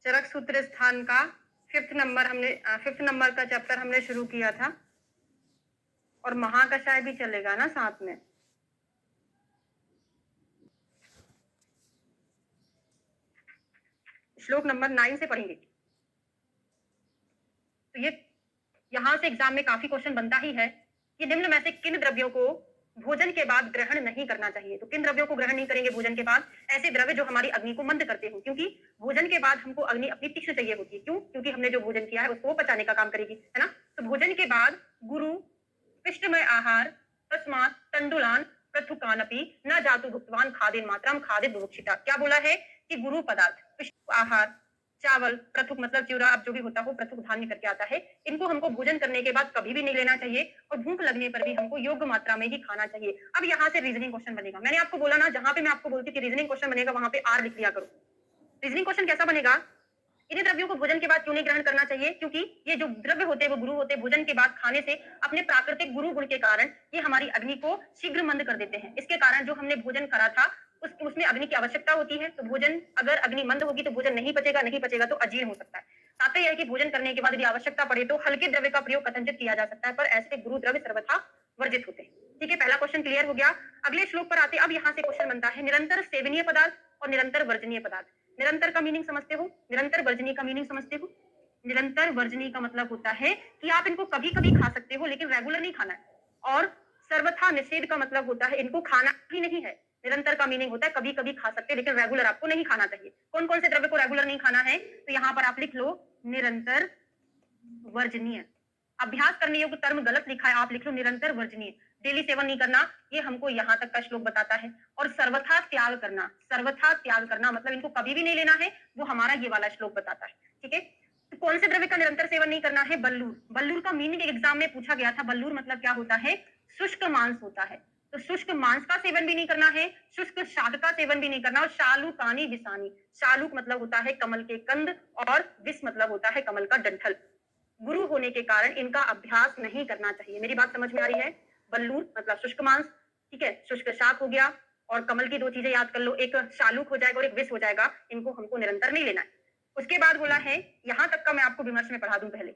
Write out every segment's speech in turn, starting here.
चरक सूत्र स्थान का फिफ्थ नंबर का चैप्टर हमने शुरू किया था और महाकषाय भी चलेगा ना साथ में। श्लोक नंबर 9 से पढ़ेंगे। तो ये यहां से एग्जाम में काफी क्वेश्चन बनता ही है कि निम्न में से किन द्रव्यों को भोजन के बाद ग्रहण नहीं करना चाहिए। तो किन द्रव्यों को ग्रहण नहीं करेंगे भोजन के बाद? ऐसे द्रव्य जो हमारी अग्नि को मंद करते हो, क्योंकि भोजन के बाद हमको अग्नि अपनी तीक्ष्ण चाहिए होती है। क्यों? क्योंकि हमने जो भोजन किया है उसको पचाने का काम करेगी, है ना। तो भोजन के बाद गुरु पिष्टमय आहार तस्मात् तंडुलान पृथुकानपि न जातु भुक्तवान खादेन मात्राम खादित बुभुक्षिता। क्या बोला है कि गुरु पदार्थ, पिष्ट आहार, चावल, प्रथुक मतलब चिवड़ा, अब जो भी होता हो प्रथुक धान्य करके आता है, इनको हमको भोजन करने के बाद कभी भी नहीं लेना चाहिए और भूख लगने पर भी हमको योग्य मात्रा में ही खाना चाहिए। अब यहाँ से रीजनिंग क्वेश्चन बनेगा। मैंने आपको बोला ना, जहां पे मैं आपको बोलती कि रीजनिंग क्वेश्चन बनेगा वहां पे आर लिख लिया करो। रीजनिंग क्वेश्चन कैसा बनेगा? इन्हीं द्रव्यों को भोजन के बाद क्यों नहीं ग्रहण करना चाहिए? क्योंकि ये जो द्रव्य होते हैं वो गुरु होते हैं, भोजन के बाद खाने से अपने प्राकृतिक गुरु गुण के कारण ये हमारी अग्नि को शीघ्र मंद कर देते हैं। इसके कारण जो हमने भोजन करा था उसमें अग्नि की आवश्यकता होती है। तो भोजन अगर अग्नि मंद होगी तो भोजन नहीं पचेगा, नहीं पचेगा तो अजीर्ण हो सकता है। तात्पर्य यह है कि भोजन करने के बाद यदि आवश्यकता पड़े तो हल्के द्रव्य का प्रयोग कथनचित किया जा सकता है, पर ऐसे गुरु द्रव्य सर्वथा वर्जित होते हैं। ठीक है, पहला क्वेश्चन क्लियर हो गया। अगले श्लोक पर आते। अब यहाँ से क्वेश्चन बनता है निरंतर सेवनीय पदार्थ और निरंतर वर्जनीय पदार्थ। निरंतर का मीनिंग समझते हो? निरंतर वर्जनीय का मीनिंग समझते हो? निरंतर वर्जनीय का मतलब होता है कि आप इनको कभी कभी खा सकते हो लेकिन रेगुलर नहीं खाना है। और सर्वथा निषेध का मतलब होता है इनको खाना ही नहीं है। निरंतर का मीनिंग होता है कभी कभी खा सकते हैं लेकिन रेगुलर आपको नहीं खाना चाहिए। कौन कौन से द्रव्य को रेगुलर नहीं खाना है? तो यहाँ पर आप लिख लो निरंतर वर्जनीय। अभ्यास करने योग्य टर्म गलत लिखा है, आप लिख लो निरंतर वर्जनीय। डेली सेवन नहीं करना, ये हमको यहाँ तक का श्लोक बताता है। और सर्वथा त्याग करना, सर्वथा त्याग करना मतलब इनको कभी भी नहीं लेना है, वो हमारा ये वाला श्लोक बताता है। ठीक है, तो कौन से द्रव्य का निरंतर सेवन नहीं करना है? बल्लूर। बल्लूर का मीनिंग एग्जाम में पूछा गया था। बल्लूर मतलब क्या होता है? शुष्क मांस होता है। तो शुष्क मांस का सेवन भी नहीं करना है, शुष्क शाक का सेवन भी नहीं करना। और शालुकानी विषानी, शालुक मतलब होता है कमल के कंद और विष मतलब होता है कमल का डंठल। गुरु होने के कारण इनका अभ्यास नहीं करना चाहिए। मेरी बात समझ में आ रही है? बल्लूर मतलब शुष्क मांस, ठीक है, शुष्क शाक हो गया और कमल की दो चीजें याद कर लो, एक शालूक हो जाएगा और एक विष हो जाएगा। इनको हमको निरंतर नहीं लेना है। उसके बाद बोला है, यहां तक का मैं आपको विमर्श में पढ़ा दूं पहले।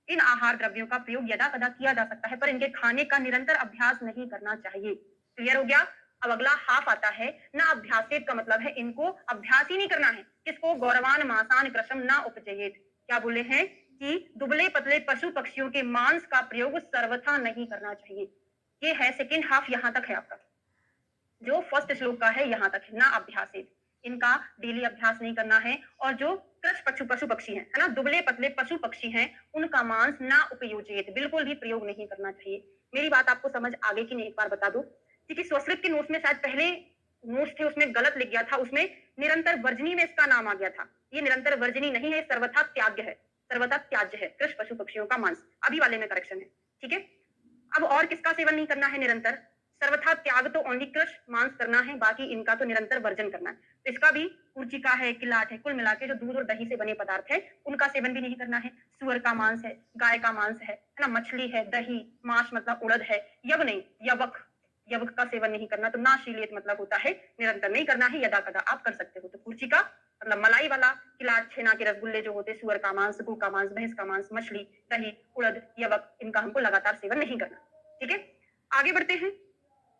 इन आहार द्रव्यों का प्रयोग यदा कदा किया जा सकता है पर इनके खाने का निरंतर अभ्यास नहीं करना चाहिए। क्लियर हो गया? अब अगला हाफ आता है ना। अभ्यासेत का मतलब है इनको अभ्यास ही नहीं करना है। किसको? गौरवान मांसान कृषम ना उपजयेत। क्या बोले हैं कि दुबले पतले पशु पक्षियों के मांस का प्रयोग सर्वथा नहीं करना चाहिए। ये है सेकेंड हाफ, यहां तक है आपका। जो फर्स्ट श्लोक का है यहां तक है ना। अभ्यासित, इनका डेली अभ्यास नहीं करना है। और जो कृष पशु पक्षी है ना, दुबले पतले पशु पक्षी हैं, उनका मांस ना उपयोजित, बिल्कुल भी प्रयोग नहीं करना चाहिए। मेरी बात आपको समझ आगे की नहीं, एक बार बता दो, क्योंकि संस्कृत के नोट्स में शायद पहले नोट्स थे उसमें गलत लिख गया था, उसमें निरंतर वर्जनी में इसका नाम आ गया था। ये निरंतर वर्जनी नहीं है, सर्वथा त्याग्य है, सर्वथा त्याज्य है कृष पशु पक्षियों का मांस। अभी वाले में करेक्शन है। ठीक है, अब और किसका सेवन नहीं करना है निरंतर? सर्वथा त्याग तो ओनली कृष मांस करना है, बाकी इनका तो निरंतर वर्जन करना है। तो इसका भी कुर्चिका है, किलाट है, कुल मिला के जो दूध और दही से बने पदार्थ है उनका सेवन भी नहीं करना है। सुअर का मांस है, गाय का मांस है ना, मछली है, दही, मांस मतलब उड़द है, यव नहीं यवक, यवक का सेवन नहीं करना। तो नाशीलियत मतलब होता है निरंतर नहीं करना है, यदा कदा आप कर सकते हो। तो कुर्चिका मतलब मलाई वाला, किलाट छेना के रसगुल्ले जो होते, सुअर का मांस, गू का मांस, भैंस का मांस, मछली, दही, उड़द, यवक, इनका हमको लगातार सेवन नहीं करना। ठीक है, आगे बढ़ते हैं।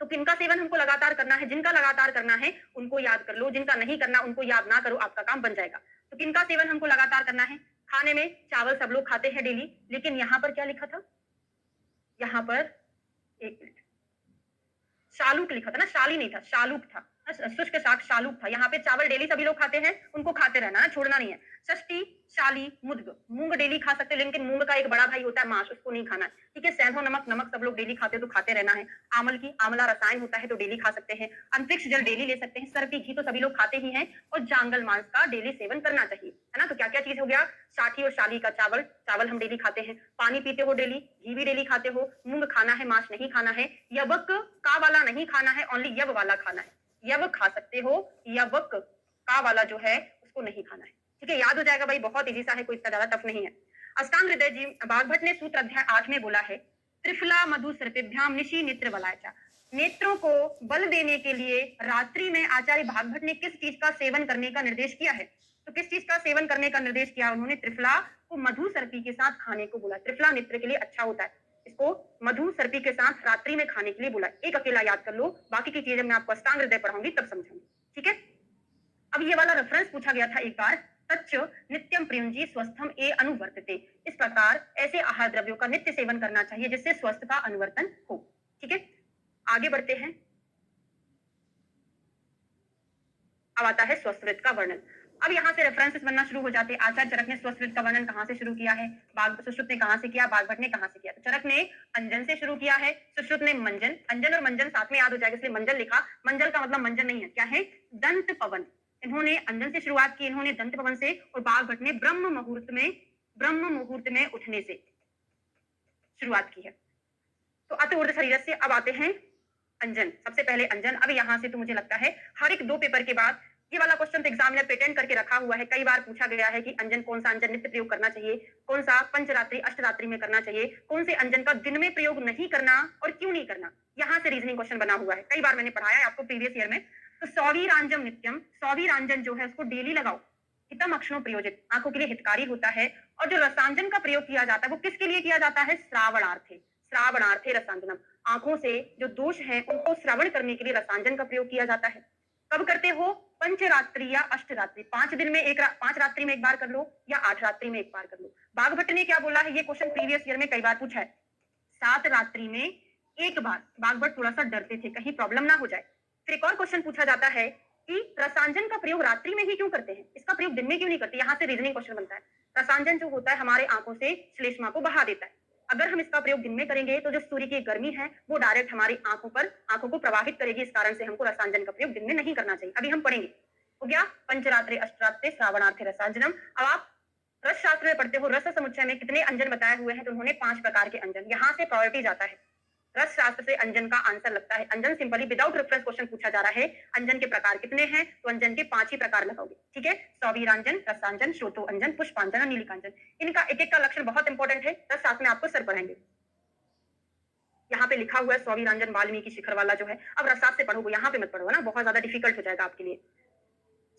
तो किनका सेवन हमको लगातार करना है? जिनका लगातार करना है उनको याद कर लो, जिनका नहीं करना उनको याद ना करो, आपका काम बन जाएगा। तो किनका सेवन हमको लगातार करना है? खाने में चावल सब लोग खाते हैं डेली, लेकिन यहाँ पर क्या लिखा था? यहाँ पर एक मिनट, शालूक लिखा था ना, शाली नहीं था, शालूक था। शुष्क शाक शालूक था। यहाँ पे चावल डेली सभी लोग खाते हैं, उनको खाते रहना है, छोड़ना नहीं है। षष्ठी, शाली, मुद्ग, मूंग डेली खा सकते हैं, लेकिन मूंग का एक बड़ा भाई होता है माश, उसको नहीं खाना है। ठीक है, सैंधो नमक, नमक सब लोग डेली खाते हैं तो खाते रहना है। आमल की, आमला रसायन होता है तो डेली खा सकते हैं। अंतरिक्ष जल डेली ले सकते हैं। सर्पी घी तो सभी लोग खाते ही हैं। और जांगल मांस का डेली सेवन करना चाहिए, है ना। तो क्या क्या चीज हो गया? साठी और शाली का चावल, चावल हम डेली खाते हैं। पानी पीते हो डेली, घी भी डेली खाते हो। मूंग खाना है, मांस नहीं खाना है। यवक का वाला नहीं खाना है, ओनली यव वाला खाना है। यव खा सकते हो, यवक का वाला जो है उसको नहीं खाना है। ठीक है, याद हो जाएगा भाई, बहुत इजी सा है, कोई इतना ज्यादा टफ नहीं है। अष्टांग हृदय जी बागभट्ट ने सूत्र अध्याय 8 में बोला है, त्रिफला मधु सर्पिभ्याम निशी नेत्र बलाचा। नेत्रों को बल देने के लिए रात्रि में आचार्य भागभट्ट ने किस चीज का सेवन करने का निर्देश किया है? तो किस चीज का सेवन करने का निर्देश किया उन्होंने? त्रिफला को मधु सर्पी के साथ खाने को बोला। त्रिफला नेत्र के लिए अच्छा होता है, इसको मधु सर्पी के साथ रात्रि में खाने के लिए बोला। एक अकेला याद कर लो, बाकी की चीजें मैं आपको अष्टांग हृदय पढ़ाऊंगी तब समझाऊंगी, ठीक है। अब ये वाला रेफरेंस पूछा गया था एक बार, तच्च नित्यम प्रियुंजी स्वस्थम ए अनुवर्तते। इस प्रकार ऐसे आहार द्रव्यों का नित्य सेवन करना चाहिए जिससे स्वस्थ का अनुवर्तन हो, ठीक है। आगे बढ़ते हैं। अब आता है स्वस्वृत का वर्णन। अब यहाँ से रेफरेंसेस बनना शुरू हो जाते हैं। आचार्य चरक ने स्वस्वृत का वर्णन कहाँ से शुरू किया है? सुश्रुत ने कहाँ से किया? बागभट्ट ने कहाँ से किया? तो चरक ने अंजन से शुरू किया है, सुश्रुत ने मंजन। अंजन और मंजन साथ में याद हो जाएगा, इसलिए मंजन लिखा। मंजल का मतलब मंजन नहीं है, क्या है? दंत पवन। इन्होंने अंजन से शुरुआत की, इन्होंने दंत पवन से, और बागभट्ट ने ब्रह्म मुहूर्त में उठने से शुरुआत की है। तो अत ऊर्ध्व शरीर से अब आते हैं अंजन। सबसे पहले अंजन। अब यहाँ से तो मुझे लगता है हर एक 2 पेपर के बाद ये वाला क्वेश्चन तो एग्जामिनर पेटेंट करके रखा हुआ है। कई बार पूछा गया है कि अंजन, कौन सा अंजन नित्य प्रयोग करना चाहिए, कौन सा पंचरात्रि अष्टरात्रि में करना चाहिए, कौन से अंजन का दिन में प्रयोग नहीं करना और क्यों नहीं करना। यहाँ से रीजनिंग क्वेश्चन बना हुआ है, कई बार मैंने पढ़ाया है आपको प्रीवियस ईयर में। तो सौवीरांजम नित्यम, सौवीरांजन जो है उसको डेली लगाओ। हितम अक्षणों प्रयोजित, आंखों के लिए हितकारी होता है। और जो रसांजन का प्रयोग किया जाता है वो किसके लिए किया जाता है? श्रावणार्थे, श्रावणार्थे रसांजनम। आंखों से जो दोष है उनको श्रवण करने के लिए रसांजन का प्रयोग किया जाता है। कब करते हो? पंचरात्रि या अष्टरात्रि, 5 दिन में 5 रात्रि में एक बार कर लो या 8 रात्रि में एक बार कर लो। बागभट्ट ने क्या बोला है? ये क्वेश्चन प्रीवियस ईयर में कई बार पूछा है। 7 रात्रि में एक बार। बागभट्ट थोड़ा सा डरते थे कहीं प्रॉब्लम ना हो जाए। फिर एक और क्वेश्चन पूछा जाता है कि रसांजन का प्रयोग रात्रि में ही क्यों करते हैं, इसका प्रयोग दिन में क्यों नहीं करते? यहाँ से रीजनिंग क्वेश्चन बनता है। रसांजन जो होता है हमारे आंखों से श्लेष्मा को बहा देता है। अगर हम इसका प्रयोग दिन में करेंगे तो जो सूर्य की गर्मी है वो डायरेक्ट हमारी आंखों को प्रभावित करेगी। इस कारण से हमको रसांजन का प्रयोग दिन में नहीं करना चाहिए। अभी हम पढ़ेंगे। हो गया पंचरात्रि अष्टरात्रि श्रावणार्थे रसांजनम। अब आप रस शास्त्र में पढ़ते हो, रस समुच्चय में कितने अंजन बताए हुए हैं? तो उन्होंने 5 प्रकार के अंजन। यहाँ से प्रायोरिटी जाता है, रस शास्त्र से अंजन का आंसर लगता है। अंजन सिंपली विदाउट रेफरेंस क्वेश्चन पूछा जा रहा है, अंजन के प्रकार कितने हैं? तो अंजन के 5 ही प्रकार लगाओगे, ठीक है। सौवीरांजन, रसांजन, श्रोतो अंजन, पुष्पांजन और नीलिकांजन। इनका एक एक का लक्षण बहुत इंपॉर्टेंट है, रस शास्त्र में आपको सर पढ़ाएंगे। यहाँ पे लिखा हुआ है सौवीरांजन वाल्मीकि शिखर वाला जो है। अब रसशास्त्र से पढ़ोगे, यहाँ पे मत पढ़ो ना, बहुत ज्यादा डिफिकल्ट हो जाएगा आपके लिए।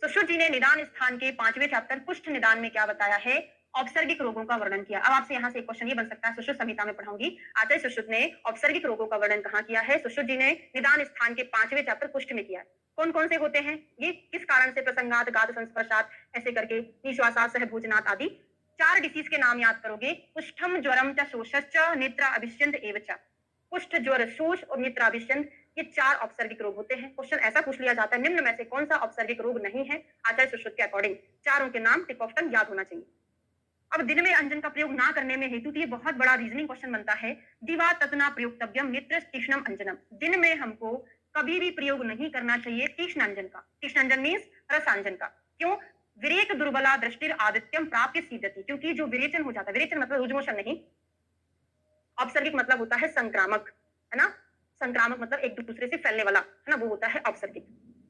सुश्रुत जी ने निदान स्थान के 5वें चैप्टर पुष्ट निदान में क्या बताया है? औपसर्गिक रोगों का वर्णन किया। अब आपसे यहाँ से एक क्वेश्चन ये बन सकता है, सुश्रुत संहिता में पढ़ाऊंगी। आचार्य सुश्रुत ने औपसर्गिक रोगों का वर्णन कहाँ किया है? सुश्रुत जी ने निदान स्थान के 5वें चैप्टर पुष्ट में किया है। कौन कौन से होते हैं ये? किस कारण से? प्रसंगात, गाद संस्पर्शात, ऐसे करके, निश्वासात, सहभोजनात आदि। 4 डिसीज के नाम याद करोगे। कुष्ठम, ज्वरम च शोषश्च, नेत्र अभिष्यंत एव च। कुष्ठ, ज्वर, शोष और नेत्राभिषंद, ये 4 औपसर्गिक रोग होते हैं। क्वेश्चन ऐसा पूछ लिया जाता है, निम्न में से कौन सा औपसर्गिक रोग नहीं है? आचार्य सुश्रुत के अकॉर्डिंग चारों के नाम टिप ऑफ टंग याद होना चाहिए। अब दिन में अंजन का प्रयोग ना करने में हेतु, तो ये बहुत बड़ा रीजनिंग क्वेश्चन बनता है। दिवा ततना प्रयुक्तव्यम नेत्र तीक्ष्णम अंजनम। दिन में हमको कभी भी प्रयोग नहीं करना चाहिए तीक्ष्ण अंजन का। तीक्ष्ण अंजन मीन्स रसांजन का। क्यों? विरेक दुर्बला दृष्टिर आदित्यम प्राप्य सीदति, क्योंकि जो विरेचन हो जाता है, विरेचन मतलब लूज मोशन नहीं, औपसर्गिक मतलब होता है संक्रामक, है ना। संक्रामक मतलब एक दूसरे से फैलने वाला, है ना, वो होता है औपसर्गिक,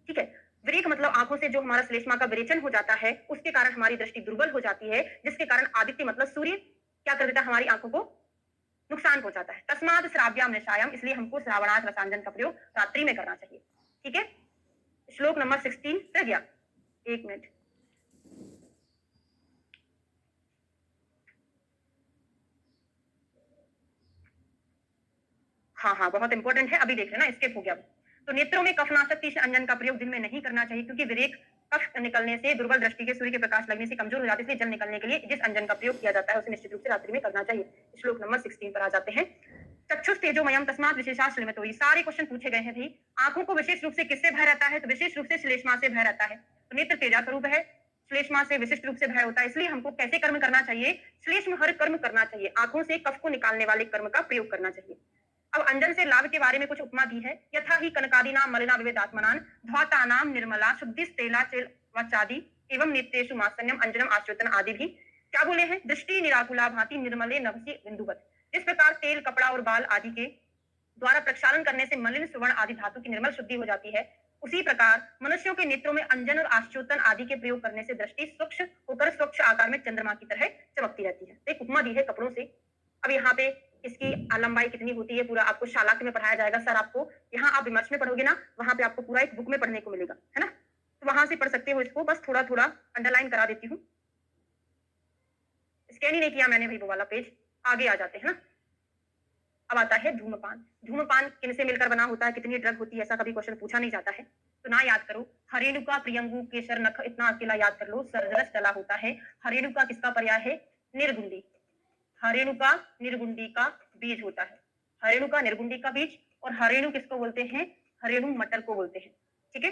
ठीक है। विरेक मतलब आंखों से जो हमारा श्लेष्मा का विरेचन हो जाता है, उसके कारण हमारी दृष्टि दुर्बल हो जाती है, जिसके कारण आदित्य मतलब सूर्य क्या कर देता है? हमारी आंखों को नुकसान पहुंचाता है। तस्माद श्राव्याम निशायाम, इसलिए हमको श्रावणार्थ रसांजन का प्रयोग रात्रि में करना चाहिए, ठीक है। श्लोक नंबर 16 रह गया, 1 मिनट। हाँ हाँ, बहुत इंपॉर्टेंट है, अभी देख लेना, स्किप हो गया। तो नेत्रों में कफनाशक तीक्ष्ण अंजन का प्रयोग दिन में नहीं करना चाहिए, क्योंकि विरेक कफ निकलने से, दुर्बल दृष्टि के सूर्य के प्रकाश लगने से कमजोर हो जाते हैं, इसलिए जल निकलने के लिए जिस अंजन का प्रयोग किया जाता है उसे निश्चित रूप से रात्रि में करना चाहिए। श्लोक नंबर 16 पर आ जाते हैं। चक्षुष तेजोमयम तस्मात् विशेषात् श्रीमतो, ये सारे क्वेश्चन पूछे गए हैं भाई। आंखों को विशेष रूप से किससे भय रहता है? तो विशेष रूप से श्लेष्मा से भय रहता है। तो नेत्र तेजा स्वरूप है, श्लेष्मा से विशिष्ट रूप से भय होता है, इसलिए हमको कैसे कर्म करना चाहिए? श्लेष्म हर कर्म करना चाहिए, आंखों से कफ को निकालने वाले कर्म का प्रयोग करना चाहिए। अब अंजन से लाभ के बारे में कुछ उपमा दी है। यथा ही कनकादीनाम मलिना विवेदात्मनान ध्वातानाम निर्मला शुद्धिस्तेला चेल वचादि एवं नित्येषु मात्सन्यम अंजनम आश्रितन आदि भी। क्या बोले हैं? दृष्टि निराकुला भांति निर्मले नभसी बिंदुवत। जिस प्रकार तेल, कपड़ा और बाल आदि के द्वारा प्रक्षालन करने से मलिन, सुवर्ण आदि धातु की निर्मल शुद्धि हो जाती है, उसी प्रकार मनुष्यों के नेत्रों में अंजन और आश्चोतन आदि के प्रयोग करने से दृष्टि स्वच्छ होकर स्वच्छ आकार में चंद्रमा की तरह चमकती रहती है। एक उपमा दी है कपड़ों से। अब यहाँ पे इसकी लंबाई कितनी होती है पूरा आपको शालाक्य में पढ़ाया जाएगा। सर आपको यहाँ आप विमर्श में पढ़ोगे ना, वहां पे आपको पूरा एक बुक में पढ़ने को मिलेगा, है ना। तो वहां से पढ़ सकते हो इसको, बस थोड़ा थोड़ा अंडरलाइन करा देती हूँ। स्कैन ही नहीं किया मैंने भाई वो वाला पेज, आगे आ जाते हैं ना। अब आता है धूम्रपान। धूम्रपान किनसे मिलकर बना होता है, कितनी ड्रग होती है, ऐसा कभी क्वेश्चन पूछा नहीं जाता है, तो ना याद करो। हरेणुका, प्रियंगु, केसर, नख, इतना अकेला याद कर लो। सरजरस डला होता है। हरेणुका किसका पर्याय है? निर्गुंडी। हरेणुका निर्गुंडी का बीज होता है। हरेणुका निर्गुंडी का बीज। और हरेणु किसको बोलते हैं? हरेणु मटर को बोलते हैं। ठीक है,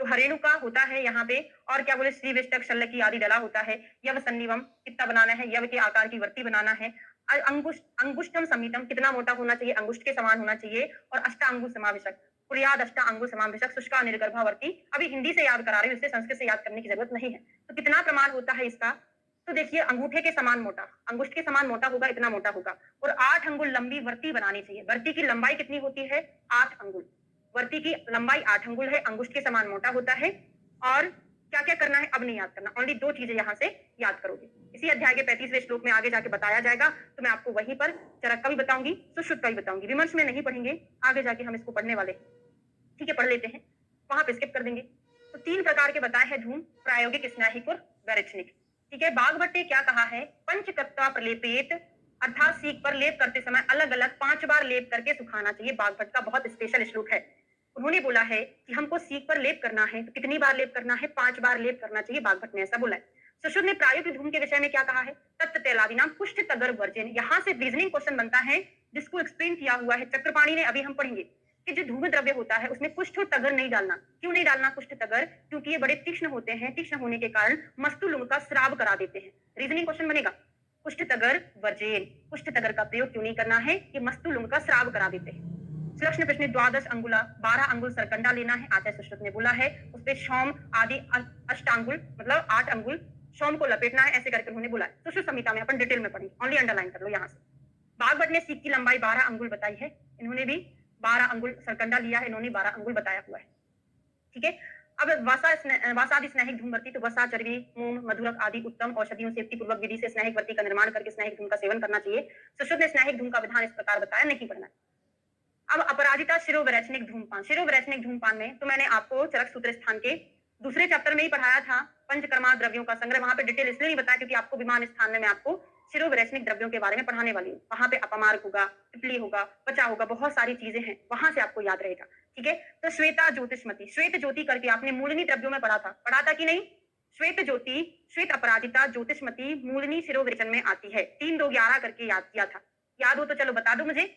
तो हरेणु का होता है यहाँ पे। और क्या बोले? श्री विष्टक, शल्लकी आदि डला होता है। यव सन्निवम, कितना बनाना है? यव के आकार की वर्ती बनाना है। अंगुष्ठ, अंगुष्ठम समीतम, कितना मोटा होना चाहिए? अंगुष्ठ के समान होना चाहिए। और अष्टांगुल समावेशक, कुर्याद अष्टांगुल समावेशक, शुष्का निर्गर्भावर्ती। अभी हिंदी से याद करा रही हूँ, इससे संस्कृत से याद करने की जरूरत नहीं है। तो कितना प्रमाण होता है इसका? तो देखिए, अंगूठे के समान मोटा, अंगुष्ठ के समान मोटा होगा, इतना मोटा होगा। और 8 अंगुल लंबी वर्ती बनानी चाहिए। वर्ती की लंबाई कितनी होती है? 8 अंगुल। वर्ती की लंबाई 8 अंगुल है, अंगुष्ठ के समान मोटा होता है। और क्या क्या करना है अब नहीं याद करना, ओनली 2 चीजें यहां से याद करोगे। इसी अध्याय के 35वें श्लोक में आगे जाके बताया जाएगा, तो मैं आपको वहीं पर चरक का भी बताऊंगी, सुश्रुत का भी बताऊंगी। विमर्श में नहीं पढ़ेंगे, आगे जाके हम इसको पढ़ने वाले। ठीक है, पढ़ लेते हैं, वहां पे स्किप कर देंगे। तो 3 प्रकार के बताए हैं धूम, प्रायोगिक, स्नेहिक और वैरिचनिक। ठीक है, बागभट्ट ने क्या कहा है? पंचकत्ता प्रलेपेत, अर्थात सीख पर लेप करते समय अलग अलग 5 बार लेप करके सुखाना चाहिए। बागभट्ट का बहुत स्पेशल श्लोक है। उन्होंने बोला है कि हमको सीख पर लेप करना है, तो कितनी बार लेप करना है? 5 बार लेप करना चाहिए। बागभट्ट ने ऐसा बोला है। सुश्रुत ने प्रायोगिक धूम के विषय में क्या कहा है? तत्त तैलादि नाम पुष्ट तगर वर्जन। यहाँ से रीजनिंग क्वेश्चन बनता है, जिसको एक्सप्लेन किया हुआ है चक्रपाणी ने, अभी हम पढ़ेंगे कि जो धूम द्रव्य होता है उसमें पुष्ट और तगर नहीं डालना। क्यों नहीं डालना पुष्ट तगर? क्योंकि ये बड़े तीक्ष्ण होते हैं, तीक्ष्ण होने के कारण मस्तुलुंग का स्राव करा देते हैं। रीजनिंग क्वेश्चन बनेगा, पुष्ट तगर वर्जेन, पुष्ट तगर का प्रयोग क्यों नहीं करना है? ये मस्तुलुंग का स्राव करा देते हैं। सुलक्षण प्रश्न, द्वादश अंगुला, 12 अंगुल सरकंडा लेना है, आचार्य सुश्रुत ने बोला है। उस पे शौम आदि अष्टांगुल, मतलब 8 अंगुल शौम को लपेटना है, ऐसे करके उन्होंने बोला है। सुश्रुत संहिता में अपन डिटेल में पढ़ेंगे, ओनली अंडरलाइन कर लो यहाँ से। बागभट्ट ने सीख की लंबाई 12 अंगुल बताई है, इन्होंने भी 12 अंगुल सरकंडा लिया है, इन्होंने 12 अंगुल बताया हुआ है। ठीक है, अब वासादि स्नेहिक धूमवर्ती, तो वसा, चर्बी, मूंग, मधुरक आदि उत्तम औषधियों से युक्ति पूर्वक विधि से स्नेहिक वर्ती का निर्माण करके स्नेहिक धूम का सेवन करना चाहिए। सुश्रुत ने स्नेहिक धूम का विधान इस प्रकार बताया, नहीं पढ़ना है। अब अपराजिता शिरोवैराचनिक धूमपान। शिरोवैराचनिक धूमपान में तो मैंने आपको चरक सूत्र स्थान के दूसरे चैप्टर में ही पढ़ाया था, पंचकर्मा द्रव्यों का संग्रह। वहां पे डिटेल इसलिए नहीं बताया क्योंकि आपको विमान स्थान में मैं आपको शिरोवैराचनिक द्रव्यों के बारे में पढ़ाने वाली हूँ। वहां पे अपमार्ग होगा, टिपली होगा, पचा होगा, बहुत सारी चीजें हैं, वहां से आपको याद रहेगा। ठीक है, तो श्वेता ज्योतिषमती, श्वेत ज्योति करके आपने मूलनी द्रव्यों में पढ़ा था कि नहीं? श्वेत ज्योति, श्वेत अपराजिता, ज्योतिषमती, मूलनी शिरोवैराचन में आती है। 3 2 11 करके याद किया था। याद हो तो चलो बता दो मुझे।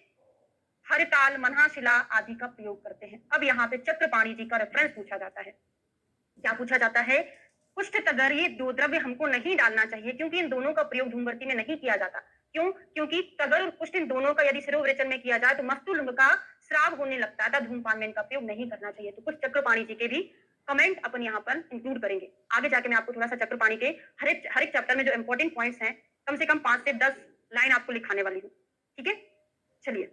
हरताल, मन्हाशिला आदि का प्रयोग करते हैं। अब यहाँ पे चक्रपाणी जी का रेफरेंस पूछा जाता है। क्या पूछा जाता है? पुष्ट तगर, ये 2 द्रव्य हमको नहीं डालना चाहिए क्योंकि इन दोनों का प्रयोग धूमवर्ती में नहीं किया जाता। क्यों? क्योंकि तगर और पुष्ट इन दोनों का यदि शिरोवृचन में किया जाए तो मस्तुलिंग का स्राव होने लगता है, धूमपान में इनका प्रयोग नहीं करना चाहिए। तो कुछ चक्रपाणी जी के भी कमेंट अपन यहाँ पर इंक्लूड करेंगे। आगे जाके मैं आपको थोड़ा सा चक्रपाणी के हर एक चैप्टर में जो इंपॉर्टेंट पॉइंट्स हैं, कम से कम 5 से 10 लाइन आपको लिखाने वाली हूँ। ठीक है, चलिए।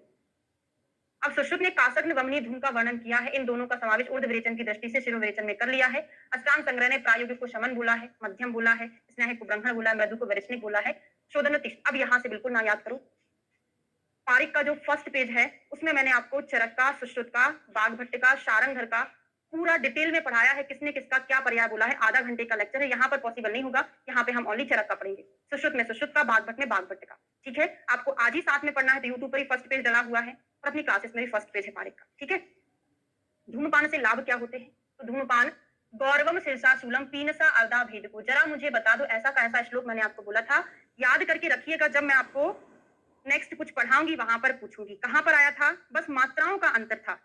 अब सुश्रुत ने कासग्न वमनी धूम का वर्णन किया है। इन दोनों का समावेश ऊर्ध्व विरेचन की दृष्टि से शिरोविरेचन में कर लिया है। अष्टांग संग्रह ने प्रायोगिक को शमन बोला है, मध्यम बोला है, स्नेह को ब्रह्मण बोला है, मृदु को वैरिचनिक बोला है, शोधन तिष्ठ। अब यहाँ से बिल्कुल ना याद करो। पारिक का जो फर्स्ट पेज है उसमें मैंने आपको चरक का, सुश्रुत का, बागभट्ट का, शारंगधर का पूरा डिटेल में पढ़ाया है, किसने किसका क्या पर्याय बोला है। आधा घंटे का लेक्चर है, यहाँ पर पॉसिबल नहीं होगा। यहाँ पे हम ओनली चरक का पढ़ेंगे, सुश्रुत में सुश्रुत का, बागभट्ट में बागभट्ट का। ठीक है, आपको आज ही साथ में पढ़ना है तो यूट्यूब पर ही फर्स्ट पेज डला हुआ है और अपनी क्लासेस में भी फर्स्ट पेज है पारिक का। ठीक है, धूमपान से लाभ क्या होते हैं? तो धूमपान गौरवम शीर्षा शूलम पीनसा अर्धा भेद को। जरा मुझे बता दो ऐसा का ऐसा श्लोक मैंने आपको बोला था, याद करके रखिएगा। जब मैं आपको नेक्स्ट कुछ पढ़ाऊंगी वहां पर पूछूंगी कहां पर आया था, बस मात्राओं का अंतर था,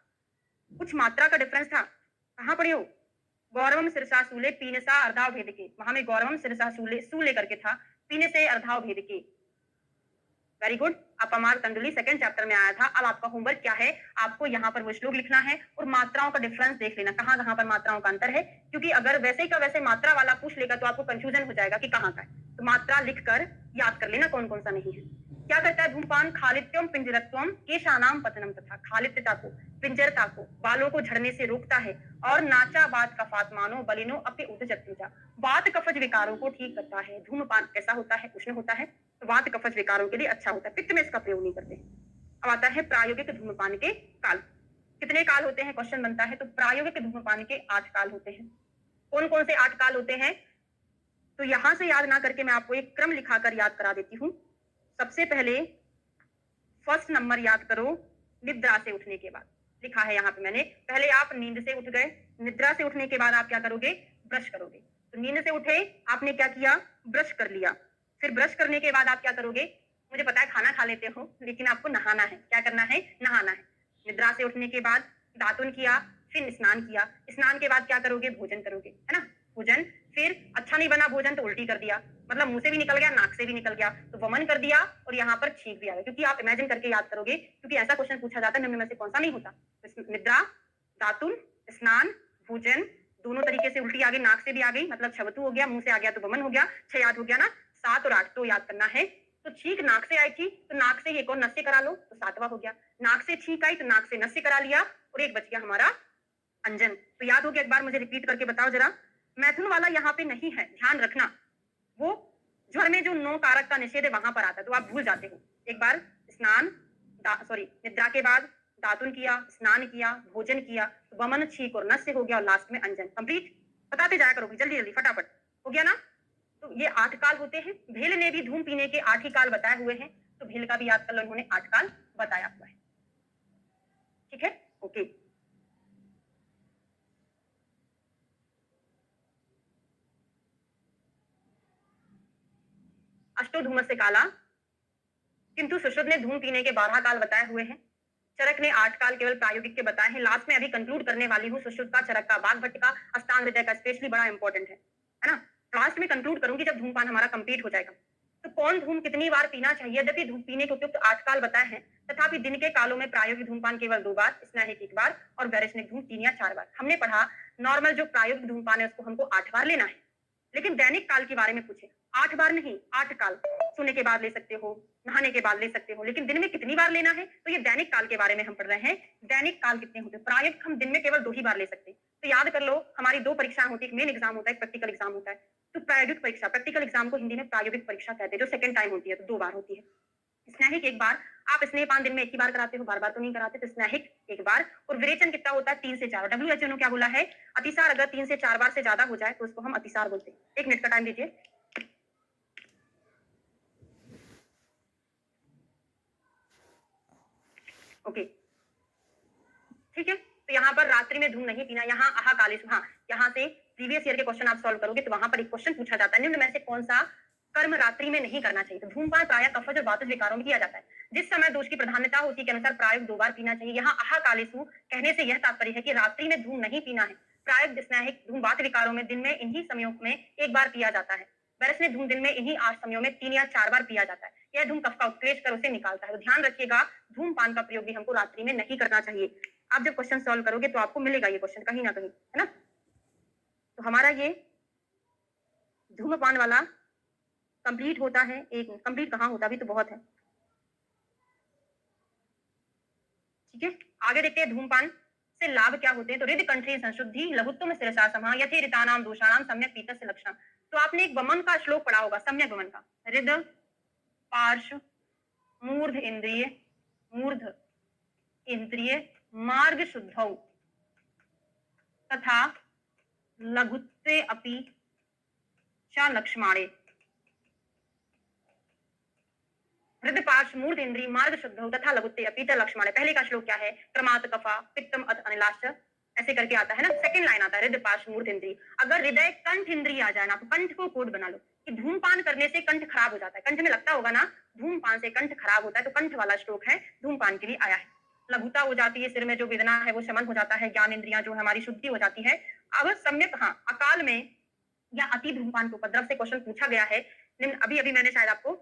कुछ मात्रा का डिफरेंस था। कहां पढ़े हो? गौरवम शीर्षा शूले पीनसा अर्धाव भेद के, वहां में गौरवम शीर्षा शूले शूले करके था, पीने से अर्धाव भेद के। वेरी गुड, अपमार तंडुली सेकंड चैप्टर में आया था। अब आपका होमवर्क क्या है? आपको यहाँ पर वो श्लोक लिखना है और मात्राओं का डिफरेंस देख लेना, कहाँ कहाँ पर मात्राओं का अंतर है। क्योंकि अगर वैसे ही का वैसे मात्रा वाला पूछ लेगा तो आपको कंफ्यूजन हो जाएगा कि कहाँ का है। तो मात्रा लिखकर याद कर लेना कौन कौन सा नहीं है। क्या करता है धूमपान? खालित्यम पिंजरत्वम केशानाम पतनम, तथा खालित्यता को, पिंजरता को, बालों को झड़ने से रोकता है। और नाचा बात कफात मानो बलिनो अपे उदजत्युजा, वात कफज विकारों को ठीक करता है। धूमपान कैसा होता है? उष्ण होता है, तो वात कफज विकारों के लिए अच्छा होता है। पित्त में इसका प्रयोग नहीं करते। अब आता है प्रायोगिक धूमपान के काल। कितने काल होते हैं क्वेश्चन बनता है, तो प्रायोगिक धूम्रपान के 8 काल होते हैं। कौन कौन से 8 काल होते हैं? तो यहां से याद ना करके मैं आपको एक क्रम लिखाकर याद करा देती हूँ। सबसे पहले फर्स्ट नंबर याद करो, निद्रा से उठने के बाद। लिखा है यहाँ पे मैंने, पहले आप नींद से उठ गए, निद्रा से उठने के बाद आप क्या करोगे? ब्रश करोगे। तो नींद से उठे, आपने क्या किया? ब्रश कर लिया। फिर ब्रश करने के बाद आप क्या करोगे? मुझे पता है खाना खा लेते हो, लेकिन आपको नहाना है। क्या करना है? नहाना है। निद्रा से उठने के बाद दातुन किया, फिर स्नान किया। स्नान के बाद क्या करोगे? भोजन करोगे, है ना? भोजन, फिर अच्छा नहीं बना भोजन तो उल्टी कर दिया, मतलब मुंह से भी निकल गया, नाक से भी निकल गया, तो वमन कर दिया और यहाँ पर छींक भी आ गया। क्योंकि आप इमेजिन करके याद करोगे, क्योंकि ऐसा क्वेश्चन पूछा जाता है निम्न में से कौन सा नहीं होता। तो निद्रा, दातुन, स्नान, भोजन, दोनों तरीके से उल्टी आ गई, नाक से भी आ गई, मतलब छवतु हो गया, मुंह से आ गया तो वमन हो गया। 6 याद हो गया ना? 7 और 8 तो याद करना है। तो छींक नाक से आई थी, तो नाक से एक और नस से करा लो, तो 7वां हो गया। नाक से छींक आई तो नाक से नस से करा लिया और एक बच गया हमारा अंजन। तो याद हो गया? एक बार मुझे रिपीट करके बताओ जरा। मैथुन वाला यहाँ पे नहीं है, ध्यान रखना। वो ज्वर में जो 9 कारक का निषेध है वहां पर आता है, तो आप भूल जाते हो। एक बार स्नान, सॉरी, निद्रा के बाद दातुन किया, स्नान किया, भोजन किया, तो वमन, छींक और नस्य हो गया और लास्ट में अंजन। कंप्लीट? बताते जाया करोगे जल्दी जल्दी फटाफट। हो गया ना? तो ये 8 काल होते हैं। भेल ने भी धूम पीने के 8 ही काल बताए हुए हैं, तो भेल का भी याद कर लो, उन्होंने 8 काल बताया हुआ है। ठीक है, ओके। अष्टो धूम से काला, किंतु सुश्रुत ने धूम पीने के 12 काल बताए हुए हैं। चरक ने 8 काल केवल प्रायोगिक के बताए हैं। लास्ट में अभी कंक्लूड करने वाली हूँ सुश्रुत का, चरक का, बाघभट्ट का, अष्टांग हृदय का, स्पेशली बड़ा इंपॉर्टेंट है ना? लास्ट में कंक्लूड करूंगी जब धूमपान हमारा कंप्लीट हो जाएगा। तो कौन धूम कितनी बार पीना चाहिए? यद्यपि धूम पीने के उपयुक्त 8 काल बताए हैं, तथापि दिन के कालों में प्रायोगिक धूमपान केवल 2 बार, स्नैहिक 1 बार और वैरेशनिक धूम 3 या 4 बार। हमने पढ़ा नॉर्मल जो प्रायोगिक धूमपान है उसको हमको 8 बार लेना है, लेकिन दैनिक काल के बारे में पूछे 8 बार नहीं, 8 काल। सोने के बाद ले सकते हो, नहाने के बाद ले सकते हो, लेकिन दिन में कितनी बार लेना है? तो ये दैनिक काल के बारे में हम पढ़ रहे हैं। दैनिक काल कितने होते हैं? प्रायोगिक हम दिन में केवल 2 ही बार ले सकते हैं। तो याद कर लो, हमारी 2 परीक्षाएं होती है, एक मेन एग्जाम होता है, एक प्रैक्टिकल एग्जाम होता है। तो प्रायोगिक परीक्षा, प्रैक्टिकल एग्जाम को हिंदी में प्रायोगिक परीक्षा कहते हैं, जो सेकंड टाइम होती है, तो 2 बार होती है। स्नैहिक 1 बार, आप स्नेहपान दिन में 1 ही बार कराते हो, बार-बार तो नहीं कराते, तो स्नैहिक 1 बार। और विरेचन कितना होता है? 3 से 4। डब्ल्यूएचओ ने क्या बोला है? अतिसार अगर 3 से 4 बार से ज्यादा हो जाए तो उसको हम अतिसार बोलते हैं। 1 मिनट का टाइम दीजिए। ओके, ठीक है। तो यहाँ पर रात्रि में धूम नहीं पीना, यहाँ आहा कालेश, हाँ, यहाँ से प्रीवियस ईयर के क्वेश्चन आप सॉल्व करोगे तो वहां पर एक क्वेश्चन पूछा जाता है, निम्न में से कौन सा कर्म रात्रि में नहीं करना चाहिए? तो धूमपान प्राय कफज और वातज विकारों में किया जाता है। जिस समय दोष की प्रधानता हो उसी के अनुसार प्राय 2 बार पीना चाहिए। यहाँ आहा कालेसु कहने से यह तात्पर्य है कि रात्रि में धूम नहीं पीना है। प्राय स्नैहिक धूम वात विकारों में दिन में इन्हीं समयों में 1 बार पिया जाता है। वैरस में धूम दिन में इन्हीं 8 समयों में 3 या 4 बार पिया जाता है। यह धूम कफ का उत्प्रेष कर उसे निकालता है। तो ध्यान रखिएगा, धूमपान का प्रयोग भी हमको रात्रि में नहीं करना चाहिए। आप जब क्वेश्चन सॉल्व करोगे तो आपको मिलेगा ये क्वेश्चन कहीं ना कहीं, है ना? तो हमारा ये धूमपान वाला कंप्लीट होता है। एक कंप्लीट कहाँ होता, अभी तो बहुत है। ठीक है, आगे देखते हैं धूमपान से लाभ क्या होते हैं। तो हृदय कंठी संशुद्धि, लघुत्तम शिरसा समः, यथि ऋतानाम दोषाणाम सम्यक पीतस्य लक्षण। तो आपने एक वमन का श्लोक पढ़ा होगा, सम्यक वमन का। हृदय, पार्श्व, मूर्ध इंद्रिय, मूर्ध इंद्रिय, मार्ग शुद्धौ तथा लघुत्वे अपि च लक्ष्माणे। हृदय पार्श्व मूर्ध इंद्रिय मार्ग शुद्धौ तथा लघुत्वे अपि च लक्ष्माणे। पहले का श्लोक क्या है? क्रमात् कफा पित्तम अथ अनिलाश्च, ऐसे करके आता है ना। सेकंड लाइन आता है हृदय पार्श्व मूर्ध इंद्रिय। अगर हृदय कंठ इंद्रिय आ जाए ना, तो कंठ को कोड बना लो कि धूमपान करने से कंठ खराब हो जाता है। कंठ में लगता होगा ना, धूमपान से कंठ खराब होता है, तो कंठ वाला श्लोक है, धूमपान के लिए आया है। लघुता हो जाती है, सिर में जो वेदना है वो शमन हो जाता है, ज्ञान इंद्रियां जो हमारी शुद्धि हो जाती है। अब सम्यक, हाँ, अकाल में या अति धूमपान के उपद्रव से क्वेश्चन पूछा गया है। अभी अभी मैंने शायद आपको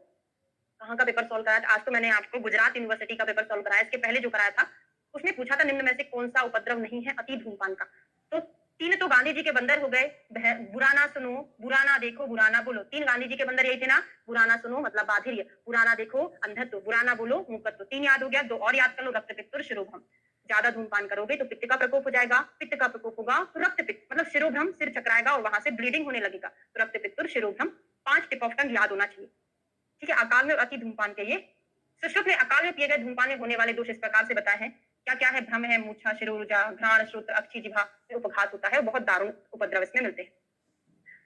कहाँ का पेपर सॉल्व कराया था? आज तो मैंने आपको गुजरात यूनिवर्सिटी का पेपर सॉल्व कराया, इसके पहले जो कराया था उसमें पूछा था निम्न में से कौन सा उपद्रव नहीं है अति धूमपान का। तो 3 तो गांधी जी के बंदर हो गए, बुरा ना सुनो, बुरा ना देखो, बुरा ना बोलो। 3 गांधी जी के बंदर यही थे ना, बुरा ना सुनो मतलब बाधिर्य, बुरा ना देखो अंधत्व, बुरा ना बोलो मूर्खत्व। 3 याद हो गया। 2 और याद कर लो, रक्त पित्त और शिरोभ्रम। ज्यादा धूमपान करोगे तो पित्त का प्रकोप हो जाएगा, पित्त का प्रकोप होगा तो रक्त पित्त मतलब शिरोभ्रम, सिर चकराएगा और वहां से ब्लीडिंग होने लगेगा। तो रक्त पित्त और शिरोभ्रम 5 टिप ऑफ टंग याद होना चाहिए। ठीक है, अकाल में अति धूमपान के ये सुश्रुत ने अकाल में पिए गए धूमपान में होने वाले दोष इस प्रकार से बताए हैं। क्या क्या है? भ्रम है, मूर्छा, शिरोजा, घ्राण, श्रोत्र, अक्षि, जिह्वा में उपघात होता है और बहुत दारुण उपद्रव इसमें मिलते हैं।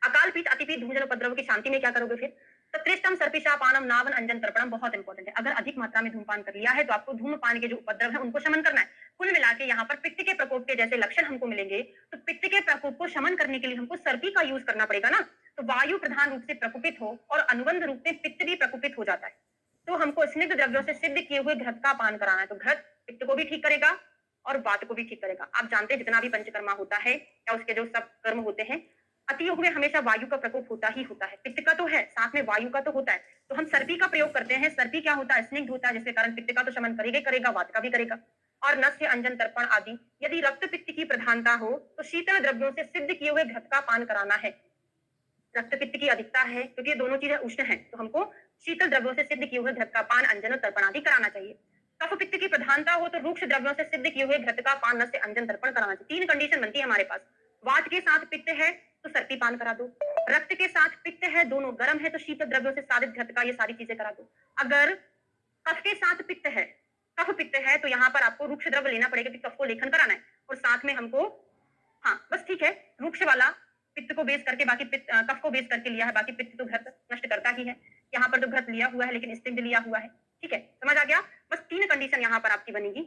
अकाल पीत, अतिपीत, धूमजन उपद्रव की शांति में क्या करोगे फिर? तत्रिष्टम सर्पिशा पानम नावन अंजन तर्पणम बहुत इंपॉर्टेंट है। अगर अधिक मात्रा में धूमपान कर लिया है तो आपको धूमपान के जो उपद्रव है उनको शमन करना है। कुल मिला के यहाँ पर पित्त के प्रकोप के जैसे लक्षण हमको मिलेंगे, तो पित्त के प्रकोप को शमन करने के लिए हमको सर्पी का यूज करना पड़ेगा ना। तो वायु प्रधान रूप से प्रकोपित हो और अनुबंध रूप में पित्त भी प्रकोपित हो जाता है, तो हमको स्निग्ध द्रव्यों से सिद्ध किए हुए घृत का पान कराना है। तो घृत पित्त को भी ठीक करेगा और वात को भी ठीक करेगा। आप जानते हैं जितना भी पंचकर्मा होता है या उसके जो सब कर्म होते हैं, अतियोग में हमेशा वायु का प्रकोप होता ही होता है। पित्त का तो है, साथ में वायु का तो होता है। तो हम सर्पी का प्रयोग करते हैं। सर्पी क्या होता है? स्निग्ध होता है, जिसके कारण पित्त का तो शमन करेगा ही करेगा, वात का भी करेगा। और नस्य, अंजन, तर्पण आदि यदि रक्त पित्त की प्रधानता हो तो शीतल द्रव्यों से सिद्ध किए हुए घृत का पान कराना है। रक्त पित्त की अधिकता है क्योंकि ये दोनों चीजें उष्ण हैं, तो हमको शीतल द्रव्यों से सिद्ध किए हुए घृत का पान, अंजन और तर्पण आदि कराना चाहिए। कफ पित्त की प्रधानता हो तो रूक्ष द्रव्यों से सिद्ध किए हुए घृत का पान, नस्य, अंजन, तर्पण कराना चाहिए। तीन कंडीशन बनती है हमारे पास। वात के साथ पित्त है तो सर्पी पान करा दो, रक्त के साथ पित्त है, दोनों गर्म है, तो शीतल द्रव्यों से साधित घृत का, ये सारी चीजें करा दो। अगर कफ के साथ पित्त है, कफ पित्त है, तो यहाँ पर आपको रूक्ष द्रव्य लेना पड़ेगा कि कफ को लेखन कराना है और साथ में हमको, हाँ बस ठीक है, रूक्ष वाला पित्त को बेस करके, बाकी पित्त कफ को बेस करके लिया है, बाकी पित्त तो घृत नष्ट करता ही है। यहाँ पर तो घृत लिया हुआ है लेकिन स्टिंग लिया हुआ है। ठीक है, समझ आ गया? बस तीन कंडीशन यहाँ पर आपकी बनेगी।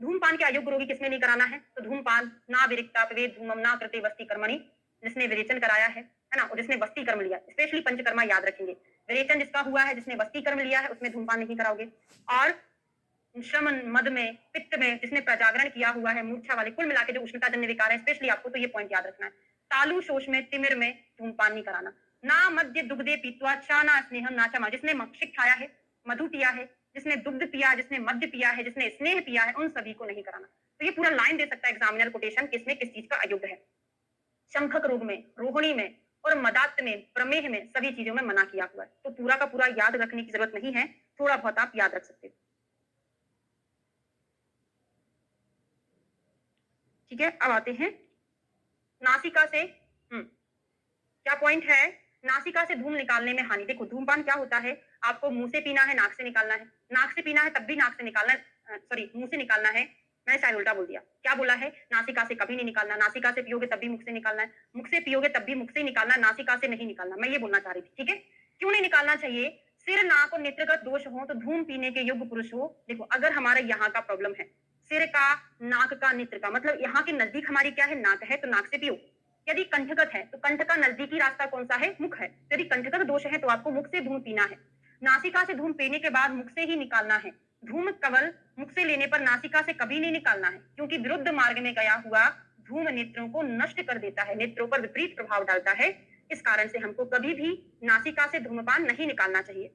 धूमपान के अयोग्य रोगी किसमें नहीं कराना है? तो धूमपान ना विरिक्ता विवेक धूमम ना कृते वस्ती कर्मणि, जिसने विरेचन कराया है ना, और जिसने वस्ती कर्म लिया, स्पेशली पंचकर्मा याद रखेंगे। विरेचन जिसका हुआ है, जिसने वस्ती कर्म लिया है, उसमें धूमपान नहीं कराओगे। और श्रम मद में, पित्त में, जिसने प्रजागरण किया हुआ है, मूर्छा वाले, कुल मिला के जो उष्णता जन्य विकार है, स्पेशली आपको तो ये पॉइंट याद रखना है। तालु शोष में, तिमिर में धूमपान नहीं कराना। ना मध्य दुग्धे पीत्वा चा ना स्नेहम ना च, जिसने मक्षिक खाया है, मधु पिया है, जिसने दुग्ध पिया, जिसने मद्य पिया है, जिसने स्नेह पिया है, उन सभी को नहीं कराना। तो ये पूरा लाइन दे सकता है एग्जामिनर कोटेशन, किसमें किस चीज का अयोग्य है। शंखक रोग में, रोहिणी में और मदात्त में, प्रमेह में, सभी चीजों में मना किया हुआ है। तो पूरा का पूरा याद रखने की जरूरत नहीं है, थोड़ा बहुत आप याद रख सकते हो। ठीक है, अब आते हैं नासिका से। क्या पॉइंट है? नासिका से धूम निकालने में हानि। देखो धूमपान क्या होता है, आपको मुंह से पीना है, नाक से निकालना है, नाक से पीना है तब भी नाक से निकालना है, सॉरी मुंह से निकालना है, मैंने शायद उल्टा बोल दिया। क्या बोला है? नासिका से कभी नहीं निकालना, नासिका से पियोगे तब भी मुख से निकालना है, मुख से पियोगे तब भी मुख से निकालना, नासिका से नहीं निकालना। मैं ये बोलना चाह रही थी। ठीक है, क्यों नहीं निकालना चाहिए? सिर, नाक और नेत्रगत दोष हो तो धूम पीने के योग्य पुरुष हो। देखो अगर हमारे यहाँ का प्रॉब्लम है, सिर का, नाक का, नेत्र का, मतलब यहाँ के नजदीक हमारी क्या है? नाक है, तो नाक से पियो। यदि कंठगत है तो कंठ का नजदीकी रास्ता कौन सा है? मुख है। यदि कंठगत दोष है तो आपको मुख से धूम पीना है। नासिका से धूम पीने के बाद मुख से ही निकालना है। धूम कवल मुख से लेने पर नासिका से कभी नहीं निकालना है, क्योंकि विरुद्ध मार्ग में गया हुआ धूम नेत्रों को नष्ट कर देता है, नेत्रों पर विपरीत प्रभाव डालता है। इस कारण से हमको कभी भी नासिका से धूमपान नहीं निकालना चाहिए।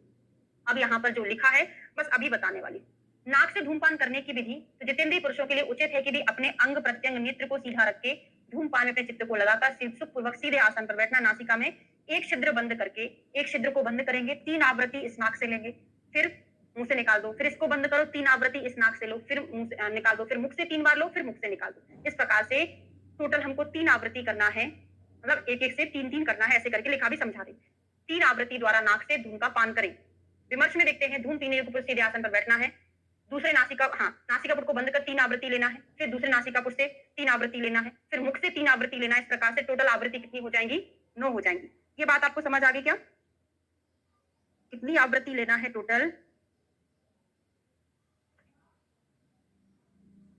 अब यहाँ पर जो लिखा है बस अभी बताने वाली। नाक से धूमपान करने की विधि, तो जितेंद्रीय पुरुषों के लिए उचित है कि भी अपने अंग प्रत्यंग नेत्र को सीधा रख के धूमपान में अपने चित्त को लगाकर सुख पूर्वक सीधे आसन पर बैठना। नासिका में एक छिद्र बंद करके, एक छिद्र को बंद करेंगे, 3 आवृत्ति इस नाक से लेंगे, फिर मुंह से निकाल दो, फिर इसको बंद करो, 3 आवृत्ति इस नाक से लो, फिर मुंह से निकाल दो, फिर मुख से 3 बार लो, फिर मुख से निकाल दो। इस प्रकार से टोटल हमको 3 आवृत्ति करना है, मतलब एक एक से 3-3 करना है, ऐसे करके लिखा भी समझा रही। 3 आवृत्ति द्वारा नाक से धूम का पान करें। विमर्श में देखते हैं, धूम पीने के सीधे आसन पर बैठना है, दूसरे नासिका, हाँ नासिकापुट को बंद कर 3 आवृत्ति लेना है, फिर दूसरे नासिकापुट से 3 आवृत्ति लेना है, फिर मुख से 3 आवृत्ति लेना है। इस प्रकार से टोटल आवृत्ति कितनी हो जाएंगी? 9 हो जाएंगी। ये बात आपको समझ आ गई क्या? कितनी आवृत्ति लेना है टोटल?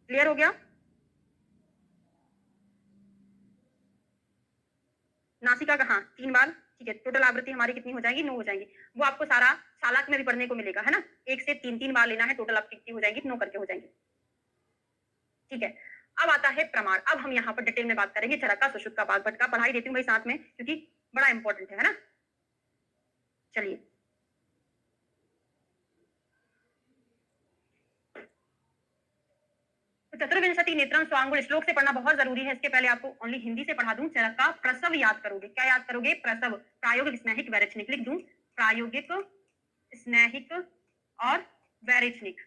क्लियर हो गया? नासिका का, हाँ 3 बार, ठीक है। टोटल आवृत्ति हमारी कितनी हो जाएगी? 9 हो जाएंगी। वो आपको सारा सालाक में भी पढ़ने को मिलेगा, है ना। 1 से 3-3 बार लेना है, टोटल आपकी कितनी हो जाएगी? 9 करके हो जाएंगी। ठीक है, अब आता है प्रमाण। अब हम यहाँ पर डिटेल में बात करेंगे चरक का, सुश्रुत का, बागभट का। पढ़ाई देती हूँ भाई साथ में, क्योंकि बड़ा इंपॉर्टेंट है ना। चलिए, तो चतुर्विंशति नेत्रम स्वांगुल श्लोक से पढ़ना बहुत जरूरी है। इसके पहले आपको ओनली हिंदी से पढ़ा दूं। चरक का प्रसव याद करोगे। क्या याद करोगे? प्रसव, प्रायोगिक, स्नेहिक, वैरेचनिक। लिख दूं, प्रायोगिक, स्नेहिक और वैरेचनिक।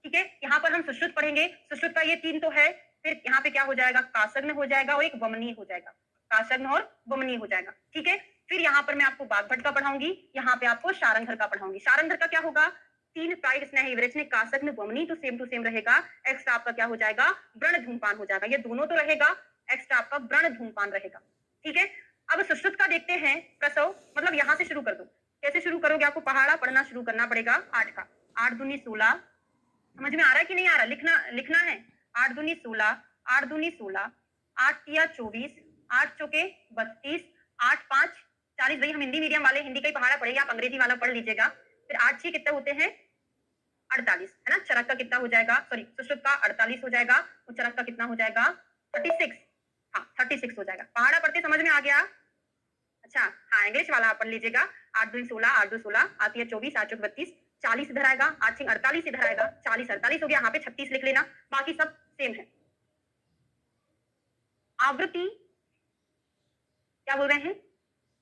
ठीक है, यहाँ पर हम सुश्रुत पढ़ेंगे। सुश्रुत का ये 3 तो है, फिर यहाँ पे क्या हो जाएगा? कासग्न हो जाएगा और एक वमनी हो जाएगा, कासग्न और वमनी हो जाएगा। ठीक है, फिर यहाँ पर मैं आपको बागभट का पढ़ाऊंगी, यहाँ पे आपको शारंधर का पढ़ाऊंगी। शारंधर का क्या होगा? तीन प्राइड स्नेही विरेचनिक कासग्न वमनी तो सेम टू सेम रहेगा। एक्स्ट्रा आपका क्या हो जाएगा, व्रण धूमपान हो जाएगा। ये दोनों तो रहेगा, एक्स्ट्रा आपका व्रण धूमपान रहेगा। ठीक है, अब सुश्रुत का देखते हैं। प्रसव मतलब यहां से शुरू कर दो। कैसे शुरू करोगे, आपको पहाड़ा पढ़ना शुरू करना पड़ेगा। 8 का 8 दूनी 16, समझ में आ रहा है कि नहीं आ रहा, लिखना लिखना है। 8 दूनी 16, 8 दूनी 16, 8 तिया 24, 8 चौके 32, 8 5 40। भाई हम हिंदी मीडियम वाले हिंदी का ही पहाड़ा पढ़ेंगे, आप अंग्रेजी वाला पढ़ लीजिएगा। फिर 8 6 कितने होते हैं, 48 है ना। चरक का कितना हो जाएगा, सॉरी सुश्रुत का 48 हो जाएगा, और चरक का कितना हो जाएगा 36। हाँ 36 हो जाएगा। पहाड़ा पढ़ते समझ में आ गया। अच्छा हाँ, इंग्लिश वाला आप पढ़ लीजिएगा। 8 दूनी 16, 8 दो 16, आती है 24, 8 चौक 32, 40 इधर आएगा, 8 6 48 इधर आएगा, 40 48 हो गया। यहाँ पे 36 लिख लेना, बाकी सब सेम है। आवृत्ति क्या बोल रहे हैं,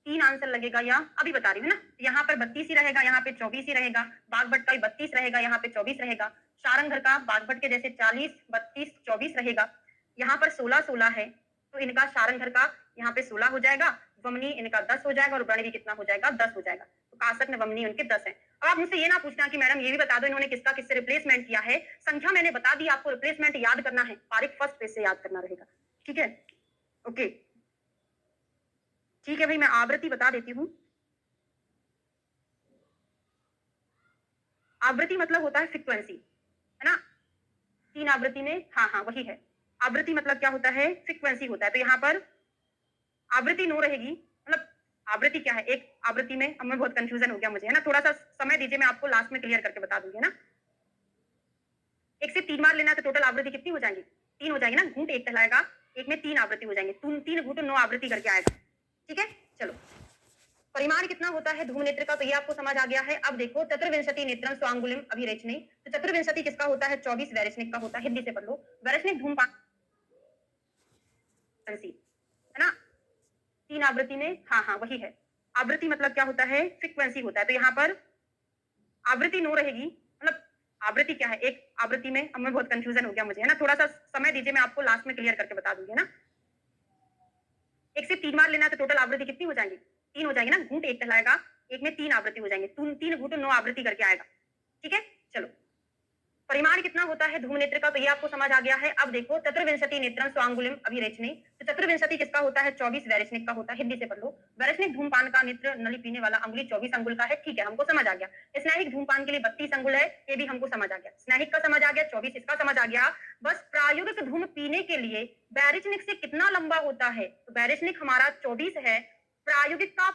3 आंसर लगेगा, या अभी बता रही हूँ ना। यहाँ पर 32 ही रहेगा, यहाँ पे 24 ही रहेगा। बागभट का 32 रहेगा, यहाँ पे 24 रहेगा। सारंगधर का बागभट के जैसे 40 32 24 रहेगा। यहाँ पर 16 16 है, तो इनका सारंगधर का यहाँ पे 16 हो जाएगा। वमनी इनका 10 हो जाएगा, और वर्ण भी कितना हो जाएगा, 10 हो जाएगा। तो कासक ने वमनी उनके 10 है। अब आप मुझसे ये ना पूछना कि मैडम ये भी बता दो इन्होंने किसका किससे रिप्लेसमेंट किया है। संख्या मैंने बता दी, आपको रिप्लेसमेंट याद करना है, पारिक फर्स्ट पेज से याद करना रहेगा। ठीक है, ओके ठीक है भाई, मैं आवृत्ति बता देती हूँ। आवृत्ति मतलब होता है फ्रीक्वेंसी, है ना। 3 आवृत्ति में, हाँ हाँ वही है। आवृत्ति मतलब क्या होता है, फ्रीक्वेंसी होता है। तो यहाँ पर आवृत्ति नो रहेगी, मतलब आवृत्ति क्या है, एक आवृत्ति में। अब मैं बहुत कंफ्यूजन हो गया मुझे, है ना। थोड़ा सा समय दीजिए, मैं आपको लास्ट में क्लियर करके बता दूंगी, है ना। एक से 3 बार लेना है तो टोटल आवृत्ति कितनी हो जाएंगी, 3 हो जाएगी ना। घूंट एक कहलाएगा, एक में 3 आवृत्ति हो जाएंगे। 3 घूंट 9 आवृत्ति करके आएगा। ठीक है, चलो। परिमाण कितना होता है धूम नेत्र का, तो ये आपको समझ आ गया है। अब देखो, चतुर्विंशति नेत्रम स्वांगुलिम अभिरेचनी। तो चतुर्विंशति किसका होता है, 24 वैरेचनिक का होता है। हिंदी से पढ़ लो, वैरेचनिक धूमपान है ना। 3 आवृत्ति में, हाँ हाँ वही है। आवृत्ति मतलब क्या होता है, फ्रीक्वेंसी होता है। तो यहाँ पर आवृत्ति नो रहेगी, मतलब आवृत्ति क्या है, एक आवृत्ति में। अब मैं बहुत कंफ्यूजन हो गया मुझे, है ना। थोड़ा सा समय दीजिए, मैं आपको लास्ट में क्लियर करके बता दूंगी, है ना। एक से 3 बार लेना है तो टोटल आवृत्ति कितनी हो जाएंगी, 3 हो जाएगी ना। घूंट एक कहलाएगा, एक में 3 आवृत्ति हो जाएंगे। 3 घूंट 9 आवृत्ति करके आएगा। ठीक है, चलो। परिमाण कितना होता है धूम नेत्र का, तो ये आपको समझ आ गया है। अब देखो, चतुर्विंशति नेत्रम स्वांगुलिम अभिरेचनी। तो चतुर्विंशति किसका होता है, 24 वैरेचनिक का होता है। हिंदी से पढ़ लो, वैरेचनिक धूमपान का नेत्र नली पीने वाला अंगुली 24 अंगुल का है। ठीक है, हमको समझ आ गया। स्नैहिक धूमपान के लिए 32 अंगुल है, ये भी हमको समझ आ गया। स्नैहिक का समझ आ गया, 24 इसका समझ आ गया। बस प्रायोगिक धूम पीने के लिए बैरिचनिक से कितना लंबा होता है, तो बैरिचनिक हमारा 24 है। प्रायोगिक का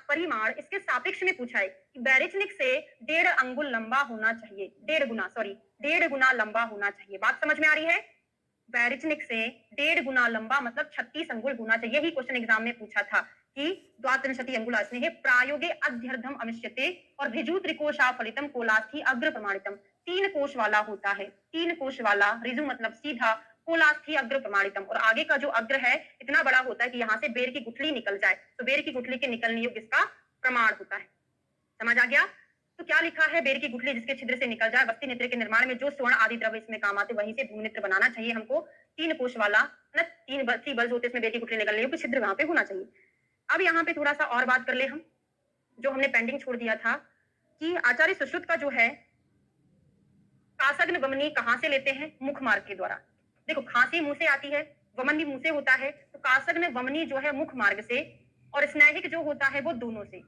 परिमाण इसके सापेक्ष में पूछा है कि बैरिचनिक से 1.5 अंगुल लंबा होना चाहिए, 1.5 गुना, सॉरी 1.5 गुना लंबा होना चाहिए। बात समझ में आ रही है। बैरिचनिक से 1.5 गुना लंबा मतलब 36 अंगुल होना चाहिए। यही क्वेश्चन एग्जाम में पूछा था कि द्वात्रिंशति अंगुला स्नेह प्रायोगे अध्यर्धम अमिष्यते और ऋजु त्रिकोशा फलितम कोलास्थि अग्र प्रमाणितम। 3 कोश वाला होता है, 3 कोश वाला। ऋजु मतलब सीधा, कोलास्थि अग्र प्रमाणितम, और आगे का जो अग्र है इतना बड़ा होता है कि यहाँ से बेर की गुठली निकल जाए, तो बेर की गुठली के निकलने योग्य इसका प्रमाण होता है। समझ आ गया। तो क्या लिखा है, बेर की गुठली जिसके छिद्र से निकल जाए। वस्ती नेत्र के निर्माण में जो स्वर्ण आदि द्रव्य इसमें काम आते, वहीं से धूम नेत्र बनाना चाहिए हमको। 3 कोश वाला ना, 3 बल्स होते, इसमें बेर की गुठली निकलने योग्य छिद्र वहां पे होना चाहिए। अब यहाँ पे थोड़ा सा और बात कर ले हम, जो हमने पेंडिंग छोड़ दिया था, कि आचार्य सुश्रुत का जो है कासग्न वमनी कहां से लेते हैं, मुख मार्ग के द्वारा। देखो, खांसी मुंह से आती है, वमन भी मुंह से होता है, तो कासग्न वमनी जो है मुख मार्ग से, और स्नैहिक जो होता है वो दोनों से।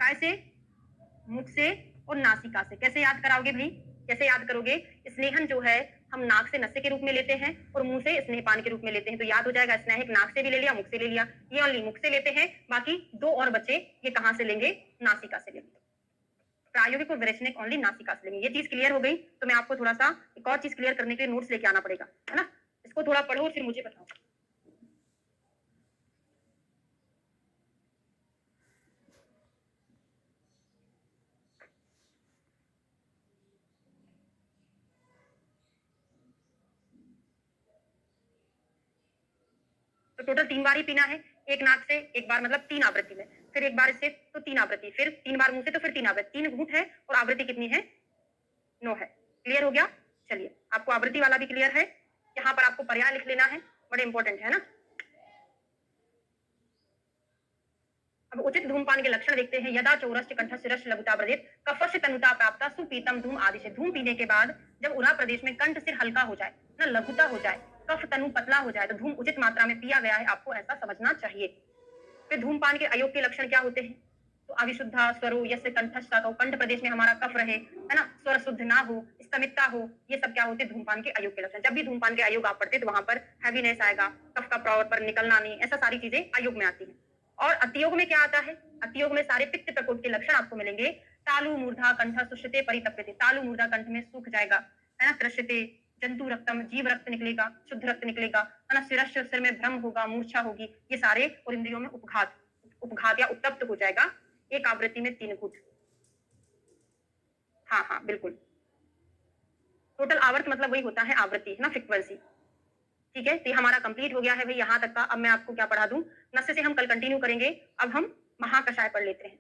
कैसे, मुख से और नासिका से। कैसे याद कराओगे भाई, कैसे याद करोगे। स्नेहन जो है हम नाक से नशे के रूप में लेते हैं, और मुंह से स्नेहपान के रूप में लेते हैं। तो याद हो जाएगा, स्नैहिक नाक से भी ले लिया, मुख से ले लिया। ये ओनली मुख से लेते हैं, बाकी 2 और बचे, ये कहां से लेंगे, नासिका से लेंगे। प्रायोगिक और वैरेचनिक ओनली नासिका से लेंगे। ये चीज क्लियर हो गई। तो मैं आपको थोड़ा सा एक और चीज क्लियर करने के लिए नोट्स लेके आना पड़ेगा, है ना। इसको थोड़ा पढ़ो फिर मुझे बताओ। तो टोटल 3 बार ही पीना है, एक नाक से, एक बार मतलब 3 आवृत्ति में, फिर एक बार इससे तो 3 आवृत्ति, फिर 3 बार मुंह से तो फिर 3 आवृत्ति। 3 घूंट है, और आवृत्ति कितनी है, 9 है। क्लियर हो गया। चलिए, आपको आवृत्ति वाला भी क्लियर है। यहाँ पर आपको पर्याय लिख लेना है, बड़े इंपॉर्टेंट है ना। अब उचित धूमपान के लक्षण देखते हैं। यदा चौरस्य कंठ शिरश्च लघुता व्रजेत कफस्य तनुता प्राप्ता सुपीतम धूम आदि से। धूम पीने के बाद जब उरा प्रदेश में कंठ सिर हल्का हो जाए, ना लघुता हो जाए, कफ तनु पतला हो जाए, तो धूम उचित मात्रा में पिया गया है, आपको ऐसा समझना चाहिए। फिर धूमपान के अयोग के लक्षण क्या होते हैं? तो अविशुद्धा स्वरो यस्य कंठस्थ, तो कंठ प्रदेश में हमारा कफ रहे, है ना, स्वर शुद्ध ना हो, स्तमितता हो, ये सब क्या होते हैं? धूमपान के अयोग के लक्षण। जब भी धूमपान के अयोग आप पढ़ते तो वहां पर हैवीनेस आएगा, कफ का प्रॉपर निकलना नहीं, ऐसा सारी चीजें अयोग में आती है। और अतियोग में क्या आता है? अतियोग में सारे पित्त प्रकोप के लक्षण आपको मिलेंगे। तालु मूर्धा कंठ सुषिते परितप्यते, तालु मूर्धा कंठ में सूख जाएगा, है ना, कृष्यते, जंतु रक्तम, जीव रक्त निकलेगा, शुद्ध रक्त निकलेगा, है ना, सिर में भ्रम होगा, मूर्छा होगी, ये सारे, और इंद्रियों में उपघात, उपघात या उत्तप्त हो जाएगा। एक आवृत्ति में 3 घूंट। हाँ हाँ बिल्कुल, टोटल आवर्त मतलब वही होता है आवृत्ति, है ना, फ्रीक्वेंसी। ठीक है, तो ये हमारा कंप्लीट हो गया है भाई यहाँ तक का। अब मैं आपको क्या पढ़ा दूं, नस्य से हम कल कंटिन्यू करेंगे। अब हम महाकषाय पढ़ लेते हैं।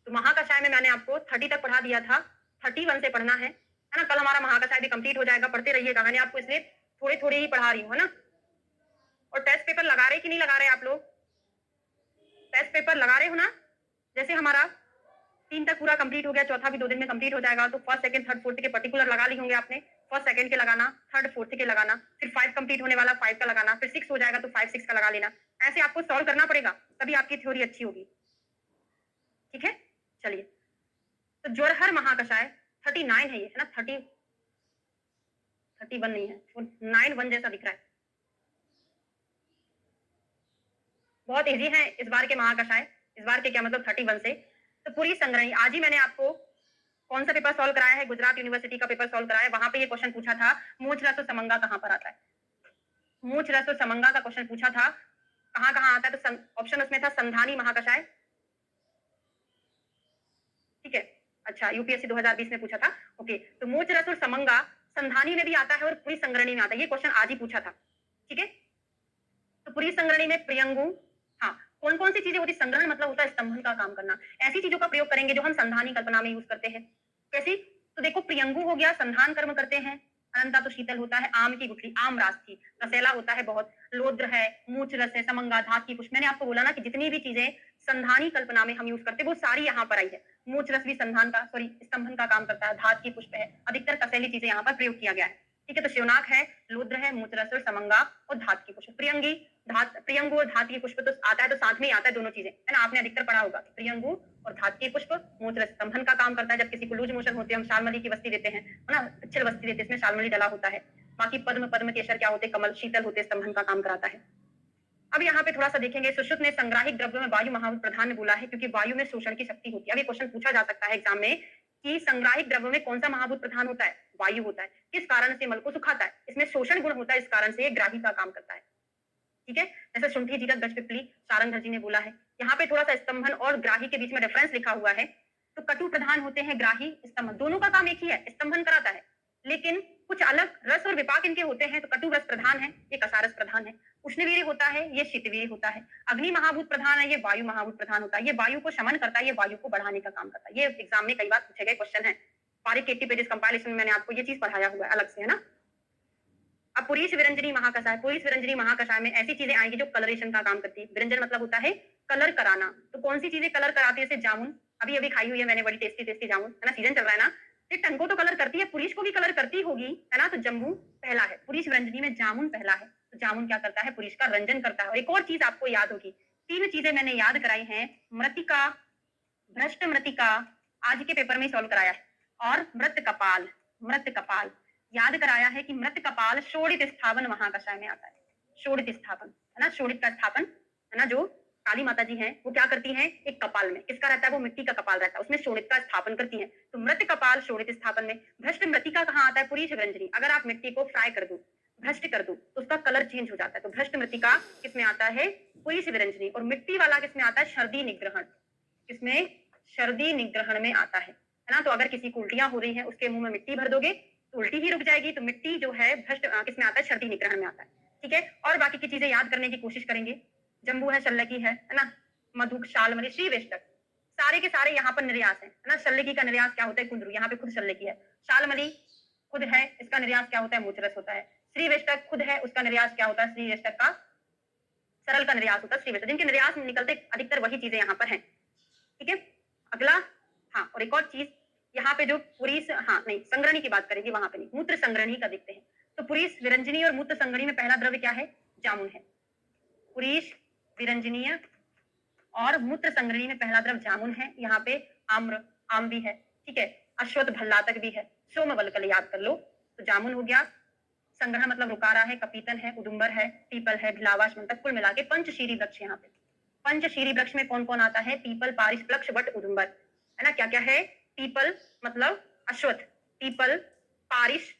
तो महाकषाय में मैंने आपको 30 तक पढ़ा दिया था, 31 से पढ़ना है ना। कल हमारा महाकषाय भी कंप्लीट हो जाएगा, पढ़ते रहिएगा। मैंने आपको इसलिए थोड़े थोड़े ही पढ़ा रही हूँ, है ना। और टेस्ट पेपर लगा रहे कि नहीं लगा रहे आप लोग? टेस्ट पेपर लगा रहे हो ना? जैसे हमारा 3 तक पूरा कंप्लीट हो गया, चौथा भी 2 दिन में कंप्लीट हो जाएगा, तो फर्स्ट सेकंड थर्ड फोर्थ के पर्टिकुलर लगा ली होंगे आपने। फर्स्ट सेकंड के लगाना, थर्ड फोर्थ के लगाना, फिर 5 कंप्लीट होने वाला 5 का लगाना, फिर 6 हो जाएगा तो 5 6 का लगा लेना। ऐसे आपको सॉल्व करना पड़ेगा, तभी आपकी थ्योरी अच्छी होगी। ठीक है, चलिए। तो ज्वरहर महाकषाय 39 है ये, है ना। 31 नहीं है, 9 1 जैसा दिख रहा है। बहुत इजी है इस बार के महाकषाय। इस बार के क्या मतलब 31 से। तो पूरी संग्रही आज ही मैंने आपको कौन सा पेपर सॉल्व कराया है? गुजरात यूनिवर्सिटी का पेपर सॉल्व कराया है। वहां पे ये क्वेश्चन पूछा था, मूछ रस और समंगा कहां पर आता है? मूछ रस और समंगा का क्वेश्चन पूछा था, कहां कहां आता है? तो ऑप्शन उसमें था संधानी महाकषाय। ठीक है, अच्छा, यूपीएससी 2020 में पूछा था। ओके, तो मूछ रस और समंगा संधानी में भी आता है और पूरी संग्रहणी में आता है। ये क्वेश्चन आज ही पूछा था। ठीक है, तो पूरी संग्रहणी में प्रियंगु, हाँ, कौन कौन सी चीजें होती? संग्रहण मतलब होता है स्तंभन का काम करना। ऐसी चीजों का प्रयोग करेंगे जो हम संधानी कल्पना में यूज करते हैं। कैसी? तो देखो, प्रियंगु हो गया, संधान कर्म करते हैं। अनंता तो शीतल होता है, आम की गुठली, आम रास की, रसेला होता है बहुत, लोद्र है, मूछ रस है, समंगा, धात की पुष्प। मैंने आपको बोला ना कि जितनी भी चीजें संधानी कल्पना में हम यूज करते हैं वो सारी यहाँ पर आई है। मूछ रस भी संधान का, सॉरी, स्तंभन का काम करता है, धात की पुष्प है, अधिकतर कसेली चीजें यहाँ पर प्रयोग किया गया है। ठीक है, तो शिवनाक है, लोद्र है, मूछ रस और समंगा और धात की पुष्प। प्रियंगी, धात, प्रियंगु और धात की पुष्प तो आता है, तो साथ में ही आता है दोनों चीजें, है ना। आपने अधिकतर पढ़ा होगा प्रियंगु और धात की पुष्प मूत्र स्तंभन का काम करता है। जब किसी को लूज मोशन होते हैं हम शालमली की वस्ती देते हैं, है ना, अच्छी वस्ती देते हैं, इसमें शालमली डला होता है। बाकी पद्म, पद्म केसर क्या होते हैं? कमल, शीतल होते, स्तंभन का काम कराता है। अब यहाँ पे थोड़ा सा देखेंगे, सुश्रुत ने संग्राहिक द्रव्य में वायु महाभूत प्रधान में बोला है, क्योंकि वायु में शोषण की शक्ति होती है। अब ये क्वेश्चन पूछा जा सकता है एग्जाम में कि संग्राहिक द्रव्य में कौन सा महाभूत प्रधान होता है? वायु होता है। किस कारण से? मल को सुखाता है, इसमें शोषण गुण होता है, इस कारण से ये ग्राही का काम करता है। ठीक है, जैसे शुंठी जीरक गज पिपली सारंगधर जी ने बोला है। यहाँ पे थोड़ा सा स्तंभन और ग्राही के बीच में रेफरेंस लिखा हुआ है। तो कटु प्रधान होते हैं ग्राही, स्तंभन, दोनों का काम एक ही है, स्तंभन कराता है, लेकिन कुछ अलग रस और विपाक इनके होते हैं। तो कटु रस प्रधान है, ये कसारस प्रधान है। उष्णवीर्य होता है, ये शीतवीर्य होता है। अग्नि महाभूत प्रधान है, ये वायु महाभूत प्रधान होता है। ये वायु को शमन करता है, ये वायु को बढ़ाने का काम करता है। ये एग्जाम में कई बार पूछे गए क्वेश्चन है। पारिक 80 पेजेस कंपाइलेशन में मैंने आपको ये चीज पढ़ाया हुआ है अलग से, है ना। अब पुरीश विरंजनी महाकषाय, पुरीश विरंजनी महाकषाय में ऐसी चीजें आएंगी जो कलरेशन का काम करती है। विरंजन मतलब होता है कलर कराना। तो कौन सी चीजें कलर कराती है? जैसे जामुन, अभी अभी खाई हुई है मैंने, बड़ी टेस्टी टेस्टी जामुन, है ना, सीजन चल रहा है ना। ये टंग को तो कलर करती है, पुरीश को भी कलर करती होगी, है ना। तो जम्बू पहला है, पुरीश विरंजनी में जामुन पहला है। तो जामुन क्या करता है? पुरीश का रंजन करता है। और एक और चीज आपको याद होगी, 3 चीजें मैंने याद कराई हैं, मृतिका, भ्रष्ट मृतिका, आज के पेपर में सॉल्व कराया है, और मृत कपाल, मृत कपाल याद कराया है कि मृत कपाल शोणित स्थापन महाकषाय में आता है। शोणित स्थापन, है ना, शोणित का स्थापन, है ना, जो काली माता जी हैं वो क्या करती हैं? एक कपाल में, किसका रहता है? वो मिट्टी का कपाल रहता है, उसमें शोणित का स्थापन करती हैं। तो मृत कपाल शोणित स्थापन में। भ्रष्ट मृतिका कहाँ आता है? पुरीश विरंजनी। अगर आप मिट्टी को फ्राई कर दो, भ्रष्ट कर दो, तो उसका कलर चेंज हो जाता है। तो भ्रष्ट मृतिका किसमें आता है? पुरीश विरंजनी। और मिट्टी वाला किसमें आता है? शर्दी निग्रहण, किसमें? शर्दी निग्रहण में आता है ना। तो अगर किसी को उल्टियां हो रही है, उसके मुंह में मिट्टी भर दोगे तो उल्टी ही रुक जाएगी। तो मिट्टी जो है भ्रष्ट किसमें आता है? शर्दी निग्रहण में आता है। ठीक है, और बाकी की चीजें याद करने की कोशिश करेंगे। जम्बू है, शल्लकी है ना, मधुक, शालमली, श्री वेष्टक, सारे के सारे यहाँ पर निर्यास है ना। शल्लकी का निर्यास क्या होता है? कुंदरू, यहाँ पे खुद शल्लकी है। शालमली खुद है, इसका निर्यास क्या होता है? मूत्ररस होता है। श्रीवेष्टक खुद है, उसका निर्यास क्या होता है? श्रीवेष्टक का सरल का निर्यास होता है श्रीवेष्टक, जिनके निर्यास में निकलते अधिकतर वही चीजें यहाँ पर हैं। ठीक है, अगला, हाँ, और एक और चीज यहाँ पे जो पुरीस, हाँ नहीं, संग्रहणी की बात करेंगे, वहां पे नहीं, मूत्र संग्रहणी का देखते हैं। तो पुरीस विरंजनी और मूत्र संग्रहणी में पहला द्रव्य क्या है? जामुन है। पुरीस विरंजनीय और मूत्र संग्रहणी में पहला द्रव्य जामुन है। यहाँ पे आम्र, आम भी है। ठीक है, अश्वत्थ भल्लातक भी है। सोमवल्कल याद कर लो। तो जामुन हो गया, संग्रहण मतलब रुकारा है, कपीतन है, उदुम्बर है, पीपल है, भिलावाश मंतक, कुल मिला के पंचशीरी वृक्ष। यहाँ पे पंचशीरी वृक्ष में कौन कौन आता है? पीपल, पारिश, प्लक्ष, वट, उदुम्बर, है ना। क्या क्या है? पीपल मतलब अश्वत्थ, पीपल, पारिश,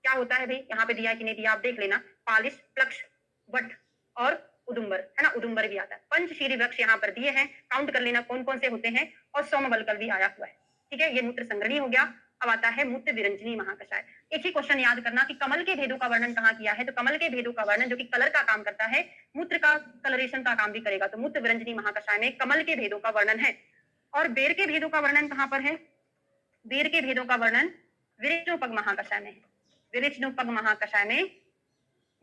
क्या होता है भाई यहाँ पे दिया है कि नहीं दिया आप देख लेना, पालिश, प्लक्ष, वट और उदुम्बर, है ना, उदुम्बर भी आता है। पंचशीरी वृक्ष यहाँ पर दिए हैं, काउंट कर लेना कौन कौन से होते हैं, और सोमवल्कल भी आया हुआ है। ठीक है, ये मूत्र संग्रहणी हो गया। अब आता है मूत्र विरंजनी महाकषाय। एक ही क्वेश्चन याद करना कि कमल के भेदों का वर्णन कहाँ किया है? तो कमल के भेदों का वर्णन जो कि कलर का काम करता है, मूत्र का कलरेशन का काम भी करेगा, तो मूत्र विरंजनी महाकषाय में कमल के भेदों का वर्णन है। और बेर के भेदों का वर्णन कहाँ पर है? बेर के भेदों का वर्णन विरेचनोपग महाकषाय में है। विरेचनोपग महाकषाय में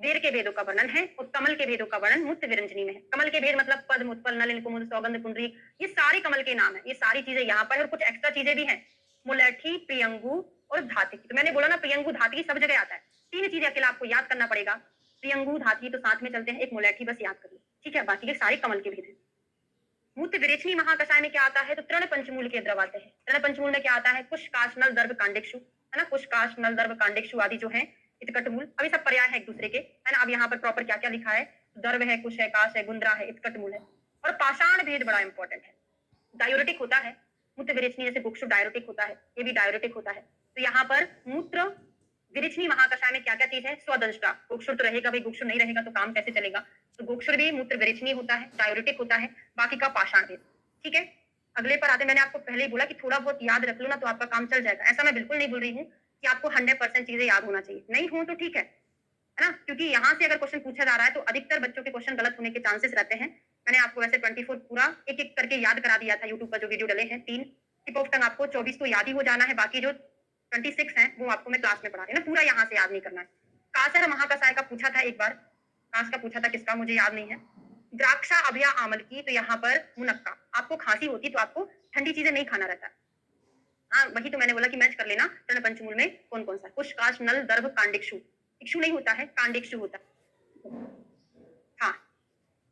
बेर के भेदों का वर्णन है, और कमल के भेदों का वर्णन मूत्र विरंजनी में है। कमल के भेद मतलब पद्म, उत्पल, नलिन, कुमुद, सौगंध, पुंडरीक, ये सारे कमल के नाम है। ये सारी चीजें यहाँ पर, और कुछ एक्स्ट्रा चीजें भी हैं, मुलैठी, प्रियंगु और धाती। तो मैंने बोला ना, प्रियंगु धाती सब जगह आता है। तीन चीजें अकेला आपको याद करना पड़ेगा, प्रियंगु धाती तो साथ में चलते हैं, एक मुलैठी बस याद कर लो। ठीक है, बाकी के सारे कमल के भेद हैं। मूत्र विरेचनी महाकषाय में क्या आता है? तो तृण पंचमूल के द्रव आते हैं। तृण पंचमूल में क्या आता है? कुश, काश, नल, दर्भ, कांडेक्षु, है ना। कुश, काश, नल, दर्भ, कांडेक्षु आदि जो है इतकटमूल। अभी सब पर्याय है एक दूसरे के, है ना। अब यहाँ पर प्रॉपर क्या क्या लिखा है? दर्भ है, कुश है, काश है, गुंद्रा है, इतकटमूल है। और पाषाण भेद बड़ा इंपॉर्टेंट है। डायोरेटिक होता है मूत्र विरेचनी, जैसे बुक्सु डायोरेटिक होता है, ये भी डायोरेटिक होता है। तो यहाँ पर मूत्र विरेचनी महाकषाय में क्या क्या चीज है? स्वदंष्टा, गोक्षुर तो रहेगा भाई, गोक्षुर नहीं रहेगा तो काम कैसे चलेगा? तो गोक्षुर भी मूत्र विरेचनी होता है, डायोरेटिक होता है, बाकी का पाषाण भेद। ठीक है, अगले पर आते, मैंने आपको पहले ही बोला कि थोड़ा बहुत याद रख लो ना तो आपका काम चल जाएगा। ऐसा मैं बिल्कुल नहीं बोल रही हूँ कि आपको 100% चीजें याद होना चाहिए, नहीं हो तो ठीक है ना, क्योंकि यहाँ से अगर क्वेश्चन पूछा जा रहा है तो अधिकतर बच्चों के क्वेश्चन गलत होने के चांसेस रहते हैं। मैंने आपको वैसे 24 पूरा एक एक करके याद करा दिया था, यूट्यूब पर जो वीडियो डले हैं 3 टिप ऑफ टंग, आपको 24 तो याद ही हो जाना है, बाकी जो 26 है वो आपको मैं क्लास में पढ़ा रही हूँ ना, पूरा यहाँ से याद नहीं करना है। कासर महाकसाय का पूछा था एक बार, कास का पूछा था, किसका मुझे याद नहीं है। द्राक्षा, अभिया, आमल की, तो यहाँ पर मुनक्का। आपको खांसी होती तो आपको ठंडी चीजें नहीं खाना रहता। हाँ, वही तो मैंने बोला कि मैच कर लेना तृण पंचमूल में कौन कौन सा। कुश, काश, नल, दर्भ, कांडिक्षु, इक्षु नहीं होता है, कांडिक्षु होता है। हाँ,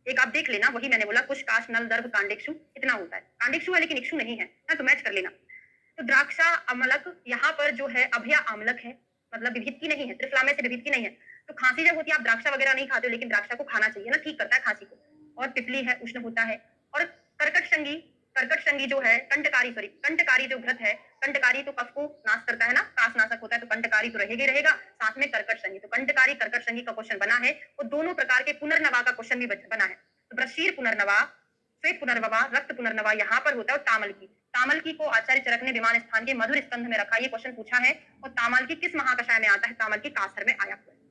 एक आप देख लेना, वही मैंने बोला, कुश, काश, नल, दर्भ, कांडिक्षु, इतना होता है। कांडिक्षु है लेकिन इक्षु नहीं है ना, तो मैच कर लेना। तो द्राक्षा, अमलक, यहाँ पर जो है अभया आमलक है, मतलब विभित की नहीं है, त्रिफला में से विभित की नहीं है। तो खांसी जब होती है, आप द्राक्षा वगैरह नहीं खाते हो, लेकिन द्राक्षा को खाना चाहिए ना, ठीक करता है खांसी को। और पिपली है, उष्ण होता है। और कर्कट संगी, कर्कट संगी जो है, कंटकारी, सॉरी कंटकारी जो घृत है, कंटकारी तो कफ को नाश करता है ना, काश नाशक होता है, तो कंटकारी तो रहेगा ही रहेगा, साथ में कर्कट संगी, तो कंटकारी कर्कट संगी का क्वेश्चन बना है। और दोनों प्रकार के पुनर्नवा का क्वेश्चन भी बना है। तो ब्रशीर पुनर्नवा, श्वेत पुनर्नवा, रक्त पुनर्नवा यहाँ पर होता है। और तामल की को आचार्य चरक ने विमान स्थान के मधुर स्कंध में रखा, ये क्वेश्चन पूछा है। और तामल की किस महाकषाय में आता है? तामल की कासर में आया हुआ है।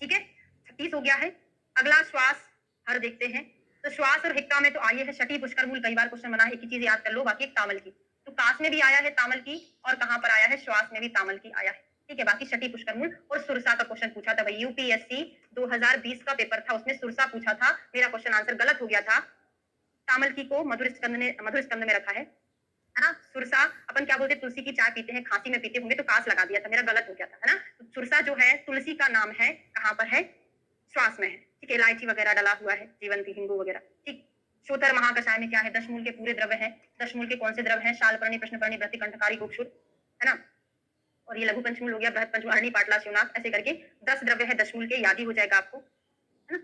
ठीक है, 36 हो गया है। अगला श्वास हर देखते हैं। तो श्वास और हिक्का में तो आइए है छठी पुष्कर मूल, कई बार क्वेश्चन बना है, एक ही चीज याद कर लो, बाकी एक तामल की। तो कास में भी आया है तामल की, और कहां पर आया है? श्वास में भी तामल की आया है। ठीक है, बाकी छठी पुष्कर मूल। और सुरसा का क्वेश्चन पूछा था भाई, यूपीएससी 2020 का पेपर था, उसमें सुरसा पूछा था, मेरा क्वेश्चन आंसर गलत हो गया था। तामल की को मधुर स्कंद में रखा है ना। सुरसा अपन क्या बोलते हैं, तुलसी की चाय पीते हैं, खांसी में पीते होंगे, तो कास लगा दिया था, मेरा गलत हो गया था, है ना। तो सुरसा जो है तुलसी का नाम है, कहां पर है? श्वास में है। ठीक है, इलायची वगैरह डाला हुआ है, जीवंती, हिंगू वगैरह। ठीक, शोथर महाकषाय में क्या है? दशमूल के पूरे द्रव्य है। दशमूल के कौन से द्रव्य हैं? शालपर्णी, प्रश्नपर्णी, प्रतिकंठकारी, गोक्षुर, है ना। और ये लघु पंचमूल हो गया, बृहद पंचमूल, अरणी, पाटला, शिवनाथ, ऐसे करके 10 द्रव्य है दशमूल के, याद ही हो जाएगा आपको, है ना।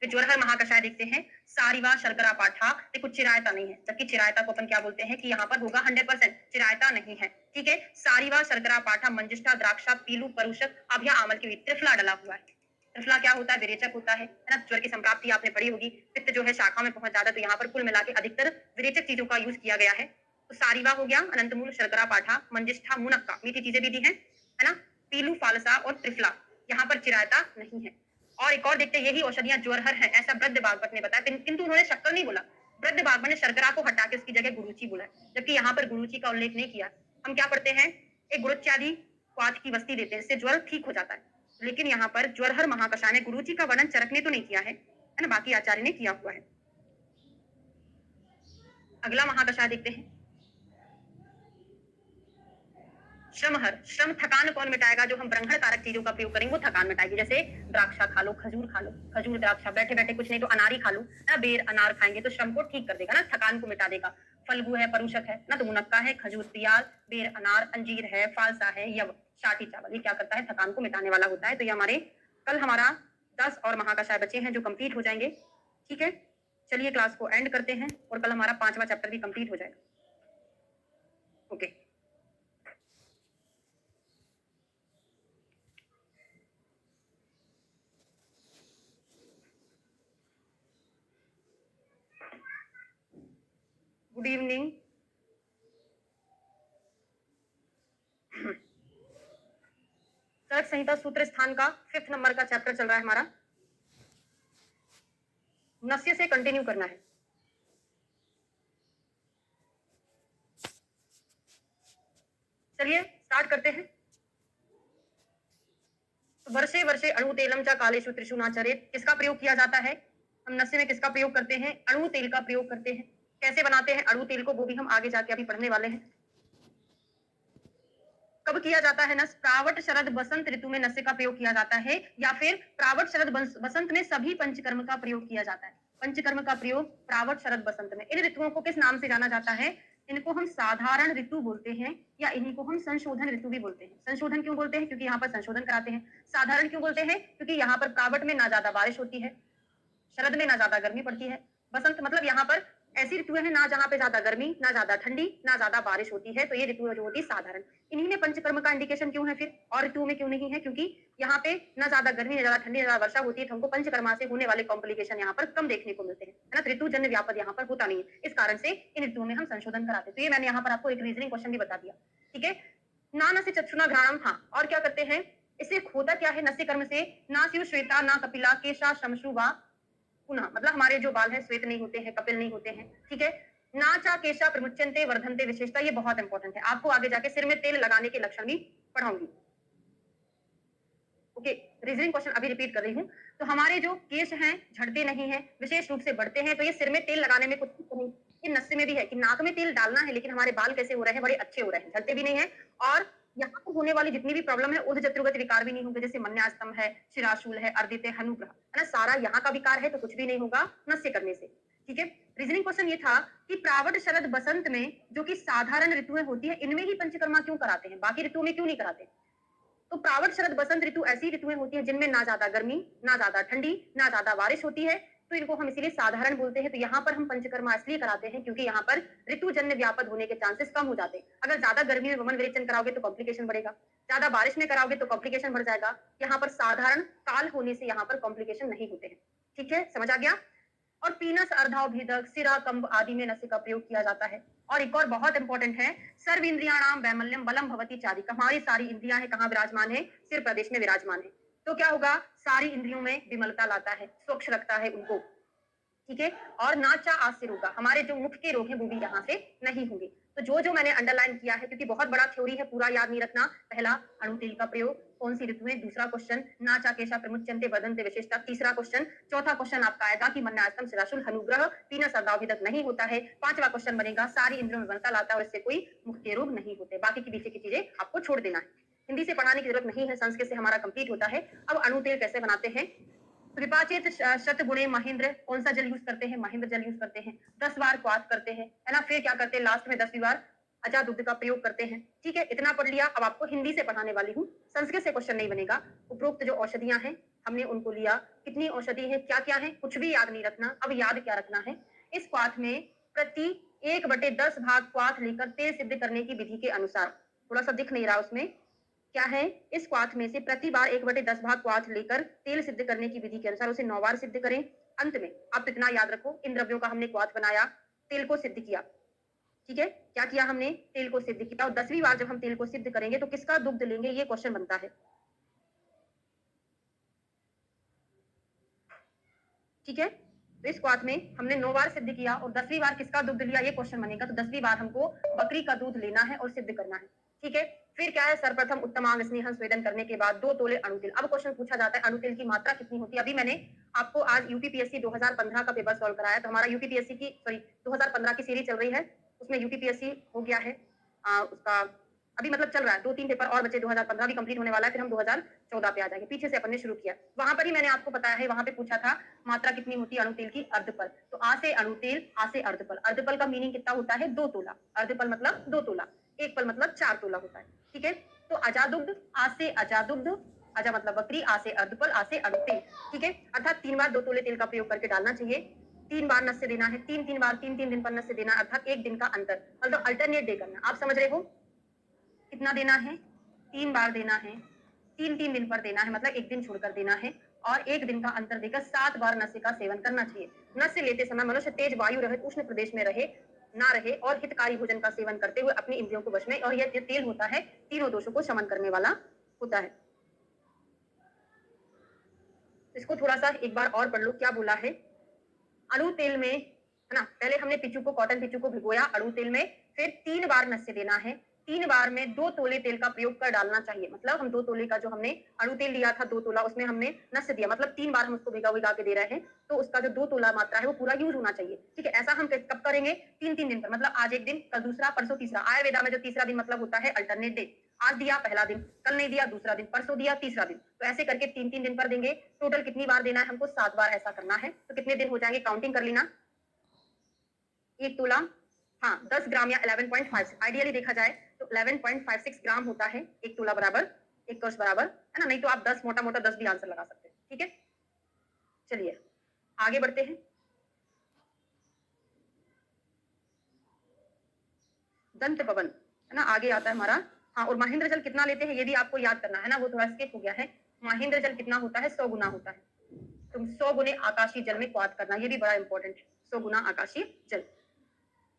फिर ज्वरहर महाकषाय देखते हैं, सारिवा, शर्करा पाठा, देखो चिरायता नहीं है, जबकि चिरायता को अपन क्या बोलते हैं कि यहाँ पर होगा 100%, चिरायता नहीं है। ठीक है, सारिवा, शर्करा पाठा, मंजिष्ठा, द्राक्षा, पीलू, परुषक, अभिया, आमल की त्रिफला डला हुआ है। त्रिफला क्या होता है? विरेचक होता है ना। ज्वर की संप्राप्ति आपने पढ़ी होगी, पित्त जो है शाखा में पहुंच जाता है, तो यहाँ पर कुल मिला के अधिकतर विरेचक चीजों का यूज किया गया है। तो सारिवा हो गया, अनंतमूल, शर्करा पाठा, मंजिष्ठा, मुनक्का, मीठी चीजें भी दी है ना। पीलू, फालसा और त्रिफला, यहाँ पर चिरायता नहीं है। और एक और देखते हैं, यही औषधियां ज्वरहर है, ऐसा वृद्ध भागवत ने बताया, किंतु उन्होंने शक्कर नहीं बोला। वृद्ध भागवत ने शर्करा को हटा के उसकी जगह गुरुची बोला, जबकि यहाँ पर गुरुची का उल्लेख नहीं किया। हम क्या पढ़ते हैं? एक गुरुच्यादि क्वाथ की वस्ती देते हैं, इससे ज्वर ठीक हो जाता है। लेकिन यहाँ पर ज्वरहर महाकषाय ने गुरुजी का वर्णन चरक ने तो नहीं किया है ना, बाकी आचार्य ने किया हुआ है। अगला महाकषाय देखते हैं, श्रमहर। श्रम थकान कौन मिटाएगा? जो हम ब्रह्मण कारक चीजों का प्रयोग करेंगे वो थकान मिटाएगी। जैसे द्राक्षा खा लो, खा लो, खजूर द्राक्षा, बैठे बैठे कुछ नहीं तो अनार ही खा लो ना, बेर अनार खाएंगे तो श्रम को ठीक कर देगा ना, थकान को मिटा देगा। फल्गु है, परुषक है ना, तो मुनक्का है, खजूर प्याज, बेर अनार, अंजीर है, फालसा है, यव शाठी चावल, ये क्या करता है? थकान को मिटाने वाला होता है। तो ये हमारे कल हमारा 10 और महाकषाय बचे हैं जो कंप्लीट हो जाएंगे। ठीक है, चलिए क्लास को एंड करते हैं और कल हमारा 5वां चैप्टर भी कंप्लीट हो जाएगा। Okay. Good evening. Charak Samhita सूत्र स्थान का 5th नंबर का चैप्टर चल रहा है हमारा। नस्य से कंटिन्यू करना है। चलिए स्टार्ट करते हैं। तो वर्षे वर्षे अणु तेलम चा कालेषु त्रिषु नाचरेत, किसका प्रयोग किया जाता है? हम नस्य में किसका प्रयोग करते हैं? अणु तेल का प्रयोग करते हैं। कैसे बनाते हैं अणु तेल को, वो भी हम आगे जाके अभी पढ़ने वाले हैं। कब किया जाता है नस? प्रावट शरद बसंत ऋतु में नस्य का प्रयोग किया जाता है, या फिर प्रावट शरद बसंत में सभी पंचकर्म का प्रयोग किया जाता है। पंचकर्म का प्रयोग प्रावट शरद बसंत में। इन ऋतुओं को किस नाम से जाना जाता है? इनको हम साधारण ऋतु बोलते हैं, या इन्हीं को हम संशोधन ऋतु भी बोलते हैं। संशोधन क्यों बोलते हैं? क्योंकि यहाँ पर संशोधन कराते हैं। साधारण क्यों बोलते हैं? क्योंकि यहाँ पर प्रावट में ना ज्यादा बारिश होती है, शरद में ना ज्यादा गर्मी पड़ती है, बसंत मतलब यहाँ पर ऐसी ऋतुएं हैं ना जहाँ पे ज्यादा गर्मी, ना ज्यादा ठंडी, ना ज्यादा बारिश होती है, तो ये ऋतु जो होती है साधारण। इन्हीं में पंचकर्म का इंडिकेशन क्यों है फिर, और ऋतुओं में क्यों नहीं है? क्योंकि यहाँ पे ना ज्यादा गर्मी, ना ज्यादा ठंडी, ना ज्यादा वर्षा होती है, तो हमको पंचकर्मा से होने वाले कॉम्प्लिकेशन यहाँ पर कम देखने को मिलते हैं, है ना। ऋतु जन्य व्यापद यहाँ पर होता नहीं है, इस कारण से इन ऋतुओं में हम संशोधन कराते हैं। तो ये मैंने यहाँ पर आपको एक रीजनिंग क्वेश्चन भी बता दिया। ठीक है, ना नस्य चक्षुना घ्राणम। हाँ, और क्या करते हैं? इससे होता क्या है नस्य कर्म से? ना शिव श्वेता ना कपिला केशा श्रमशु वा पुनः, मतलब हमारे जो बाल है श्वेत नहीं होते हैं, कपिल नहीं होते हैं। ठीक है, नाचा केशा प्रमुच्यन्ते वर्धनते विशेषता, ये बहुत इंपॉर्टेंट है, आपको आगे जाके सिर में तेल लगाने के लक्षण भी पढ़ाऊंगी। ओके, रीजनिंग क्वेश्चन अभी रिपीट कर रही हूँ। तो हमारे जो केश हैं झड़ते नहीं है, विशेष रूप से बढ़ते हैं, तो ये सिर में तेल लगाने में कुछ नहीं। ये नस्य में भी है कि नाक में तेल डालना है, लेकिन हमारे बाल कैसे हो रहे हैं? बड़े अच्छे हो रहे हैं, झड़ते भी नहीं है, और यहाँ पर होने वाली जितनी भी प्रॉब्लम है ऊर्ध जत्रुगत विकार भी नहीं होंगे, जैसे मन्यास्तम है, शिराशूल है, अर्दित है, हनुग्रह, है ना, सारा यहाँ का विकार है, तो कुछ भी नहीं होगा नस्य करने से। ठीक है, रीजनिंग क्वेश्चन ये था कि प्रावट शरद बसंत में जो कि साधारण ऋतुएं होती है, इनमें ही पंचकर्मा क्यों कराते हैं, बाकी ऋतुओं में क्यों नहीं कराते? तो प्रावट शरद बसंत ऋतु ऐसी ऋतुएं होती हैं जिनमें ना ज्यादा गर्मी, ना ज्यादा ठंडी, ना ज्यादा बारिश होती है, तो इनको हम इसीलिए साधारण बोलते हैं। तो यहाँ पर हम पंचकर्मा इसलिए कराते हैं क्योंकि यहाँ पर ऋतु जन्य व्यापद होने के चांसेस कम हो जाते हैं। अगर ज्यादा गर्मी में वमन विरेचन कराओगे तो कॉम्प्लिकेशन बढ़ेगा, ज्यादा बारिश में कराओगे तो कॉम्प्लिकेशन बढ़ जाएगा। यहाँ पर साधारण काल होने से यहाँ पर कॉम्प्लिकेशन नहीं होते हैं। ठीक है, समझ आ गया। और पीनस, अर्धावभेदक, सिरा, कंब आदि में नस्य का प्रयोग किया जाता है। और एक और बहुत इंपॉर्टेंट है, सर्व इंद्रियाणाम वैमल्यम बलम भवति चारिक, हमारी सारी इंद्रियां हैं कहाँ विराजमान है? सिर प्रदेश में विराजमान है। तो क्या होगा? सारी इंद्रियों में विमलता लाता है, स्वच्छ रखता है उनको। ठीक है, और नाचा आस्य रोगा, हमारे जो मुख के रोग हैं वो भी यहाँ से नहीं होंगे। तो जो जो मैंने अंडरलाइन किया है, क्योंकि बहुत बड़ा थ्योरी है, पूरा याद नहीं रखना। पहला, अणु तेल का प्रयोग कौन सी ऋतु में, दूसरा क्वेश्चन नाचा केशा प्रमुच्यन्ते वर्धन्ते विशेषता, तीसरा क्वेश्चन, चौथा क्वेश्चन आपका आएगा कि मन्यास्तम शिराशूल हनुग्रह तीन सदाभिदक नहीं होता है, पांचवा क्वेश्चन बनेगा सारी इंद्रियों में बनता लाता है और इससे कोई मुख के रोग नहीं होते। बाकी की पीछे की चीजें आपको छोड़ देना है, हिंदी से पढ़ाने की जरूरत नहीं है, संस्कृत से हमारा कंप्लीट होता है। अब अणु तेल कैसे बनाते हैं? कृपाचेत शतगुणे महेंद्र, कौन सा जल यूज करते हैं? महेंद्र जल यूज करते हैं। 10 बार क्वाथ करते हैं, है ना। फिर क्या करते हैं? लास्ट में 10वीं बार अजा दुग्ध का प्रयोग करते हैं। ठीक है, इतना पढ़ लिया। अब आपको हिंदी से पढ़ाने वाली हूँ, संस्कृत से क्वेश्चन नहीं बनेगा। उपरोक्त जो औषधियां हैं हमने उनको लिया, कितनी औषधि है, क्या क्या है, कुछ भी याद नहीं रखना। अब याद क्या रखना है? इस क्वाथ में प्रति 1/10 भाग क्वाथ लेकर तेल सिद्ध करने की विधि के अनुसार, थोड़ा सा दिख नहीं रहा उसमें क्या है, इस क्वाथ में से प्रति बार 1/10 भाग क्वाथ लेकर तेल सिद्ध करने की विधि के अनुसार उसे 9 बार सिद्ध करें। अंत में आप इतना याद रखो, इन द्रव्यों का हमने क्वाथ बनाया, तेल को सिद्ध किया। ठीक है, क्या किया हमने? तेल को सिद्ध किया। और 10वीं बार जब हम तेल को सिद्ध करेंगे तो किसका दुग्ध लेंगे, ये क्वेश्चन बनता है। ठीक है, तो इस क्वाथ में हमने 9 बार सिद्ध किया और 10वीं बार किसका दुग्ध लिया, ये क्वेश्चन बनेगा। तो 10वीं बार हमको बकरी का दूध लेना है और सिद्ध करना है। ठीक है, फिर क्या है, सर्वप्रथम उत्तमांग स्नेहन स्वेदन करने के बाद 2 तोले अणुतिल। अब क्वेश्चन पूछा जाता है अणुतिल की मात्रा कितनी होती है। अभी मैंने आपको आज यूपीपीएससी 2015 का पेपर सॉल्व कराया, तो हमारा यूपीपीएससी की सॉरी 2015 की सीरीज चल रही है, उसमें यूपीपीएससी हो गया है उसका अभी मतलब चल रहा है, 2-3 पेपर और बचे, 2015 भी कंप्लीट होने वाला है, फिर हम 2014 पे आ जाएंगे। पीछे से अपन ने शुरू किया, वहां पर ही मैंने आपको बताया है, वहां पे पूछा था मात्रा कितनी होती है अणुतेल की, अर्धपल। तो आ से अणुतेल, आ से अर्धपल। अर्धपल का मीनिंग कितना होता है, 2 तोला। अर्धपल मतलब 2 तोला, एक पल मतलब 4 तोला होता है। ठीक है, तो अजादुग्ध, आ से अजादुग्ध, अजा मतलब बकरी, आ से अर्धपल, आ से अणुतेल। ठीक है, अर्थात 3 बार 2 तोले तेल का प्रयोग करके डालना चाहिए। 3 बार नस्य देना है, 3-3 बार 3-3 दिन पर नस्य देना, अर्थात 1 दिन का अंतर, मतलब अल्टरनेट डे करना। आप समझ रहे हो कितना देना है, 3 बार देना है, 3-3 दिन पर देना है, मतलब 1 दिन छोड़कर देना है, और 1 दिन का अंतर देकर 7 बार नस्य का सेवन करना चाहिए। नस्य लेते समय मनुष्य तेज वायु रहित उष्ण प्रदेश में रहे ना रहे और हितकारी भोजन का सेवन करते हुए अपनी इंद्रियों को वश में, और यह जो तेल होता है तीनों दोषों को शमन करने वाला होता है। इसको थोड़ा सा एक बार और पढ़ लो, क्या बोला है। अणु तेल में, है ना, पहले हमने पिचू को, कॉटन पिचू को भिगोया अणु तेल में, फिर 3 बार नस्य देना है, 3 बार में 2 तोले तेल का प्रयोग कर डालना चाहिए। मतलब हम 2 तोले का जो हमने अणु तेल लिया था 2 तोला, उसमें हमने नस्य दिया, मतलब 3 बार हम उसको भिगा भिगा के दे रहे हैं, तो उसका जो 2 तोला मात्रा है वो पूरा यूज होना चाहिए। ठीक है, ऐसा हम कब करेंगे, 3-3 दिन पर, मतलब आज 1 दिन, कल दूसरा, परसों तीसरा। आयुर्वेदा में जो तीसरा दिन मतलब होता है अल्टरनेट डे। आज दिया पहला दिन, कल नहीं दिया दूसरा दिन, परसों दिया तीसरा दिन, तो ऐसे करके 3-3 दिन पर देंगे। टोटल कितनी बार देना है हमको, 7 बार ऐसा करना है। तो कितने दिन हो जाएंगे, काउंटिंग कर लेना। 1 तोला, हाँ 10 ग्राम या 11.5, आइडियली देखा जाए तो 11.56 ग्राम होता है 1 तोला बराबर, 1 कौश बराबर, है ना। नहीं तो आप 10 मोटा मोटा 10 भी आंसर लगा सकते हैं। ठीक है, चलिए आगे बढ़ते हैं। दंत पवन, है ना, आगे आता है हमारा। हाँ, और महेंद्र जल कितना लेते हैं ये भी आपको याद करना है ना, वो थोड़ा स्किप हो गया है। महेंद्र जल कितना होता है, 100 गुना होता है। तुम 100 गुने आकाशीय जल में क्वाद करना, ये भी बड़ा इंपॉर्टेंट है, 100 गुना आकाशीय जल।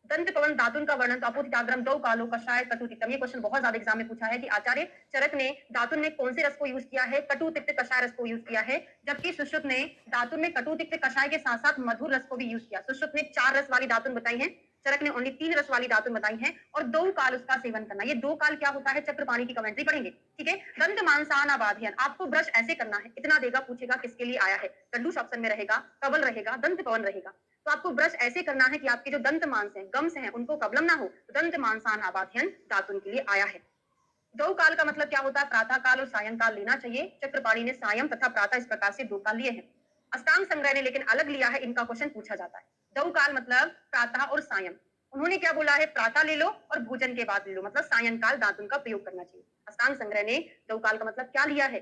दंत पवन धातुन का वर्णन, अपोथिताग्रम दो कालो कषाय कटु तिक्तम। ये क्वेश्चन बहुत ज्यादा एग्जाम में पूछा है कि आचार्य चरक ने दातुन में कौन से रस को यूज किया है, कटु तिक्त कषाय रस को यूज किया है, जबकि सुश्रुत ने दातुन में कटु तिक्त कषाय के साथ साथ मधुर रस को भी यूज किया। सुश्रुत ने 4 रस वाली दातुन बताई है, चरक ने ओनली 3 रस वाली दातुन बताई है, और 2 काल उसका सेवन करना। ये 2 काल क्या होता है, चक्रपाणी की कमेंट्री पढ़ेंगे। ठीक है, दंत मांसाना बाध्यन, आपको ब्रश ऐसे करना है, इतना देगा, पूछेगा किसके लिए आया है, कंडूस ऑप्शन में रहेगा, कवल रहेगा, दंत पवन रहेगा। तो आपको ब्रश ऐसे करना है कि आपके जो दंत मांस हैं, गम्स हैं, उनको कबलम ना हो। तो दंत मांसान आबाध्यन दातुन के लिए आया है। दो काल का मतलब क्या होता है, प्रातः काल और सायं काल लेना चाहिए। चक्रपाणी ने सायं तथा प्रातः इस प्रकार से 2 काल लिए हैं। अष्टांग संग्रह ने लेकिन अलग लिया है, इनका क्वेश्चन पूछा जाता है। दो काल मतलब प्रातः और सायं, उन्होंने क्या बोला है, प्रातः ले लो और भोजन के बाद ले लो, मतलब सायंकाल दातुन का प्रयोग करना चाहिए। अष्टांग संग्रह ने दो काल का मतलब क्या लिया है,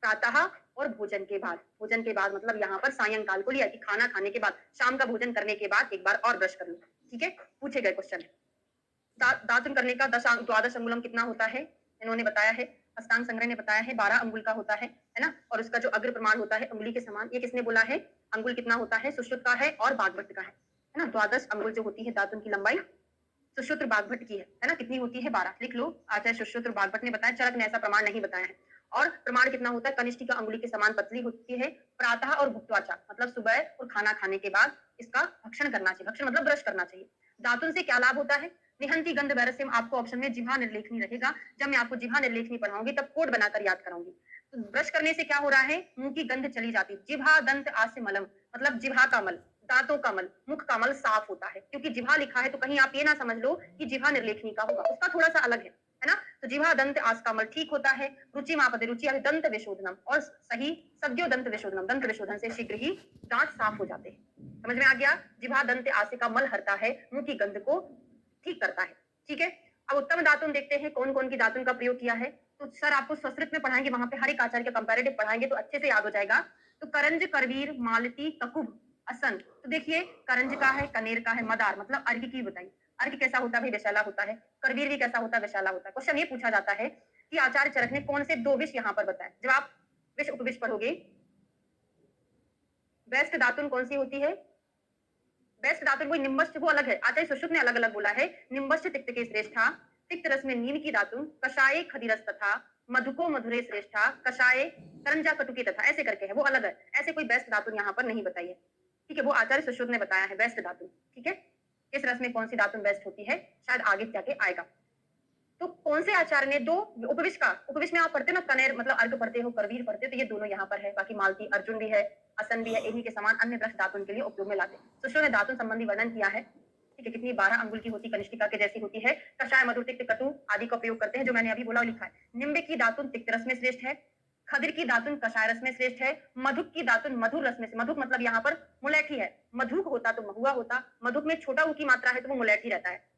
प्रातः और भोजन के बाद। भोजन के बाद मतलब यहाँ पर सायंकाल को लिया कि खाना खाने के बाद, शाम का भोजन करने के बाद एक बार और ब्रश कर लो। ठीक है, पूछे गए क्वेश्चन। दातुन करने का द्वादश अंगुलम कितना होता है, इन्होंने बताया है। अष्टांग संग्रह ने बताया है 12 अंगुल का होता है ना, और उसका जो अग्र प्रमाण होता है अंगुली के समान। ये किसने बोला है, अंगुल कितना होता है, सुश्रुत का है और बागभट्ट का है ना। द्वादश अंगुल जो होती है दातुन की लंबाई, सुश्रुत बागभट्ट की है ना, कितनी होती है, 12। लिख लो, आचार्य सुश्रुत बागभट्ट ने बताया, चरक ने ऐसा प्रमाण नहीं बताया है। और प्रमाण कितना होता है, कनिष्ठ का अंगुली के समान पतली होती है। प्रातः और भुक्त्वाचा मतलब सुबह और खाना खाने के बाद इसका भक्षण करना चाहिए। भक्षण मतलब ब्रश करना चाहिए। दातुन से क्या लाभ होता है, निहंती गंध वैरस्यम, आपको ऑप्शन में जिह्वा निर्लेखनी रहेगा। जब मैं आपको जिह्वा निर्लेखनी पढ़ाऊंगी तब कोड बनाकर याद कराऊंगी। तो ब्रश करने से क्या हो रहा है, मुंह की गंध चली जाती है। जिह्वा दंत आस्य मलम, मतलब जिह्वा का मल, दांतों का मल, मुख का मल साफ होता है। क्योंकि जिह्वा लिखा है तो कहीं आप ये ना समझ लो कि जिह्वा निर्लेखनी का होगा, उसका थोड़ा सा अलग है ना। तो जिह्वा दंत आस का मल ठीक होता है। रुचि मापदे, रुचि दंत विशोधनम, और सही सद्यो दंत विशोधनम, दंत विशोधन से शीघ्र ही दांत साफ हो जाते हैं। समझ में आ गया, जिह्वा दंत आस्य का मल हरता है, मुंह की गंध को ठीक करता है। ठीक है, अब उत्तम दातुन देखते हैं कौन कौन की दातुन का प्रयोग किया है। तो सर आपको संस्कृत में पढ़ाएंगे, वहां पे हर एक आचार्य का कंपैरेटिव पढ़ाएंगे तो अच्छे से याद हो जाएगा। तो करंज, करवीर, मालती, ककुब, असन। तो देखिए, करंज का है, कनेर का है, मदार मतलब अर्घ की बताई। अर्घ कैसा होता है भाई, विषैला होता है। करवीर भी कैसा होता है, विषैला होता है। क्वेश्चन ये पूछा जाता है कि आचार्य चरक ने कौन से 2 विष यहाँ पर बताए। जब आप विष उपविष पढ़ोगे, बेस्ट दातुन कौन सी होती है, बेस्ट दातुन कोई निम्बस्ट, वो अलग है। आचार्य सुश्रुत ने अलग अलग बोला है, निम्बस्ट तिक्त के श्रेष्ठा, तिक्त रस में नीम की दातुन, कषाय खदिरस तथा मधुको मधुरे श्रेष्ठा, कषाय करंजा कटुकी तथा, ऐसे करके है, वो अलग है। ऐसे कोई बेस्ट दातुन यहाँ पर नहीं बताई है। ठीक है, वो आचार्य सुश्रुत ने बताया है बेस्ट दातुन। ठीक है, किस रस में कौन सी दातुन बेस्ट होती है, शायद आगे जाके आएगा। तो कौन से आचार्य ने दो उपविष्ट का, उपविष्ट में आप पढ़ते हो ना, कनेर मतलब अर्घ पढ़ते हो, करवीर पढ़ते हो, तो ये दोनों यहाँ पर है। बाकी मालती, अर्जुन भी है, असन भी है, इन्हीं के समान अन्य वृक्ष दातुन के लिए उपयोग में लाते हैं। सुश्रुत ने दातुन संबंधी वर्णन किया है। ठीक है, कितनी 12 अंगुल की होती, कनिष्ठिका के जैसी होती है। कषाय, मधुर, तिक्त, कटु आदि का प्रयोग करते हैं, जो मैंने अभी बोला और लिखा है। निम्ब की दातुन तिक्त रस में श्रेष्ठ है। खदिर की दातुन कषाय रस में श्रेष्ठ है। मधुक की दातुन मधुर रस में, मधुक मतलब यहाँ पर मुलैठी है। मधुक होता तो महुआ होता, मधुक में छोटा ऊ की मात्रा है तो वो मुलैठी रहता है।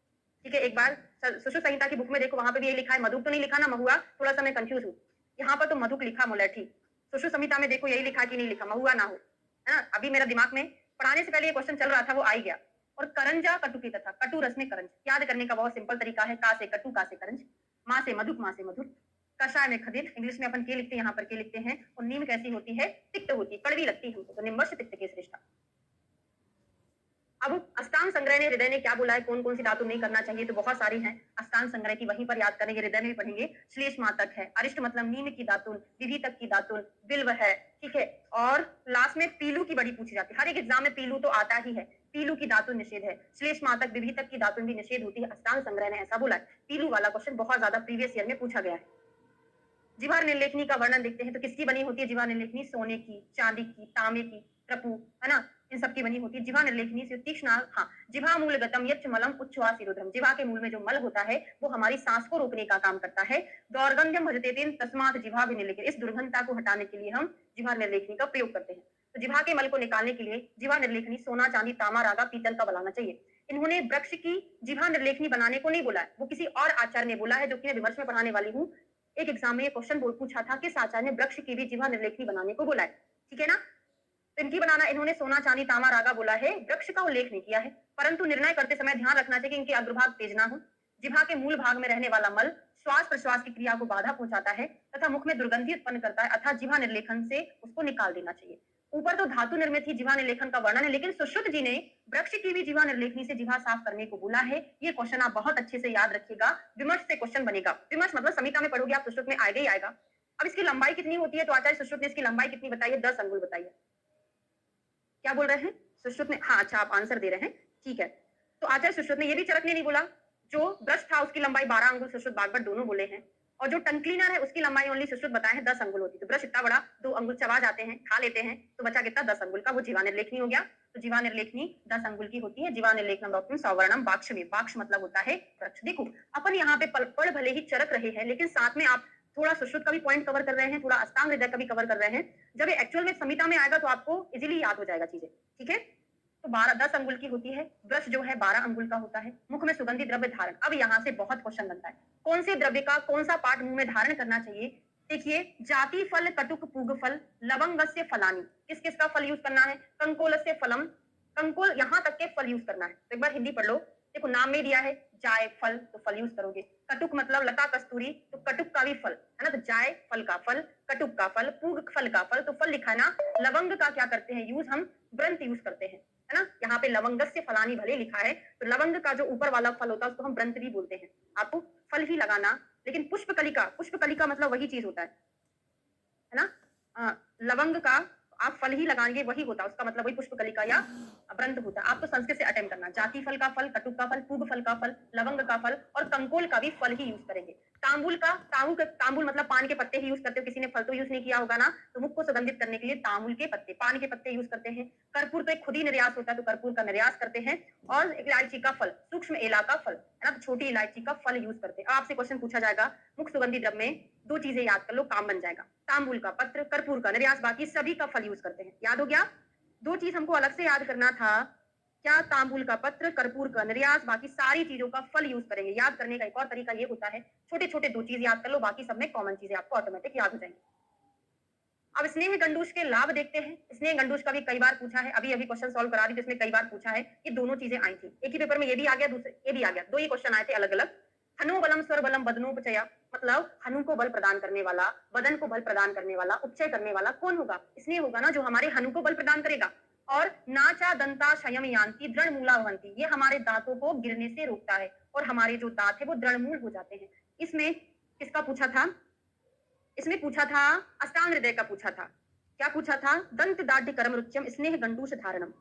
ठीक है, एक बार सुश्रुत संहिता की बुक में देखो, वहां पे भी यही लिखा है। मधुक तो नहीं लिखा ना महुआ, थोड़ा सा मैं कंफ्यूज हूँ। यहाँ पर तो मधुक लिखा, मुलैठी। सुश्रुत संहिता में देखो यही लिखा कि नहीं लिखा, महुआ ना हो, है ना। अभी मेरा दिमाग में पढ़ाने से पहले ये क्वेश्चन चल रहा था, वो आ ही गया। और करंजा कटु की तथा, कटु रस में करंज, याद करने का बहुत सिंपल तरीका है। का से कटु, का से करंज, माँ से मधुक, माँ से मधुर। कषाय में खदिर, इंग्लिश में अपन के लिखते हैं, यहाँ पर के लिखते हैं। और नीम कैसी होती है, तिक्त होती है, कड़वी लगती है हमको, तो निम्बर्ष तिक्त के श्रेष्ठ। अब अष्टांग संग्रह ने, हृदय ने क्या बोला है, कौन कौन सी धातु नहीं करना चाहिए, तो बहुत सारी हैं। अष्टांग संग्रह की वहीं पर याद करेंगे, हृदय में भी पढ़ेंगे। श्लेष मातक है, अरिष्ट मतलब नीम की दातुन, विधि तक की दातुन, बिल्व है। ठीक है, और लास्ट में पीलू की बड़ी पूछी जाती है, हर एक एग्जाम में पीलू तो आता ही है। पीलू की दातुन निषेध है, श्लेष मातक, विधि तक की दातुन भी निषेध होती है। अष्टांग संग्रह ने ऐसा बोला है। पीलू वाला क्वेश्चन बहुत ज्यादा प्रीवियस ईयर में पूछा गया है। जिह्वा निर्लेखनी का वर्णन देखते हैं, तो किसकी बनी होती है जिह्वा निर्लेखनी, सोने की, चांदी की, तांबे की, रपू, है ना, इन सब की बनी होती है। जिह्वा निर्लेखनी से तीक्ष्ण, हाँ, जिह्वा मूल गतम यच्च मलम उच्छ्वास रुद्रम, जिह्वा के मूल में जो मल होता है वो हमारी सांस को रोकने का काम करता है। दौर्गंध्यम भजते तेन तस्मात जिह्वा विनिर्लेखनी, इस दुर्गंधता को हटाने के लिए हम जिह्वा निर्लेखनी का प्रयोग करते हैं। तो जिह्वा के मल को निकालने के लिए जिह्वा निर्लेखनी सोना, चांदी, तांबा, रागा, पीतल का बनाना चाहिए। इन्होंने वृक्ष की जिह्वा निर्लेखनी बनाने को नहीं बोला है, वो किसी और आचार्य ने बोला है, जो कि मैं विमर्श में पढ़ाने वाली हूँ। एक एग्जाम में ये क्वेश्चन पूछा था कि आचार्य ने वृक्ष की भी जिह्वा निर्लेखनी बनाने को बोला है। ठीक है ना, तो इनकी बनाना, इन्होंने सोना, चांदी, तांबा, रागा बोला है, वृक्ष का उल्लेख नहीं किया है। परंतु निर्णय करते समय ध्यान रखना चाहिए कि इनके अग्रभाग तेज ना हो। जिह्वा के मूल भाग में रहने वाला मल श्वास प्रश्वास की क्रिया को बाधा पहुंचाता है तथा मुख में दुर्गंधि उत्पन्न करता है, अर्थात जिह्वा निर्लेखन से उसको निकाल देना चाहिए। ऊपर तो धातु निर्मित ही जिह्वा निर्लेखन का वर्णन है, लेकिन सुश्रुत जी ने वृक्ष की भी जिह्वा निर्लेखनी से जिह्वा साफ करने को बोला है। ये क्वेश्चन आप बहुत अच्छे से याद रखिएगा, विमर्श से क्वेश्चन बनेगा। विमर्श मतलब समीक्षा में पढ़ोगे आप, सुश्रुत में आएगा ही आएगा। अब इसकी लंबाई कितनी होती है, तो आचार्य सुश्रुत ने इसकी लंबाई कितनी बताई है, 10 अंगुल बताइए। क्या बोल रहे हैं सुश्रुत ने, हाँ अच्छा आप आंसर दे रहे हैं, ठीक है। तो आचार्य सुश्रुत ने ये भी चरक ने नहीं बोला, जो ब्रश था उसकी लंबाई 12 अंगुल, सुश्रुत बागभट दोनों बोले हैं। और जो टंग क्लीनर है उसकी लंबाई ओनली सुश्रुत बताए हैं 10 अंगुल होती है। तो ब्रश इतना बड़ा 2 अंगुल चबा जाते हैं, खा लेते हैं, तो बचा कितना, 10 अंगुल का, वो जिह्वा निर्लेखनी हो गया। तो जिह्वा निर्लेखनी 10 अंगुल की होती है। जिह्वा निर्लेखनम डॉक्टर सवर्णम बाक्ष में, बाक्ष मतलब होता है वृक्ष। देखो अपन यहाँ पे पढ़ भले ही चरक रहे हैं, लेकिन साथ में आप थोड़ा सुश्रुत का भी पॉइंट कवर कर रहे हैं, थोड़ा अष्टांग हृदय का भी कवर कर रहे हैं। जब ये एक्चुअल में संहिता में आएगा तो आपको इजीली याद हो जाएगा चीजें। ठीक है, तो 10 अंगुल की होती है। ब्रश जो है 12 अंगुल का होता है। मुख में सुगंधित द्रव्य धारण, अब यहाँ से बहुत क्वेश्चन बनता है, कौन से द्रव्य का कौन सा पार्ट मुंह में धारण करना चाहिए। देखिए, जाति फल, कटुक, पूग फल, लवंगस्य फलानी, किस किस का फल यूज करना है, कंकोलस्य फलम, कंकोल यहाँ तक के फल यूज करना है। तो एक बार हिंदी पढ़ लो, देखो नाम में दिया है जाय फल, तो फल यूज करोगे। कटुक मतलब लता कस्तूरी, तो कटुक का भी फल है ना, तो जाय फल का फल, कटुक का फल, पूग फल का फल, तो फल लिखा है ना। लवंग का क्या करते हैं यूज, हम व्रंत यूज करते हैं, है ना। यहाँ पे लवंगस्य फलानी भले लिखा है, तो लवंग का जो ऊपर वाला फल होता है उसको हम व्रंत भी बोलते हैं। आपको फल ही लगाना, लेकिन पुष्प कलिका, पुष्प कलिका मतलब वही चीज होता है ना। लवंग का आप फल ही लगाएंगे वही होता है, उसका मतलब वही पुष्प कलिका या व्रंत होता है। आपको संस्कृत से अटेम्प्ट करना, जाति फल का फल, कटुक का फल, पूग फल का फल, लवंग का फल और कंकोल का भी फल ही यूज करेंगे। तांबुल का, तांबुल मतलब पान के पत्ते ही यूज करते हो, किसी ने फल तो यूज नहीं किया होगा ना, तो मुख को सुगंधित करने के लिए तांबुल के पत्ते, पान के पत्ते यूज करते हैं। कर्पूर तो एक खुद ही निर्यास होता है, तो कर्पूर का निर्यास करते हैं। और इलायची का फल, सूक्ष्म एला का फल है ना, तो छोटी इलायची का फल यूज करते हैं। आपसे क्वेश्चन पूछा जाएगा मुख सुगंधी द्रव्य में, दो चीजें याद कर लो, काम बन जाएगा। तांबुल का पत्र, कर्पूर का निर्यास, बाकी सभी का फल यूज करते हैं। याद हो गया, दो चीज हमको अलग से याद करना था, क्या, तांबुल का पत्र, कर्पूर का निर्यास, बाकी सारी चीजों का फल यूज करेंगे। याद करने का एक और तरीका ये होता है, छोटे छोटे दो चीज याद कर लो, बाकी सब में कॉमन चीजें आपको ऑटोमेटिक याद हो जाएंगी। अब स्नेह गंडूश के लाभ देखते हैं। स्नेह गंडूश का भी कई बार पूछा है, अभी अभी क्वेश्चन सॉल्व करा रही जिसमें कई बार पूछा है। ये दोनों चीजें आई थी, एक ही पेपर में ये भी आ गया, दूसरे ये भी आ गया, दो ही क्वेश्चन आए थे अलग अलग। हनु बलम स्वर बलम बदनोपचया, मतलब हनु को बल प्रदान करने वाला, बदन को बल प्रदान करने वाला, उपचय करने वाला कौन होगा, इसलिए होगा ना जो हमारे हनु को बल प्रदान करेगा। और नाचा दंता शयम यान्ति दृढ़ मूला भवंती, ये हमारे दांतों को गिरने से रोकता है और हमारे जो दांत है वो दृढ़ मूल हो जाते हैं। इसमें किसका पूछा था, इसमें पूछा था अष्टांग हृदय का पूछा था। क्या पूछा था, दंत दाढ़ कर्म रुच्यम स्नेह गंडूष धारणम,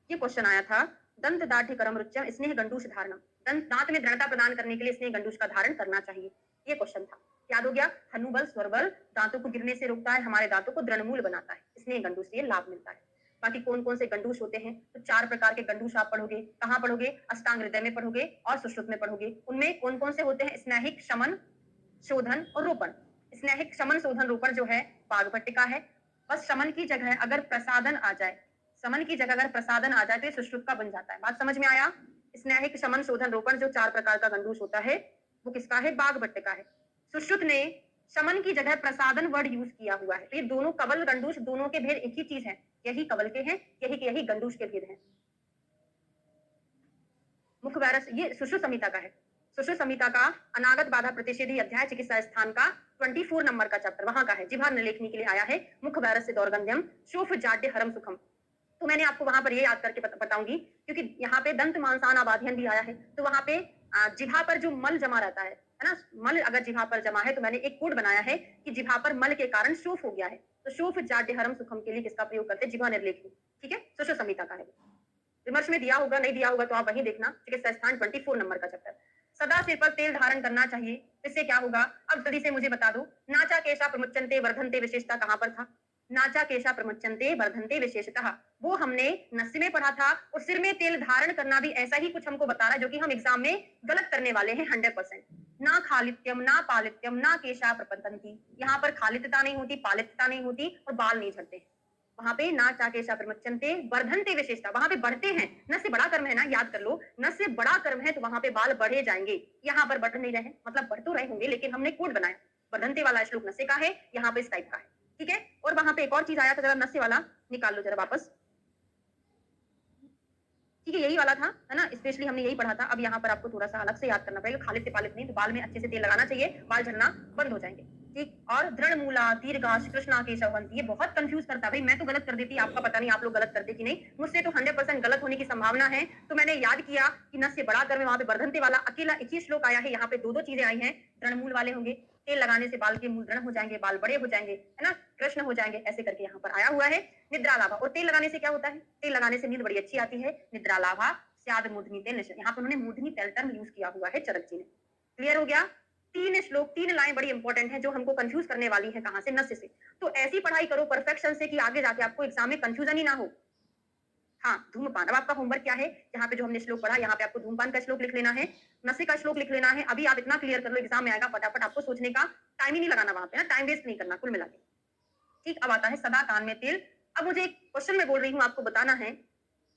ये क्वेश्चन आया था। दंत दाढ़िकरम रुच्यम स्नेह गंडूष धारणम, दंत दांत में दृढ़ता प्रदान करने के लिए स्नेह गंडूष का धारण करना चाहिए। ये क्वेश्चन था, याद हो गया। हनुबल स्वरबल दांतों को गिरने से रोकता है, हमारे दांतों को दृढ़मूल बनाता है, स्नेह गंडूष से ये लाभ मिलता है। बाकी कौन कौन से गंडूष होते हैं, तो 4 प्रकार के गंडूष आप पढ़ोगे। कहाँ पढ़ोगे, अष्टांग हृदय में पढ़ोगे और सुश्रुत में पढ़ोगे। उनमें कौन कौन से होते हैं, स्नेहिक, शमन, शोधन और रोपण। स्नेहिक, शमन, शोधन, रोपण जो है वाग्भट्टिका है। बस शमन की जगह अगर प्रसादन आ जाए, समन की जगह अगर प्रसादन आ जाए तो ये सुश्रुत का बन जाता है। बात समझ में आया। स्नेहिक, शमन, शोधन, रोपण जो 4 प्रकार का गंडूष होता है वो किसका है, बाघभट्ट का है। सुश्रुत ने शमन की जगह प्रसादन वर्ड यूज किया हुआ है। तो ये दोनों कवल गंडूष, दोनों के भेद एक ही चीज है, यही कवल के हैं, यही के यही गंडूष के भेद हैं। मुख्य वायरस ये सुश्रुत संहिता का है। सुश्रुत संहिता का अनागत बाधा प्रतिषेधी अध्याय चिकित्सा स्थान का 24 नंबर का चैप्टर वहां का है। जिह्वा निलेखनी के लिए आया है, मुख्य वायरस से दौर्गंध्यम शोफ जाड्य हरम सुखम। तो मैंने आपको वहां पर ये याद करके बताऊंगी, क्योंकि यहाँ पे दंत मांसान आबाध्यन भी आया है। तो वहां पे जिह्वा पर जो मल जमा रहता है ना, मल अगर जिह्वा पर जमा है तो मैंने एक कोड बनाया है कि जिह्वा पर मल के कारण शोफ हो गया है, तो शोफ जाड्य हरम सुखम के लिए किसका प्रयोग करते हैं, जिह्वा निर्लेखनी। ठीक है, सुश्रुत संहिता का है। विमर्श में दिया होगा, नहीं दिया होगा तो आप वहीं देखना, चिकित्सा स्थान 24 नंबर का चैप्टर। सदा सिर पर तेल धारण करना चाहिए, इससे क्या होगा, अब जल्दी से मुझे बता दो। नाचा केशा प्रमुच्यन्ते वर्धन्ते विशेषता कहां पर था, नाचा केशा प्रमुच्यन्ते वर्धन्ते विशेषतः, वो हमने नस्य में पढ़ा था। और सिर में तेल धारण करना भी ऐसा ही कुछ हमको बता रहा है जो कि हम एग्जाम में गलत करने वाले हैं 100%। ना खालित्यम ना पालित्यम ना केशा प्रपतंती, यहाँ पर खालित्यता नहीं होती, पालित्यता नहीं होती और बाल नहीं झड़ते। वहां पे ना चाकेशा प्रमुच्यन्ते वर्धन्ते विशेषता, वहां पे बढ़ते हैं। न से बड़ा कर्म है ना, याद कर लो, न से बड़ा कर्म है तो वहां पे बाल बढ़े जाएंगे। यहाँ पर बढ़ नहीं रहे, मतलब बढ़ तो रहे होंगे लेकिन हमने कोड बनाया। वर्धन्ते वाला श्लोक नस्य का है, यहाँ पे इस टाइप का है। ठीक है, और वहां पे एक और चीज आया था, जरा नस्य वाला निकाल लो जरा वापस। ठीक है, यही वाला था, है ना, स्पेशली हमने यही पढ़ा था। अब यहाँ पर आपको थोड़ा सा अलग से याद करना पड़ेगा। खालिद से पालित नहीं, तो बाल में अच्छे से तेल लगाना चाहिए, बाल झड़ना बंद हो जाएंगे। ठीक, और दृढ़ मूला दीर्घाश कृष्णा केशवंत, ये बहुत कंफ्यूज करता है भाई। मैं तो गलत कर देती, आपका पता नहीं आप लोग गलत करते कि नहीं। मुझसे तो 100% गलत होने की संभावना है। तो मैंने याद किया कि नस से बड़ा कर में वहां पे वर्धनते वाला अकेला एक ही श्लोक आया है। यहाँ पे दो दो चीजें आई हैं, दृढ़ मूल वाले होंगे, तेल लगाने से बाल के मूल दृढ़ हो जाएंगे, बाल बड़े हो जाएंगे, है ना, कृष्ण हो जाएंगे, ऐसे करके यहाँ पर आया हुआ है। निद्रा लाभा, और तेल लगाने से क्या होता है, तेल लगाने से नींद बड़ी अच्छी आती है। निद्रा लाभा स्याद मूर्धनि तेल, यहाँ पर उन्होंने मूर्धनि तेल टर्म यूज किया हुआ है चरक जी ने। क्लियर हो गया। 3 श्लोक 3 लाइन बड़ी इंपॉर्टेंट है जो हमको कंफ्यूज करने वाली है, कहां से, नस्य से। तो ऐसी पढ़ाई करो परफेक्शन से कि आगे जाके आपको एग्जाम में कंफ्यूजन ही ना हो। हाँ, धूमपान, अब आपका होमवर्क क्या है, यहाँ पे जो हमने श्लोक पढ़ा, यहाँ पे आपको धूमपान का श्लोक लिख लेना है, नस्य का श्लोक लिख लेना है। अभी आप इतना क्लियर कर लो, एग्जाम में आएगा फटाफट, आपको सोचने का टाइम ही नहीं लगाना वहां पे ना, टाइम वेस्ट नहीं करना कुल मिला के। ठीक, अब आता है सदा कान में तेल। अब मुझे एक क्वेश्चन में बोल रही हूँ, आपको बताना है।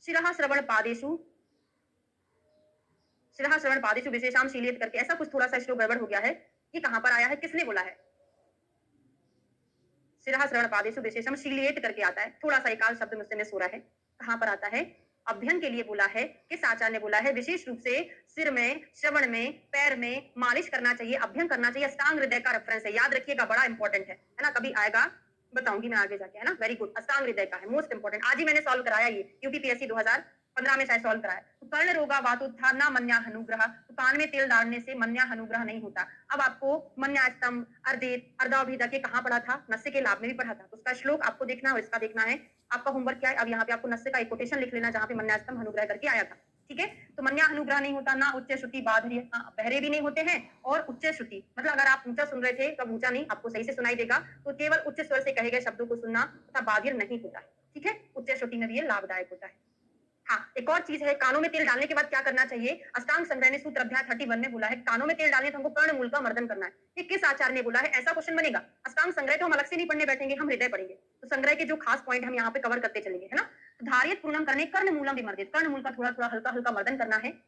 शिरः श्रवण पादेशु, शिरः श्रवण पादेशु विशेषाम शीलियत करके ऐसा कुछ थोड़ा सा श्लोक गड़बड़ हो गया है। ये कहां पर आया है, किसने बोला है। शिरः श्रवण पादेशु विशेषम शीलियत करके आता है, थोड़ा सा एकाध शब्द मुझसे मिस हो रहा है। कहां पर आता है, अभ्यंग के लिए बोला है, किस आचार्य ने बोला है, विशेष रूप से सिर में, श्रवण में, पैर में मालिश करना चाहिए, अभ्यंग करना चाहिए। अष्टांग हृदय का रेफरेंस है, याद रखिएगा, बड़ा इंपॉर्टेंट है ना, कभी आएगा बताऊंगी मैं आगे जाके, है ना। वेरी गुड, अष्टांग हृदय का है, मोस्ट इंपॉर्टेंट। आज ही मैंने सॉल्व कराया ये, यूपीपीएससी 2015 में शायद सॉल्व कराया। तो कर्ण रोगा वातोत्थान ना मन्या अनुग्रह, तो कान में तेल डालने से मन्या अनुग्रह नहीं होता। अब आपको मन्यास्तम, अर्देत, अर्धाभिदा के कहां पढ़ा था, नस्य के लाभ में भी पढ़ा था। तो उसका श्लोक आपको देखना है और इसका देखना है। आपका होमवर्क क्या है, अब यहाँ पे आपको नस्य का एक कोटेशन लिख लेना जहां पे मन्यास्तम अनुग्रह करके आया था। ठीक है, तो मन्या अनुग्रह नहीं होता, ना उच्च श्रुति बाधर्य, बहरे भी नहीं होते हैं, और उच्च श्रुति मतलब अगर आप ऊंचा सुन रहे थे तब ऊंचा नहीं, आपको सही से सुनाई देगा, तो केवल उच्च स्वर से कहे गए शब्दों को सुनना तथा बाधिर नहीं होता है। ठीक है, उच्च श्रुति में भी ये लाभदायक होता है। हाँ, एक और चीज है, कानों में तेल डालने के बाद क्या करना चाहिए। अष्टांग संग्रह ने सूत्र अध्याय 31 में बोला है, कानों में तेल डालने तो हमको कर्ण मूल का मर्दन करना है। ये किस आचार्य ने बोला है, ऐसा क्वेश्चन बनेगा। अष्टांग संग्रह तो हम अलग से नहीं पढ़ने बैठेंगे, हम हृदय पढ़ेंगे, तो संग्रह के जो खास पॉइंट हम यहाँ पे कवर करते चलेंगे, है ना। तो धारियत पूर्णम करने कर्ण मूलम विमर्दित, कर्ण मूल का थोड़ा थोड़ा हल्का हल्का मर्दन करना है।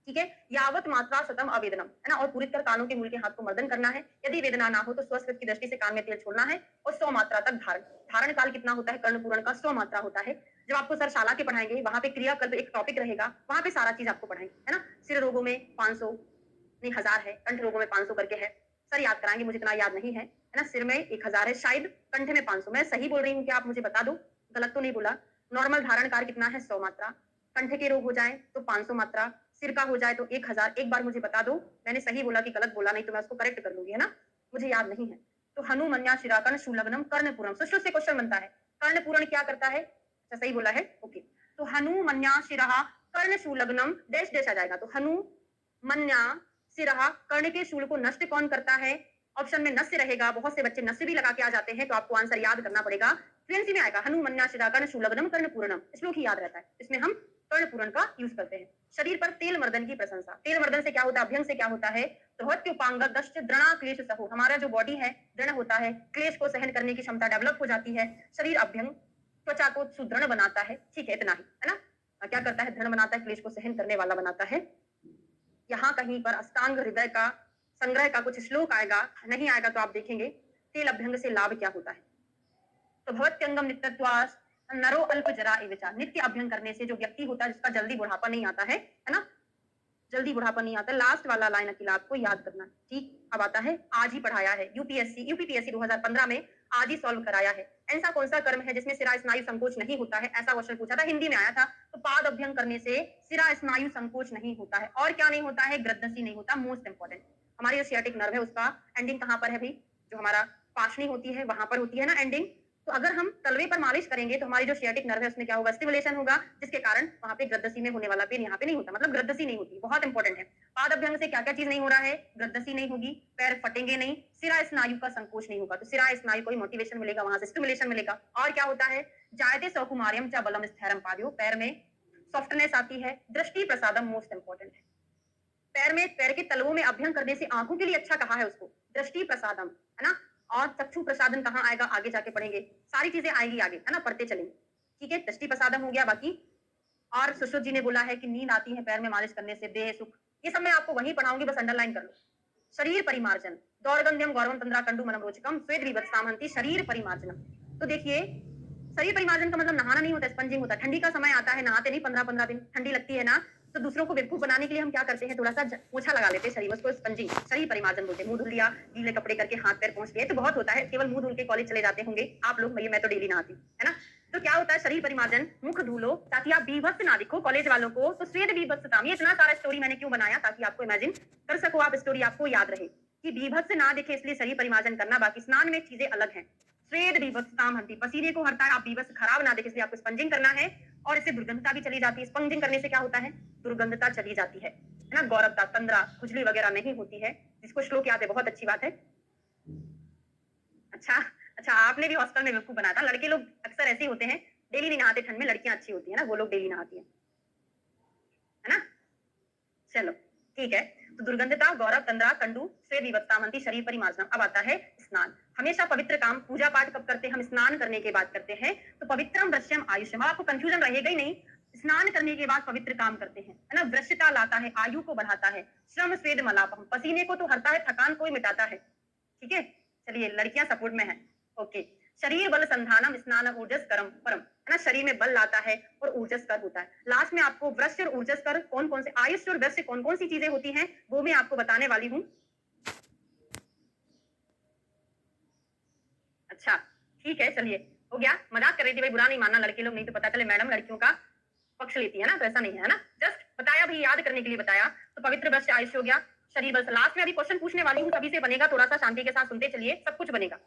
ठीक है, यावत मात्रा सतम अवेदनम, है ना, और पूरी तरह कानों के मूल के हाथ को मर्दन करना है। यदि वेदना ना हो तो स्वस्वत की दृष्टि से कान में तेल छोड़ना है, और 100 मात्रा तक धारण। धारण काल कितना होता है, कर्णपूरण का 100 मात्रा होता है। जब आपको सर शाला के पढ़ाएंगे, वहां पे क्रियाकल्प एक टॉपिक रहेगा, वहां पे सारा चीज आपको पढ़ाएंगे, है ना। सिर रोगों में 500 नहीं 1000 है, कंठ रोगों में 500 करके है, सर याद कराएंगे, मुझे इतना याद नहीं है, है ना। सिर में 1000 है शायद, कंठ में 500। मैं सही बोल रही हूँ क्या, आप मुझे बता दो, गलत तो नहीं बोला। नॉर्मल धारण काल कितना है, 100 मात्रा। कंठ के रोग हो जाए तो 500 मात्रा, सिर का हो जाए तो 1000। एक बार मुझे बता दो, मैंने सही बोला कि गलत बोला, नहीं तो मैं उसको करेक्ट कर लूंगी, है ना, मुझे याद नहीं है। तो हनुमन्या शिराकर्ण शूलग्नम कर्णपुरम, सुश्रुत से क्वेश्चन बनता है, कर्णपूरण क्या करता है, अच्छा सही बोला है, ओके। तो हनुमन्या शिरा कर्ण शूलग्नम डैश डैश आ जाएगा। तो हनु मन्या सिरहा, कर्ण के शूल को नष्ट कौन करता है? ऑप्शन में नस्य रहेगा। बहुत से बच्चे नस्य भी लगा के आ जाते हैं, तो आपको आंसर याद करना पड़ेगा। फ्लुएंसी में आएगा हनु मन्या सिरा कर्ण शूलग्नम कर्ण पूर्णम, श्लोक ही याद रहता है। इसमें हम कर्ण पूरण का यूज करते हैं। शरीर पर तेल मर्दन की प्रशंसा। तेल मर्दन से क्या होता है? अभ्यंग से क्या होता है? बृहत्युपांग दश्च दृढ़ा क्लेश सहो, हमारा जो बॉडी है दृढ़ होता है, क्लेश को सहन करने की क्षमता डेवलप हो जाती है। शरीर अभ्यंग त्वचा को सुदृढ़ बनाता है। ठीक है, इतना ही है ना। क्या करता है? दृढ़ बनाता है, क्लेश को सहन करने वाला बनाता है। यहाँ कहीं पर अष्टांग हृदय का संग्रह का कुछ श्लोक आएगा, नहीं आएगा तो आप देखेंगे। तेल अभ्यंग से लाभ क्या होता है? तो भवत्यंगम नित्यत्वास नरो अल्प जरा एवचा, नित्य अभ्यंग करने से जो व्यक्ति होता है जिसका जल्दी बुढ़ापा नहीं आता है ना, जल्दी बुढ़ापा नहीं आता। लास्ट वाला लाइन अकेला आपको याद करना है। ठीक, अब आता है आज ही पढ़ाया है यूपीपीएससी 2015 में आज ही सॉल्व कराया है। ऐसा कौन सा कर्म है जिसमें सिरा स्नायु संकोच नहीं होता है? ऐसा क्वेश्चन पूछा था, हिंदी में आया था। तो पाद अभ्यंग करने से सिरा स्नायु संकोच नहीं होता है। और क्या नहीं होता है? ग्रदनसी नहीं होता। मोस्ट इंपॉर्टेंट, हमारी जो सियाटिक नर्व है उसका एंडिंग कहां पर है भाई? जो हमारा पाशनी होती है वहां पर होती है ना एंडिंग। तो अगर हम तलवे पर मालिश करेंगे तो हमारी जो सियाटिक नर्व है उसमें क्या होगा? स्टिमुलेशन होगा, जिसके कारण वहां पे ग्रदसी में होने वाला पेन यहाँ पे नहीं होता, मतलब ग्रदसी नहीं होती। बहुत इंपॉर्टेंट है। पाद अभ्यंग से क्या क्या चीज नहीं हो रहा है? ग्रदसी नहीं होगी, पैर फटेंगे नहीं, सिरा स्नायु का संकोच नहीं होगा। तो सिरा स्नायु को मोटिवेशन मिलेगा, वहां से स्टिमुलेशन मिलेगा। और क्या होता है? जायते सौकुमार्यम चा बलम स्थैरम पाद्यो, पैर में सॉफ्टनेस आती है। दृष्टि प्रसादम मोस्ट इंपॉर्टेंट है। पैर में, पैर के तलवों में अभ्यंग करने से आंखों के लिए अच्छा कहा है उसको, दृष्टि प्रसादम, है ना। और चक्षु प्रसादन कहाँ आएगा? आगे जाके पढ़ेंगे, सारी चीजें आएंगी आगे, है ना, पढ़ते चलेंगे। ठीक है, दृष्टि प्रसादम हो गया। बाकी और सुश्रुत जी ने बोला है कि नींद आती है पैर में मालिश करने से, देह सुख, ये सब मैं आपको वहीं पढ़ाऊंगी, बस अंडरलाइन कर लो। शरीर परिमार्जन, दौर्गंध्यम गौरवम तंद्रा कंडु मनम रोचकम स्वेद विभत्सामहंति शरीर परिमार्जनम। तो देखिए, शरीर परिमार्जन का मतलब नहाना नहीं होता, स्पंजिंग होता है। ठंडी का समय आता है, नहाते नहीं 15-15 दिन, ठंडी लगती है ना, तो दूसरों को बेवकूफ बनाने के लिए हम क्या करते हैं? थोड़ा सा पोछा लगा लेते हैं शरीर में, उसको स्पंजिंग, शरीर परिमार्जन बोलते हैं। मुंह धुल लिया, गीले कपड़े करके हाथ पैर पहुंच गए, तो बहुत होता है। केवल मुंह धुल के कॉलेज चले जाते होंगे आप लोग, भैया मैं तो डेली नहाती हूँ, है ना। तो क्या होता है? शरीर परिमार्जन, मुख धुलो ताकि आप बीभत्स ना दिखो कॉलेज वालों को। तो स्वेद बीभत्सता, ये इतना सारा स्टोरी मैंने क्यों बनाया? ताकि आपको इमेजिन कर सको, आप स्टोरी आपको याद रहे कि बीभत्स ना दिखे, इसलिए शरीर परिमार्जन करना। बाकी स्नान में चीजें अलग हैं। स्वेद बीभत्सताम हंति, पसीने को हरता है, आप बीभत्स खराब ना दिखे, इसलिए आपको स्पंजिंग करना है। और इससे दुर्गंधता भी चली जाती है। स्पंजिंग करने से क्या होता है? दुर्गंधता चली जाती है ना। गौरवता, तंद्रा, खुजली वगैरह नहीं होती है। जिसको श्लोक याद है बहुत अच्छी बात है। अच्छा अच्छा, आपने भी हॉस्टल में बेवकूफ बनाया था। लड़के लोग अक्सर ऐसे ही होते हैं, डेली नहीं नहाते ठंड में, लड़कियां अच्छी होती है ना, वो लोग डेली नहाती है ना। चलो ठीक है। तो दुर्गंधता, गौरव, तंद्रा, कंडू, स्वेद विभत्सामंती, शरीर परिमार्जनम। अब आता है स्नान। हमेशा पवित्र काम, पूजा पाठ कब करते हैं? हम स्नान करने के बाद करते हैं। तो पवित्रम वृश्यम आयुष्यम, आपको कंफ्यूजन रहेगा ही नहीं। स्नान करने के बाद पवित्र काम करते हैं, है ना। वृश्यता लाता है, आयु को बढ़ाता है। श्रम स्वेद मलापम, पसीने को तो हरता है, थकान को ही मिटाता है। ठीक है, चलिए लड़कियां सपोर्ट में है। ओके, शरीर बल संधानम स्नान ऊर्जस करम परम, है ना। शरीर में बल लाता है और ऊर्जस कर होता है। लास्ट में आपको वृश्य और ऊर्जस कर कौन कौन से, आयुष और वृश्य कौन कौन सी चीजें होती हैं वो मैं आपको बताने वाली हूँ। अच्छा ठीक है, चलिए हो गया। मजाक कर रही थी भाई, बुरा नहीं मानना लड़के लोग, नहीं तो पता चले मैडम लड़कियों का पक्ष लेती है ना, तो ऐसा नहीं है ना। जस्ट बताया भी, याद करने के लिए बताया। तो पवित्र वृश्य आयुष हो गया, शरीर बल। लास्ट में अभी क्वेश्चन पूछने वाली हूँ, सभी से बनेगा, थोड़ा सा शांति के साथ सुनते चलिए, सब कुछ बनेगा।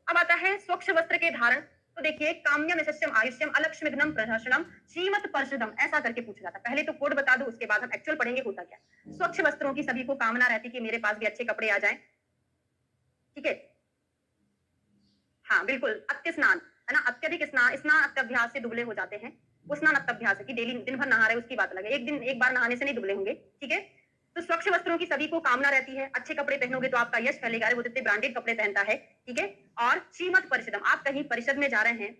अब आता है स्वच्छ वस्त्र के धारण। तो देखिए, काम्यम यशस्यम आयुष्यम अलक्ष्मिघ्नम प्रहर्षणम श्रीमत पर्षदम, ऐसा करके पूछ रहा था। पहले तो कोड बता दो, उसके बाद हम एक्चुअल पढ़ेंगे होता क्या। स्वच्छ वस्त्रों की सभी को कामना रहती कि मेरे पास भी अच्छे कपड़े आ जाएं। ठीक है, हाँ बिल्कुल। अत्य स्नान, है ना, अत्यधिक स्नान, स्नान अत्यभ्यास से दुबले हो जाते हैं। वो स्नान अत्यभ्यास है कि डेली दिन भर नहा रहे, उसकी बात अलग है। एक दिन एक बार नहाने से नहीं दुबले होंगे। ठीक है, तो स्वच्छ वस्त्रों की सभी को कामना रहती है। अच्छे कपड़े पहनोगे तो आपका यश फैलेगा। वो जितने ब्रांडेड कपड़े पहनता है। ठीक है, और श्रीमत परिषदम, आप कहीं परिषद में जा रहे हैं,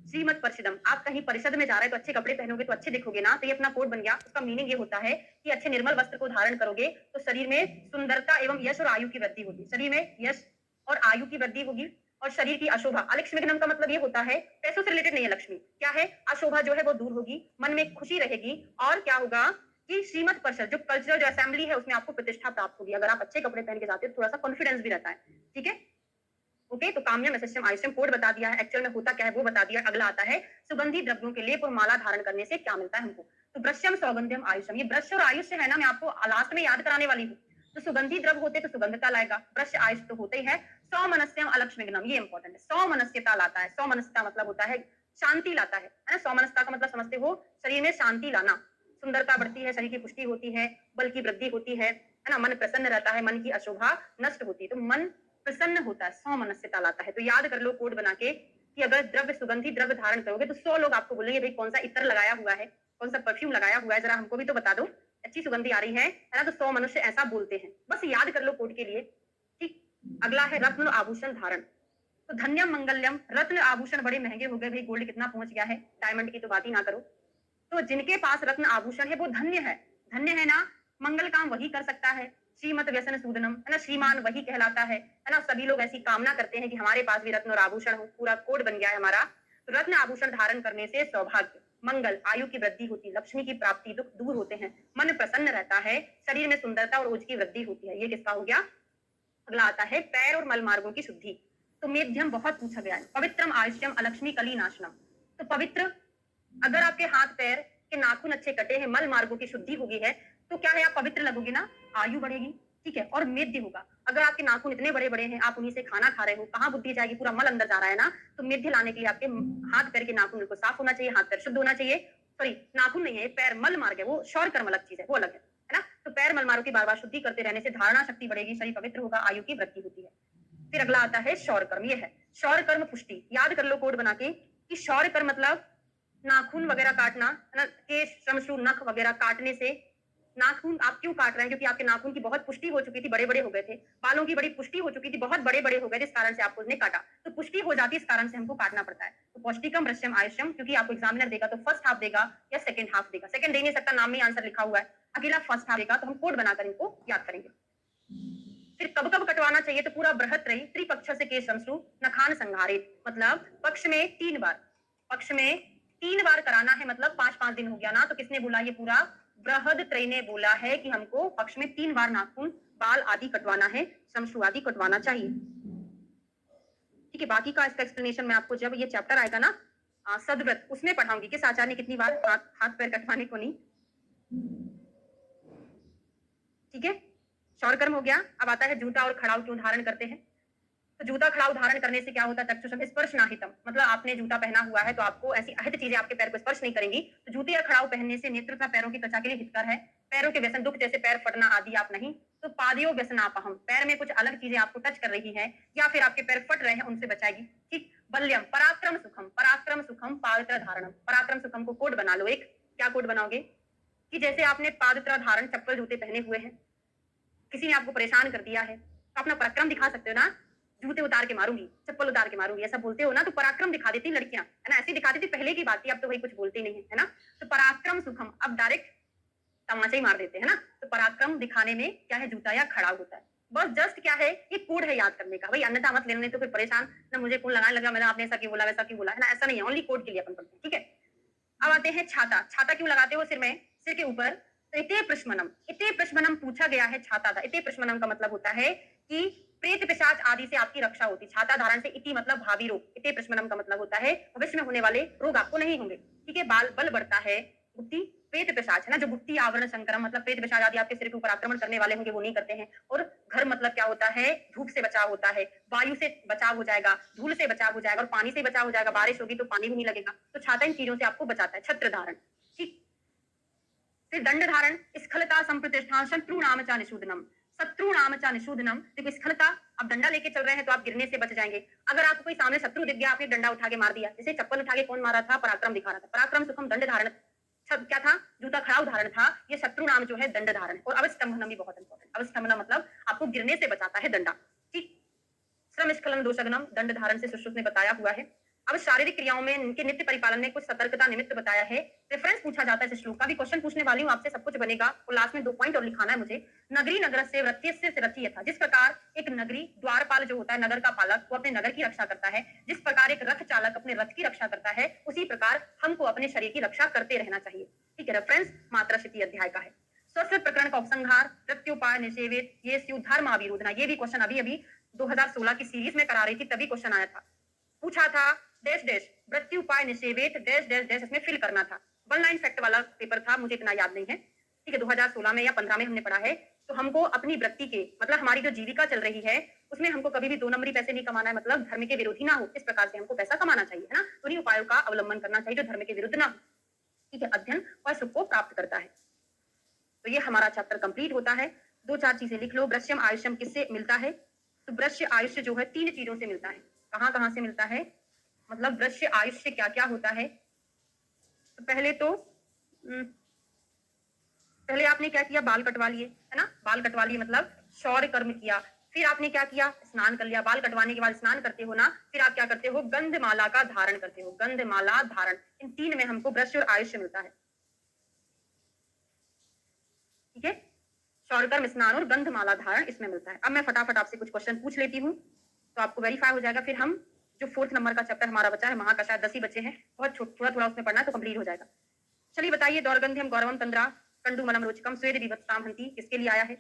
श्रीमत परिषदम, आप कहीं परिषद में जा रहे हैं तो अच्छे कपड़े पहनोगे तो अच्छे दिखोगे ना। तो ये अपना कोड बन गया। उसका मीनिंग ये होता है कि अच्छे निर्मल वस्त्र को धारण करोगे तो शरीर में सुंदरता एवं यश और आयु की वृद्धि होगी। शरीर में यश और आयु की वृद्धि होगी और शरीर की अशोभा, अलक्ष्मीघ्नम का मतलब ये होता है पैसों से रिलेटेड नहीं है। लक्ष्मी क्या है? अशोभा जो है वो दूर होगी, मन में खुशी रहेगी। और क्या होगा कि श्रीमत परिषद, जो कल्चरल जो असेंबली है, उसमें आपको प्रतिष्ठा प्राप्त होगी। अगर आप अच्छे कपड़े पहन के जाते हो तो थोड़ा सा कॉन्फिडेंस भी रहता है। ठीक है, ओके। तो काम्यम यशस्यम आयुष्यम कोड बता दिया है, एक्चुअल में होता क्या है वो बता दिया। अगला आता है सुगंधी द्रव्यों के लेप और माला धारण करने से क्या मिलता है हमको। तो वृश्यम सौगंध्यम आयुष्यम, ये वृक्ष और आयुष्य है ना, मैं आपको लास्ट में याद कराने वाली हूँ। तो सुगंधी द्रव्य होते तो सुगंधता लाएगा, वृक्ष आयुष तो होते ही है। सौ मनस्यम अलक्ष्मीघ्नम, ये इंपॉर्टेंट है। सौ मनस्यता लाता है। सौ मनस्यता मतलब होता है शांति लाता है ना। सौ मनस्यता का मतलब समझते हो, शरीर में शांति लाना। सुंदरता बढ़ती है, शरीर की पुष्टि होती है, बल की वृद्धि होती है ना? मन प्रसन्न रहता है, मन की अशोभा नष्ट होती है। तो मन प्रसन्न होता है, सौमनस्यता लाता है। तो याद कर लो कोड बना के कि अगर द्रव्य सुगंधित द्रव्य धारण करोगे तो 100 लोग आपको बोलेंगे भाई कौन सा इत्र लगाया हुआ है, कौन सा परफ्यूम लगाया हुआ है, जरा हमको भी तो बता दो, अच्छी सुगंधी आ रही है ना? तो 100 मनुष्य ऐसा बोलते हैं। बस याद कर लो कोड के लिए। ठीक। अगला है रत्न आभूषण धारण। तो धन्यम मंगल्यम, रत्न आभूषण बड़े महंगे हो गए भाई, गोल्ड कितना पहुंच गया है, डायमंड की तो बात ही ना करो। तो जिनके पास रत्न आभूषण है वो धन्य है। धन्य है ना? मंगल काम वही कर सकता है। श्रीमत व्यसन सूदनम, है ना? श्रीमान वही कहलाता है ना? सभी लोग ऐसी कामना करते हैं कि हमारे पास भी रत्न और आभूषण हो। पूरा कोड बन गया है हमारा। तो रत्न आभूषण धारण करने से सौभाग्य, मंगल, आयु की वृद्धि होती है, लक्ष्मी की प्राप्ति, दुख दूर होते हैं, मन प्रसन्न रहता है, शरीर में सुंदरता और ओज की वृद्धि होती है। ये किसका हो गया? अगला आता है पैर और मल मार्गों की शुद्धि। तो मेध्यम बहुत पूछा गया है। पवित्रम आयुष्यम अलक्ष्मी कली नाशनम। तो पवित्र, अगर आपके हाथ पैर के नाखून अच्छे कटे हैं, मल मार्गों की शुद्धि हो गई है, तो क्या है, आप पवित्र लगोगे ना, आयु बढ़ेगी। ठीक है। और मेध्य होगा, अगर आपके नाखून इतने बड़े बड़े हैं, आप उन्हीं से खाना खा रहे हो, कहाँ बुद्धि जाएगी, पूरा मल अंदर जा रहा है ना। तो मेध्य लाने के लिए आपके हाथ पैर के नाखून बिल्कुल साफ होना चाहिए, हाथ पैर शुद्ध होना चाहिए। सॉरी, नाखून नहीं है, पैर मल मार्ग है, वो शौर कर्म अलग चीज है, वो अलग है ना। तो पैर मल मार्गों की बार बार शुद्धि करते रहने से धारणा शक्ति बढ़ेगी, शरीर पवित्र होगा, आयु की वृद्धि होती है। फिर अगला आता है शौर कर्म। ये है शौर कर्म पुष्टि। याद कर लो कोड बना के कि शौर कर्म मतलब नाखून वगैरह काटना, है ना, केश, श्रमशु, नख वगैरह काटने से। नाखून आप क्यों काट रहे हैं? क्योंकि आपके नाखून की बहुत पुष्टि हो चुकी थी, बड़े बड़े हो गए थे। बालों की बड़ी पुष्टि हो चुकी थी, बहुत बड़े बड़े हो गए, जिस कारण से आपको उसने काटा। तो पुष्टि हो जाती है, इस कारण से हमको काटना पड़ता है। तो पौष्टिकम रस्यम आयुष्यम, क्योंकि आपको एग्जामिनर देगा तो फर्स्ट हाफ देगा या सेकंड हाफ देगा। सेकंड दे नहीं सकता, नाम में आंसर लिखा हुआ है, अकेला फर्स्ट हाफ देगा। तो हम कोड बनाकर इनको याद करेंगे। फिर कब कब कटवाना चाहिए? तो पूरा बृहत रही त्रिपक्ष से केश शमश्रु नखान संहारित, मतलब पक्ष में 3 बार, पक्ष में 3 बार कराना है, मतलब 5-5 दिन हो गया ना। तो किसने बोला? ये पूरा बृहद त्रय ने बोला है कि हमको पक्ष में 3 बार नाखून, बाल आदि कटवाना है, शमश्रु आदि कटवाना चाहिए। ठीक है। बाकी का इसका एक्सप्लेनेशन मैं आपको जब ये चैप्टर आएगा ना, सदव्रत, उसमें पढ़ाऊंगी किस आचार्य ने कितनी बार हाथ पैर कटवाने को नहीं। ठीक है। शौर कर्म हो गया। अब आता है जूता और खड़ाऊ क्यों धारण करते हैं। तो जूता खड़ाऊ धारण करने से क्या होता है? चक्षुषम स्पर्श नाहितम, मतलब आपने जूता पहना हुआ है तो आपको ऐसी अहित चीजें आपके पैर को स्पर्श नहीं करेंगी। तो जूते या खड़ाऊ पहनने से नेत्र तथा पैरों की त्वचा के लिए हितकर है। पैरों के व्यसन, दुख जैसे पैर फटना आदि आप नहीं। तो पादियो व्यसनापहम, पैर में कुछ अलग चीजें आपको टच कर रही है या फिर आपके पैर फट रहे हैं, उनसे बचाएगी। ठीक। बल्यम पराक्रम सुखम, पराक्रम सुखम पादत्र धारणम। पराक्रम सुखम को कोड बना लो एक। क्या कोड बनाओगे? कि जैसे आपने पादत्र धारण चप्पल जूते पहने हुए हैं, किसी ने आपको परेशान कर दिया है, तो अपना पराक्रम दिखा सकते हो ना। जूते उतार के मारूंगी, चप्पल उतार के मारूंगी, ऐसा बोलते हो ना। तो पराक्रम दिखा देती लड़कियां, है ना, ऐसी दिखाती थी पहले की बात थी, अब तो वही कुछ बोलती नहीं है ना। तो पराक्रम सुखम, अब डायरेक्ट तमाचा ही मार देते हैं ना। तो पराक्रम दिखाने में क्या है? जूता या खड़ाऊ होता है। बस जस्ट क्या है, ये कोड है याद करने का। भाई अन्यथा मत लेने, तो फिर परेशान ना, मुझे कौन लगाने लगा, मैंने आपने ऐसा क्यों बोला, वैसा क्यों बोला, है ना। ऐसा नहीं है, ओनली कोड के लिए अपन पढ़ते हैं। ठीक है। अब आते हैं छाता। छाता क्यों लगाते हो सिर में, सिर के ऊपर? तो इते प्रश्मनम, इते प्रश्मनम पूछा गया है छाता था। इते प्रश्मनम का मतलब होता है कि प्रेत पिशाच आदि से आपकी रक्षा होती। छाता धारण से, इति मतलब भावी रोग, इते प्रश्मनम का मतलब होता है भविष्य में होने वाले रोग आपको नहीं होंगे। ठीक है। बाल बल बढ़ता है, बुद्धि, प्रेत पिशाच है ना, जो बुद्धि आवरण संक्रम, मतलब प्रेत पिशाच आदि आपके सिर के ऊपर आक्रमण करने वाले होंगे, वो नहीं करते हैं। और घर मतलब क्या होता है? धूप से बचाव होता है, वायु से बचाव हो जाएगा, धूल से बचाव हो जाएगा, और पानी से बचाव हो जाएगा। बारिश होगी तो पानी भी नहीं लगेगा। तो छाता इन चीजों से आपको बचाता है। छत्र धारण। ठीक। फिर दंड धारण, स्खलता संप्रतिष्ठान शत्रु नाम चा निषूदनम। शत्रु नाम चा निषूदनम, देखो स्खलता, आप डंडा लेके चल रहे हैं तो आप गिरने से बच जाएंगे। अगर आपको कोई सामने शत्रु दिख गया, आपने डंडा उठा के मार दिया, जैसे चप्पल उठा के कौन मारा था? पराक्रम दिखा रहा था। पराक्रम सुखम दंड धारण, सब क्या था? जूता खड़ाऊ धारण था। ये शत्रु नाम जो है दंड धारण। और अवस्तंभनम भी बहुत इंपॉर्टेंट। अवस्तंभनम मतलब आपको गिरने से बचाता है डंडा। ठीक। श्रम स्खलन दोषगनम, दंड धारण से सुश्रुत ने बताया हुआ है। अब शारीरिक क्रियाओं में इनके नित्य परिपालन में कुछ सतर्कता निमित्त बताया है। रेफरेंस पूछा जाता है इस श्लोक का भी, क्वेश्चन पूछने वाली हूं आपसे, सब कुछ बनेगा। और लास्ट में 2 पॉइंट और लिखाना है मुझे। नगरी नगर से वृत्तियस्य से रति यथा, जिस प्रकार एक नगरी द्वारपाल जो होता है, नगर का पालक, वो अपने नगर की रक्षा करता है, जिस प्रकार एक रथ चालक अपने रथ की रक्षा करता है, उसी प्रकार हमको अपने शरीर की रक्षा करते रहना चाहिए। ठीक है। रेफरेंस मात्रा शिति अध्याय का है। स्वस्थ प्रकरण का उपसंहार, प्रत्युपाय निषेवित, ये धर्म अविरोधना। ये भी क्वेश्चन अभी अभी 2016 की सीरीज में करा रही थी, तभी क्वेश्चन आया था। पूछा था डैश डैश वृत्ति उपाय निषेवित डैश डैश डैश, इसमें फिल करना था। 1 लाइन फैक्ट वाला पेपर था, मुझे इतना याद नहीं है। ठीक है। 2016 में या 15 में हमने पढ़ा है। तो हमको अपनी वृत्ति के, मतलब हमारी जो जीविका चल रही है, उसमें हमको कभी भी 2 नंबरी पैसे नहीं कमाना है, मतलब धर्म के विरोधी ना हो, इस प्रकार से हमको पैसा कमाना चाहिए, है ना। तो उन्हीं उपायों का अवलंबन करना चाहिए जो धर्म के विरुद्ध ना हो। ठीक है, अध्ययन और सुख को प्राप्त करता है। तो ये हमारा चैप्टर कंप्लीट होता है। 2-4 चीजें लिख लो। वृश्यम आयुष्यम किससे मिलता है? तो वृश्य आयुष्य जो है 3 चीजों से मिलता है। कहाँ-कहाँ से मिलता है? मतलब वृश्य आयुष्य क्या-क्या होता है? तो पहले आपने क्या किया? बाल कटवा लिए, है ना? बाल कटवा लिए मतलब शौर्य कर्म किया। फिर आपने क्या किया? स्नान कर लिया। बाल कटवाने के बाद स्नान करते हो ना, फिर आप क्या करते हो? गंधमाला का धारण करते हो। गंधमाला धारण। इन 3 में हमको वृश्य और आयुष्य मिलता है। ठीक है? शौर्य कर्म, स्नान और गंधमाला धारण इसमें मिलता है। अब मैं फटाफट आपसे कुछ क्वेश्चन पूछ लेती हूँ, तो आपको वेरीफाई हो जाएगा। फिर हम जो 4th नंबर का चैप्टर हमारा बचा है, महाकषाय 10 ही बचे हैं। बहुत थोड़ा-थोड़ा उसमें पढ़ना है तो कंप्लीट हो जाएगा। चलिए बताइए, दौर्गंध्यम गौरवम तंद्रा कंडुमलम रोचकम स्वेद विवत्साम हंति किसके लिए आया है?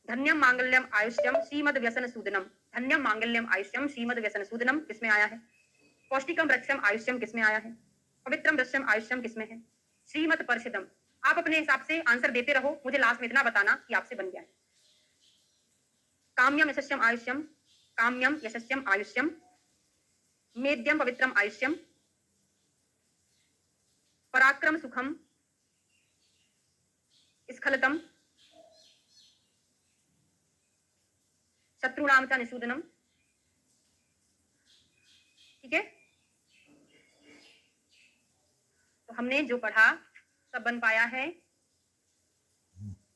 धन्यम मांगल्यम आयुष्यम श्रीमद व्यसन सूदनम। धन्यम मांगल्यम आयुष्यम श्रीमद व्यसन सूदनम किसमें आया है? पौष्टिकम वृक्षम आयुष्यम किसमें आया है? पवित्रम वृक्षम आयुष्यम किसमें है? श्रीमद परिषदम। आप अपने हिसाब से आंसर देते रहो, मुझे लास्ट में इतना बताना कि आपसे बन गया है। काम्यम यशस्यम आयुष्यम, काम्यम यशस्यम आयुष्यम, मेद्यम पवित्रम आयुष्यम, पराक्रम सुखम, स्खलतम, शत्रुणाम च निषूदनम। ठीक है, तो हमने जो पढ़ा सब बन पाया है।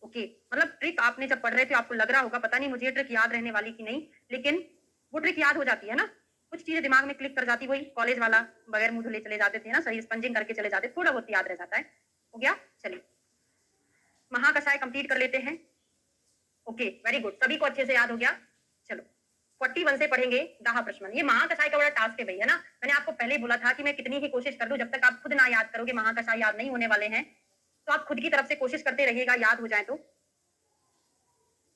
ओके, मतलब ट्रिक आपने जब पढ़ रहे थे आपको लग रहा होगा पता नहीं मुझे ये ट्रिक याद रहने वाली कि नहीं, लेकिन वो ट्रिक याद हो जाती है ना, कुछ चीजें दिमाग में क्लिक कर जाती, वही कॉलेज वाला बगैर मुंह धुले चले जाते थे ना, सही स्पंजिंग करके चले जाते, थोड़ा बहुत याद रह जाता है। हो गया, चलिए महाकषाय कंप्लीट कर लेते हैं। ओके, वेरी गुड, सभी को अच्छे से याद हो गया। चलो 41 से पढ़ेंगे दाह प्रश्न। ये महाकषाय का बड़ा टास्क है भैया ना, मैंने आपको पहले ही बोला था कि मैं कितनी ही कोशिश कर दूं, जब तक आप खुद ना याद करोगे महाकषाय याद नहीं होने वाले हैं, तो आप खुद की तरफ से कोशिश करते रहिएगा, याद हो जाए तो।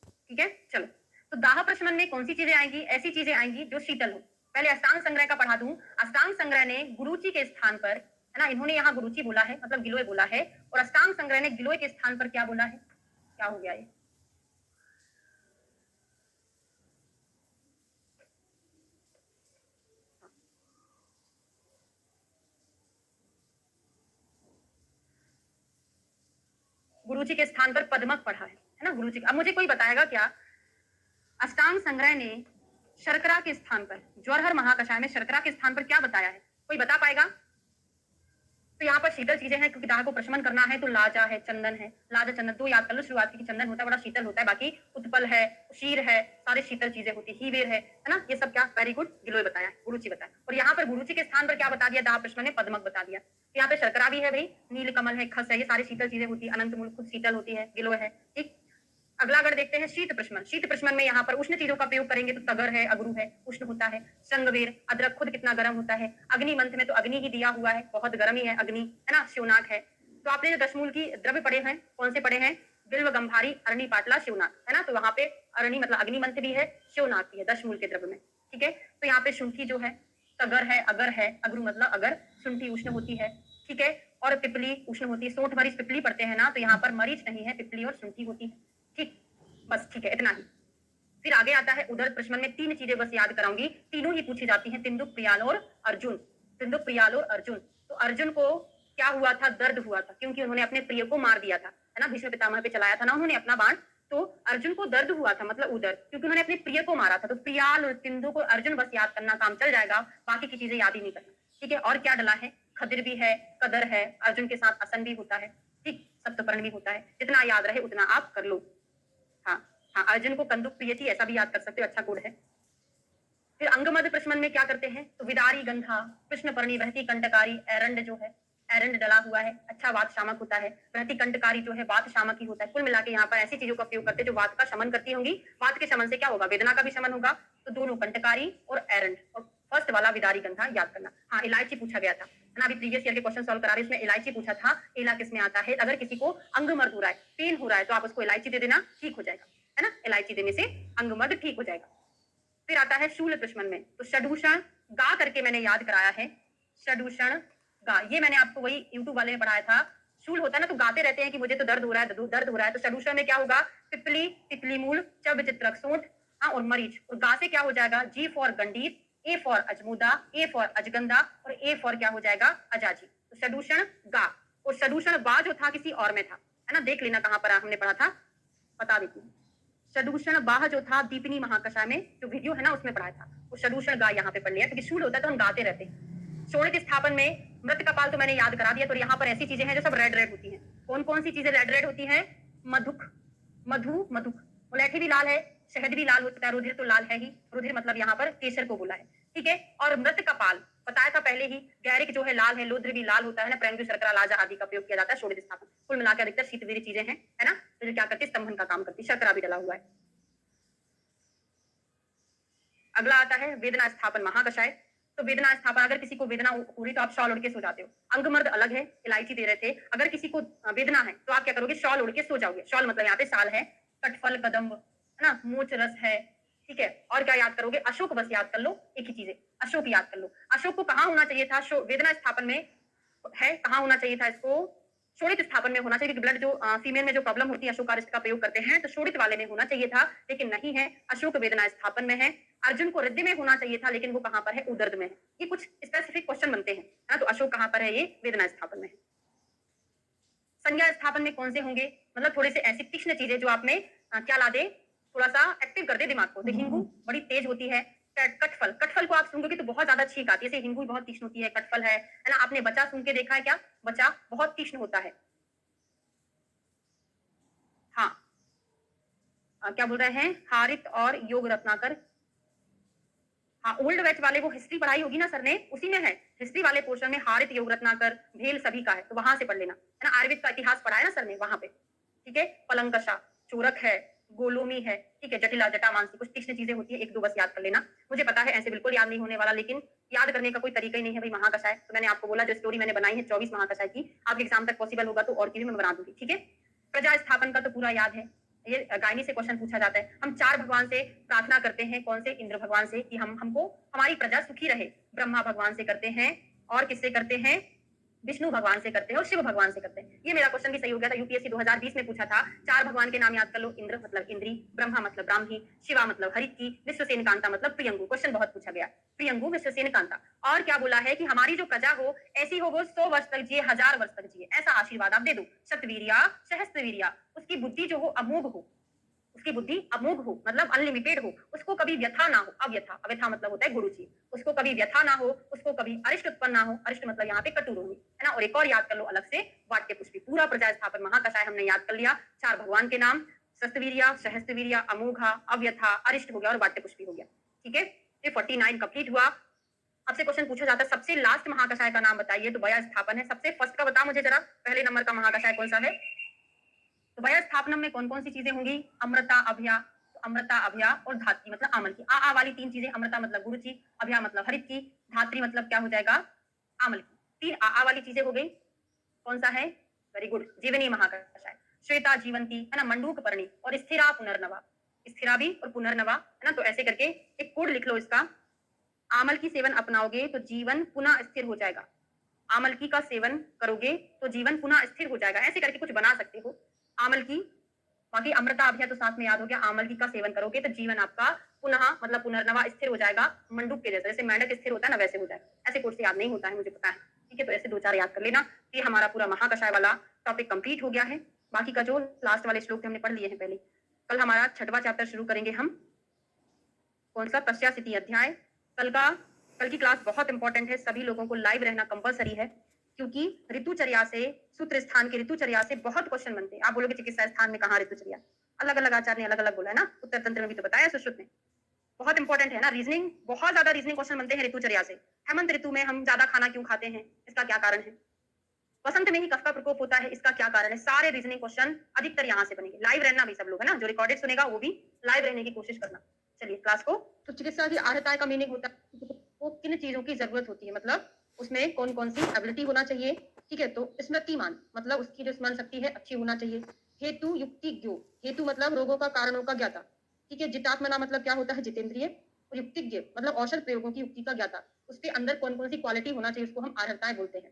ठीक है, चलो तो दाह प्रशमन में कौन सी चीजें आएंगी? ऐसी चीजें आएंगी जो शीतल हो। पहले अष्टांग संग्रह का पढ़ा दूं। अष्टांग संग्रह ने गुरुचि के स्थान पर, है ना, इन्होंने यहाँ गुरुचि बोला है मतलब गिलोय बोला है, और अष्टांग संग्रह ने गिलोय के स्थान पर क्या बोला है? क्या हो गया ये? गुरुचि के स्थान पर पद्मक पढ़ा है ना गुरुचि। अब मुझे कोई बताएगा क्या, अष्टांग संग्रह ने शर्करा के स्थान पर, ज्वरहर महाकषाय में शर्करा के स्थान पर क्या बताया है? कोई बता पाएगा? तो यहाँ पर शीतल चीजें हैं, क्योंकि दाह को प्रशमन करना है, तो लाजा है, चंदन है, लाजा चंदन तो याद कर लो, शुरुआत की चंदन होता है बड़ा शीतल होता है, बाकी उत्पल है, शीर है, सारे शीतल चीजें होती है, हीवेर है ना, ये सब क्या? वेरी गुड, गिलोय बताया, गुरुचि बताया। और यहाँ पर गुरुचि के स्थान पर क्या बता दिया? दाह प्रशमन ने पद्मक बता दिया। तो यहाँ पे शर्करा भी है भाई, नील कमल है, खस है, ये सारी शीतल चीजें होती है, अनंत मूल खुद शीतल होती है, गिलोय है। ठीक, अगला अगर देखते हैं शीत प्रशमन। शीत प्रशमन में यहाँ पर उष्ण चीजों का प्रयोग करेंगे, तो तगर है, अगरू है, उष्ण होता है, संगवेर, अदरक खुद कितना गर्म होता है, अग्नि मंत्र में तो अग्नि ही दिया हुआ है, बहुत गर्म ही है अग्नि, है ना, शिवनाग है। तो आपने जो दशमूल की द्रव्य पढ़े हैं, कौन से पढ़े हैं? बिल्व, गंभारी, अरणी, पाटला, शिवनाग, है ना, तो वहां पे अरणी मतलब अग्नि मंत्र भी है, शिवनाग भी है दशमूल के द्रव्य में। ठीक है, तो यहाँ पे शुंठी जो है, तगर है, अगर है, अगरू मतलब अगर, शुंठी उष्ण होती है। ठीक है, और पिपली उष्ण होती है, सोंठ मरीच पिपली पढ़ते हैं ना, तो यहाँ पर मरीच नहीं है, पिपली और शुंठी होती है। ठीक, बस ठीक है, इतना ही। फिर आगे आता है उदर प्रश्न में 3 चीजें बस याद कराऊंगी, तीनों ही पूछी जाती हैं, तिंदुक, प्रियाल और अर्जुन। तिंदुक, प्रियाल और अर्जुन। तो अर्जुन को क्या हुआ था? दर्द हुआ था, क्योंकि उन्होंने अपने प्रिय को मार दिया था, है ना, भीष्म पितामह पे चलाया था ना उन्होंने अपना बाण, तो अर्जुन को दर्द हुआ था, मतलब उदर, क्योंकि उन्होंने अपने प्रिय को मारा था। तो प्रियाल और तिंदुक और अर्जुन बस याद करना, काम चल जाएगा, बाकी की चीजें याद ही नहीं करना। ठीक है, और क्या डला है? खदिर भी है, कदर है, अर्जुन के साथ असन भी होता है, ठीक, सप्तपर्ण भी होता है, जितना याद रहे उतना आप कर लो। हाँ हाँ, अर्जुन को कंदुक प्रिय थी, ऐसा भी याद कर सकते हो, अच्छा गुण है। फिर अंगमद प्रश्न में क्या करते हैं? तो विदारी गंधा, कृष्णपर्णी, वहती कंटकारी, एरंड जो है, एरंड डला हुआ है, अच्छा वात शामक होता है, वहती कंटकारी जो है वात शामक ही होता है। कुल मिला के यहाँ पर ऐसी चीजों का प्रयोग करते हैं जो वात का शमन करती होंगी। वात के शमन से क्या होगा? वेदना का भी शमन होगा। तो दोनों कंटकारी और एरंड, और फर्स्ट वाला विदारी गंधा याद करना। हाँ, इलायची पूछा गया था, है ना, अभी प्रीवियस ईयर के क्वेश्चन सॉल्व करा रहे, इसमें इलायची पूछा था, इला किसमें आता है? अगर किसी को अंगमर्द हो रहा है, पेन हो रहा है, तो आप उसको इलायची दे देना, ठीक हो जाएगा, है ना, इलायची देने से अंगमर्द ठीक हो जाएगा। फिर आता है शूल प्रश्न में, तो षडूषण गा करके मैंने याद कराया है, षडूषण गा, ये मैंने आपको वही यूट्यूब वाले में पढ़ाया था। शूल होता है ना, तो गाते रहते हैं कि मुझे तो दर्द हो रहा है, दर्द हो रहा है, तो षडूषण में क्या होगा? पिपली, तितली मूल, चब, चित्रक, सोंठ, हाँ, और मरीच। और गा से क्या हो जाएगा? जी फॉर गंडीर, ए फॉर अजमुदा, ए फॉर अजगंधा, और ए फॉर क्या हो जाएगा? अजाजी। तो षडूषण गा, और सदूषण बा जो था किसी और में था, है ना? देख लेना कहाँ पर हमने पढ़ा था, बता देती हूँ। सदूषण बाह जो था दीपिनी महाकषाय में जो वीडियो है ना उसमें पढ़ाया था, वो सदूषण गा यहाँ पे पढ़ लिया, क्योंकि शूल होता है तो हम गाते रहते हैं। शोणित स्थापन में मृत कपाल तो मैंने याद करा दिया, तो यहाँ पर ऐसी चीजें हैं जो सब रेड रेड होती हैं। कौन कौन सी चीजें रेड रेड होती हैं? मधुक, मधु, मधुक, मुलेठी भी लाल है, शहद भी लाल होता है, रुधिर तो लाल है ही, रुधिर मतलब यहाँ पर केसर को बोला है, ठीक है। और मृत कपाल बताया था पहले ही, गैरिक जो है लाल है, लुद्र भी लाल होता है ना, प्रैंगु शर्करा लाजा आदि का प्रयोग किया जाता है शोणित स्थापन। कुल मिलाकर अधिकतर शीतवीर चीजें हैं, है ना, तो जो क्या करती है स्तंभन का काम करती है, शर्करा भी डला हुआ है। अगला आता है वेदना स्थापन महाकषाय। तो वेदना स्थापन, अगर किसी को वेदना हो रही तो आप शॉल ओढ़ के सो जाते हो। अंगमर्द अलग है, इलायची दे रहे थे। अगर किसी को वेदना है तो आप क्या करोगे? शॉल ओढ़ के सो जाओगे। शॉल मतलब यहाँ पे साल है, कटफल, कदम्ब, है ना, मोच रस है, ठीक है। और क्या याद करोगे? अशोक बस याद कर लो, एक ही चीज है, अशोक याद कर लो। अशोक को कहाँ होना चाहिए था? वेदना स्थापन में है, कहाँ होना चाहिए था इसको? शोणित स्थापन में होना चाहिए, क्योंकि ब्लड जो फीमेल में जो प्रॉब्लम होती है अशोकारिष्ट का प्रयोग करते हैं, तो शोणित वाले में होना चाहिए था, लेकिन नहीं है, अशोक वेदना स्थापन में है। अर्जुन को हृदय में होना चाहिए था, लेकिन वो कहाँ पर है? उदर्द में है। ये कुछ स्पेसिफिक क्वेश्चन बनते हैं ना, तो अशोक कहाँ पर है? ये वेदना स्थापन में है। संज्ञा स्थापन में कौन से होंगे? मतलब थोड़े से ऐसी तीक्ष्ण चीजें जो आप में क्या ला दे, थोड़ा सा एक्टिव कर दे दिमाग को। तो हिंगू बड़ी तेज होती है। कटफल, कटफल को आप सूंघोगे तो बहुत ज्यादा छींक आती है, जैसे हिंगू बहुत तीक्ष्ण होती है, कटफल है ना। आपने बचा सूंघ के देखा है क्या? बचा बहुत तीक्ष्ण होता है। हाँ, क्या बोल रहे हैं? हारित और योग रत्नाकर। हाँ, ओल्ड बैच वाले, वो हिस्ट्री पढ़ाई होगी ना सर ने, उसी में है। हिस्ट्री वाले पोर्शन में हारित, योग रत्नाकर, भेल सभी का है, तो वहां से पढ़ लेना, है ना। आयुर्वेद का इतिहास पढ़ाया ना सर ने, वहां पे, ठीक है। पलंकषा, चोरक है, गोलोमी है, ठीक है। जटिला, जटामांसी, कुछ तीक्ष्ण चीजें होती है, एक दो बस याद कर लेना। मुझे पता है ऐसे बिल्कुल याद नहीं होने वाला, लेकिन याद करने का कोई तरीका ही नहीं है भाई। महाकषाय तो मैंने आपको बोला, जो स्टोरी मैंने बनाई है 24 महाकषाय की, आपके एग्जाम तक पॉसिबल होगा तो और की भी मैं बना दूंगी, ठीक है। प्रजा स्थापन का तो पूरा याद है, ये गायनी से क्वेश्चन पूछा जाता है। हम चार भगवान से प्रार्थना करते हैं, कौन से? इंद्र भगवान से, कि हम हमको हमारी प्रजा सुखी रहे। ब्रह्मा भगवान से करते हैं, और किससे करते हैं? विष्णु भगवान से करते हैं, और शिव भगवान से करते हैं। ये मेरा क्वेश्चन भी सही हो गया था, यूपीएससी 2020 में पूछा था। चार भगवान के नाम याद कर लो। इंद्र मतलब इंद्री, ब्रह्मा मतलब ब्राह्मी, शिवा मतलब हरिकी, विश्वसेन कांता मतलब प्रियंगु। क्वेश्चन बहुत पूछा गया, प्रियंगु, विश्वसेन कांता। और क्या बोला है? कि हमारी जो प्रजा हो ऐसी हो, वो 100 वर्ष तक जिए, 1000 वर्ष तक जिए, ऐसा आशीर्वाद आप दे दो। शतवीरिया, सहस्त्रवीरिया, उसकी बुद्धि जो हो अमोघ हो, उसकी बुद्धि अमोघ हो, मतलब अनलिमिटेड हो, उसको कभी व्यथा ना हो। अव्यथा, अव्यथा मतलब होता है गुरु जी। उसको कभी व्यथा ना हो, उसको कभी अरिष्ट उत्पन्न ना हो। अरिष्ट मतलब यहाँ पे कटुरोगी, है ना। और एक और याद कर लो अलग से, वाक्य पुष्पि। पूरा प्रजा स्थापन महाकषाय हमने याद कर लिया। चार भगवान के नाम, शस्त्रवीर्या, सहस्त्रवीर्या, अमोघा, अव्यथा, अरिष्ट हो गया, और वाक्य पुष्पि हो गया, ठीक है। ये 49 कंप्लीट हुआ। आपसे क्वेश्चन पूछा जाता है सबसे लास्ट महाकषाय का नाम बताइए, तो वया स्थापन है। सबसे फर्स्ट का बता मुझे जरा, पहले नंबर का महाकषाय कौन सा है? तो वया स्थापनम में कौन कौन सी चीजें होंगी? अमृता, अभया, तो अमृता, अभया और धात्री मतलब आमल की। आ वाली तीन चीजें, अमृता मतलब गुरु की, अभया मतलब हरित की, धात्री मतलब क्या हो जाएगा? आमल की। तीन आ वाली चीजें हो गई। कौन सा है? वेरी गुड, जीवनी महाकषाय। श्वेता, जीवंती, है ना, मंडूक पर्णी, और स्थिरा, पुनर्नवा। स्थिरा भी और पुनर्नवा, है ना। तो ऐसे करके एक कोड लिख लो इसका। आमल की सेवन अपनाओगे तो जीवन पुनः स्थिर हो जाएगा। आमल की का सेवन करोगे तो जीवन पुनः स्थिर हो जाएगा। ऐसे करके कुछ बना सकते हो आमल की। बाकी अमृता, अभ्या तो साथ में याद हो गया। आमल की का सेवन करोगे तो जीवन आपका पुनः मतलब पुनर्नवा स्थिर हो जाएगा। मंडूक के जैसे, जैसे मेंढक स्थिर होता है ना, वैसे हो जाएगा। ऐसे कोर्स से याद नहीं होता है, मुझे पता है, ठीक है। तो ऐसे दो चार याद कर लेना। ये हमारा पूरा महाकषाय वाला टॉपिक कंप्लीट हो गया है। बाकी का जो लास्ट वाले श्लोक थे हमने पढ़ लिए हैं पहले। कल हमारा 6वां चैप्टर शुरू करेंगे हम। कौन सा? पश्चासिति अध्याय। कल की क्लास बहुत इंपॉर्टेंट है, सभी लोगों को लाइव रहना कंपलसरी है, क्योंकि ऋतुचर्या से, सूत्र स्थान के ऋतुचर्या से बहुत क्वेश्चन बनते हैं। आप बोलोगे चिकित्सा स्थान में कहाँ ऋतुचर्या? अलग अलग आचार्य ने अलग अलग बोला है ना, उत्तर तंत्र में भी तो बताया, सुश्रुत में। बहुत इंपॉर्टेंट है ना, रीजनिंग, बहुत ज्यादा रीजनिंग क्वेश्चन बनते हैं ऋतुचर्या से। हेमंत ऋतु में हम ज्यादा खाना क्यों खाते हैं, इसका क्या कारण है? वसंत में ही कफ का प्रकोप होता है, इसका क्या कारण है? सारे रीजनिंग क्वेश्चन अधिकतर यहाँ से बनेंगे। लाइव रहना भी सब लोग, है ना, जो रिकॉर्डेड सुनेगा वो भी लाइव रहने की कोशिश करना। चलिए क्लास को। तो चिकित्सा की अर्हता का मीनिंग होता है वो किन चीजों की जरूरत होती है, मतलब उसमें कौन कौन सी एबिलिटी होना चाहिए, ठीक है। तो स्मृतिमान मतलब उसकी जो स्मरण शक्ति है अच्छी होना चाहिए। हेतु युक्ति ज्ञो, हेतु मतलब रोगों का कारणों का ज्ञाता, ठीक है। जितात्मना मतलब क्या होता है? जितेंद्रिय। और युक्तिज्ञ मतलब औषध प्रयोगों की युक्ति का ज्ञाता। उसके अंदर कौन कौन सी क्वालिटी होना चाहिए, उसको हम अर्हताएं बोलते हैं।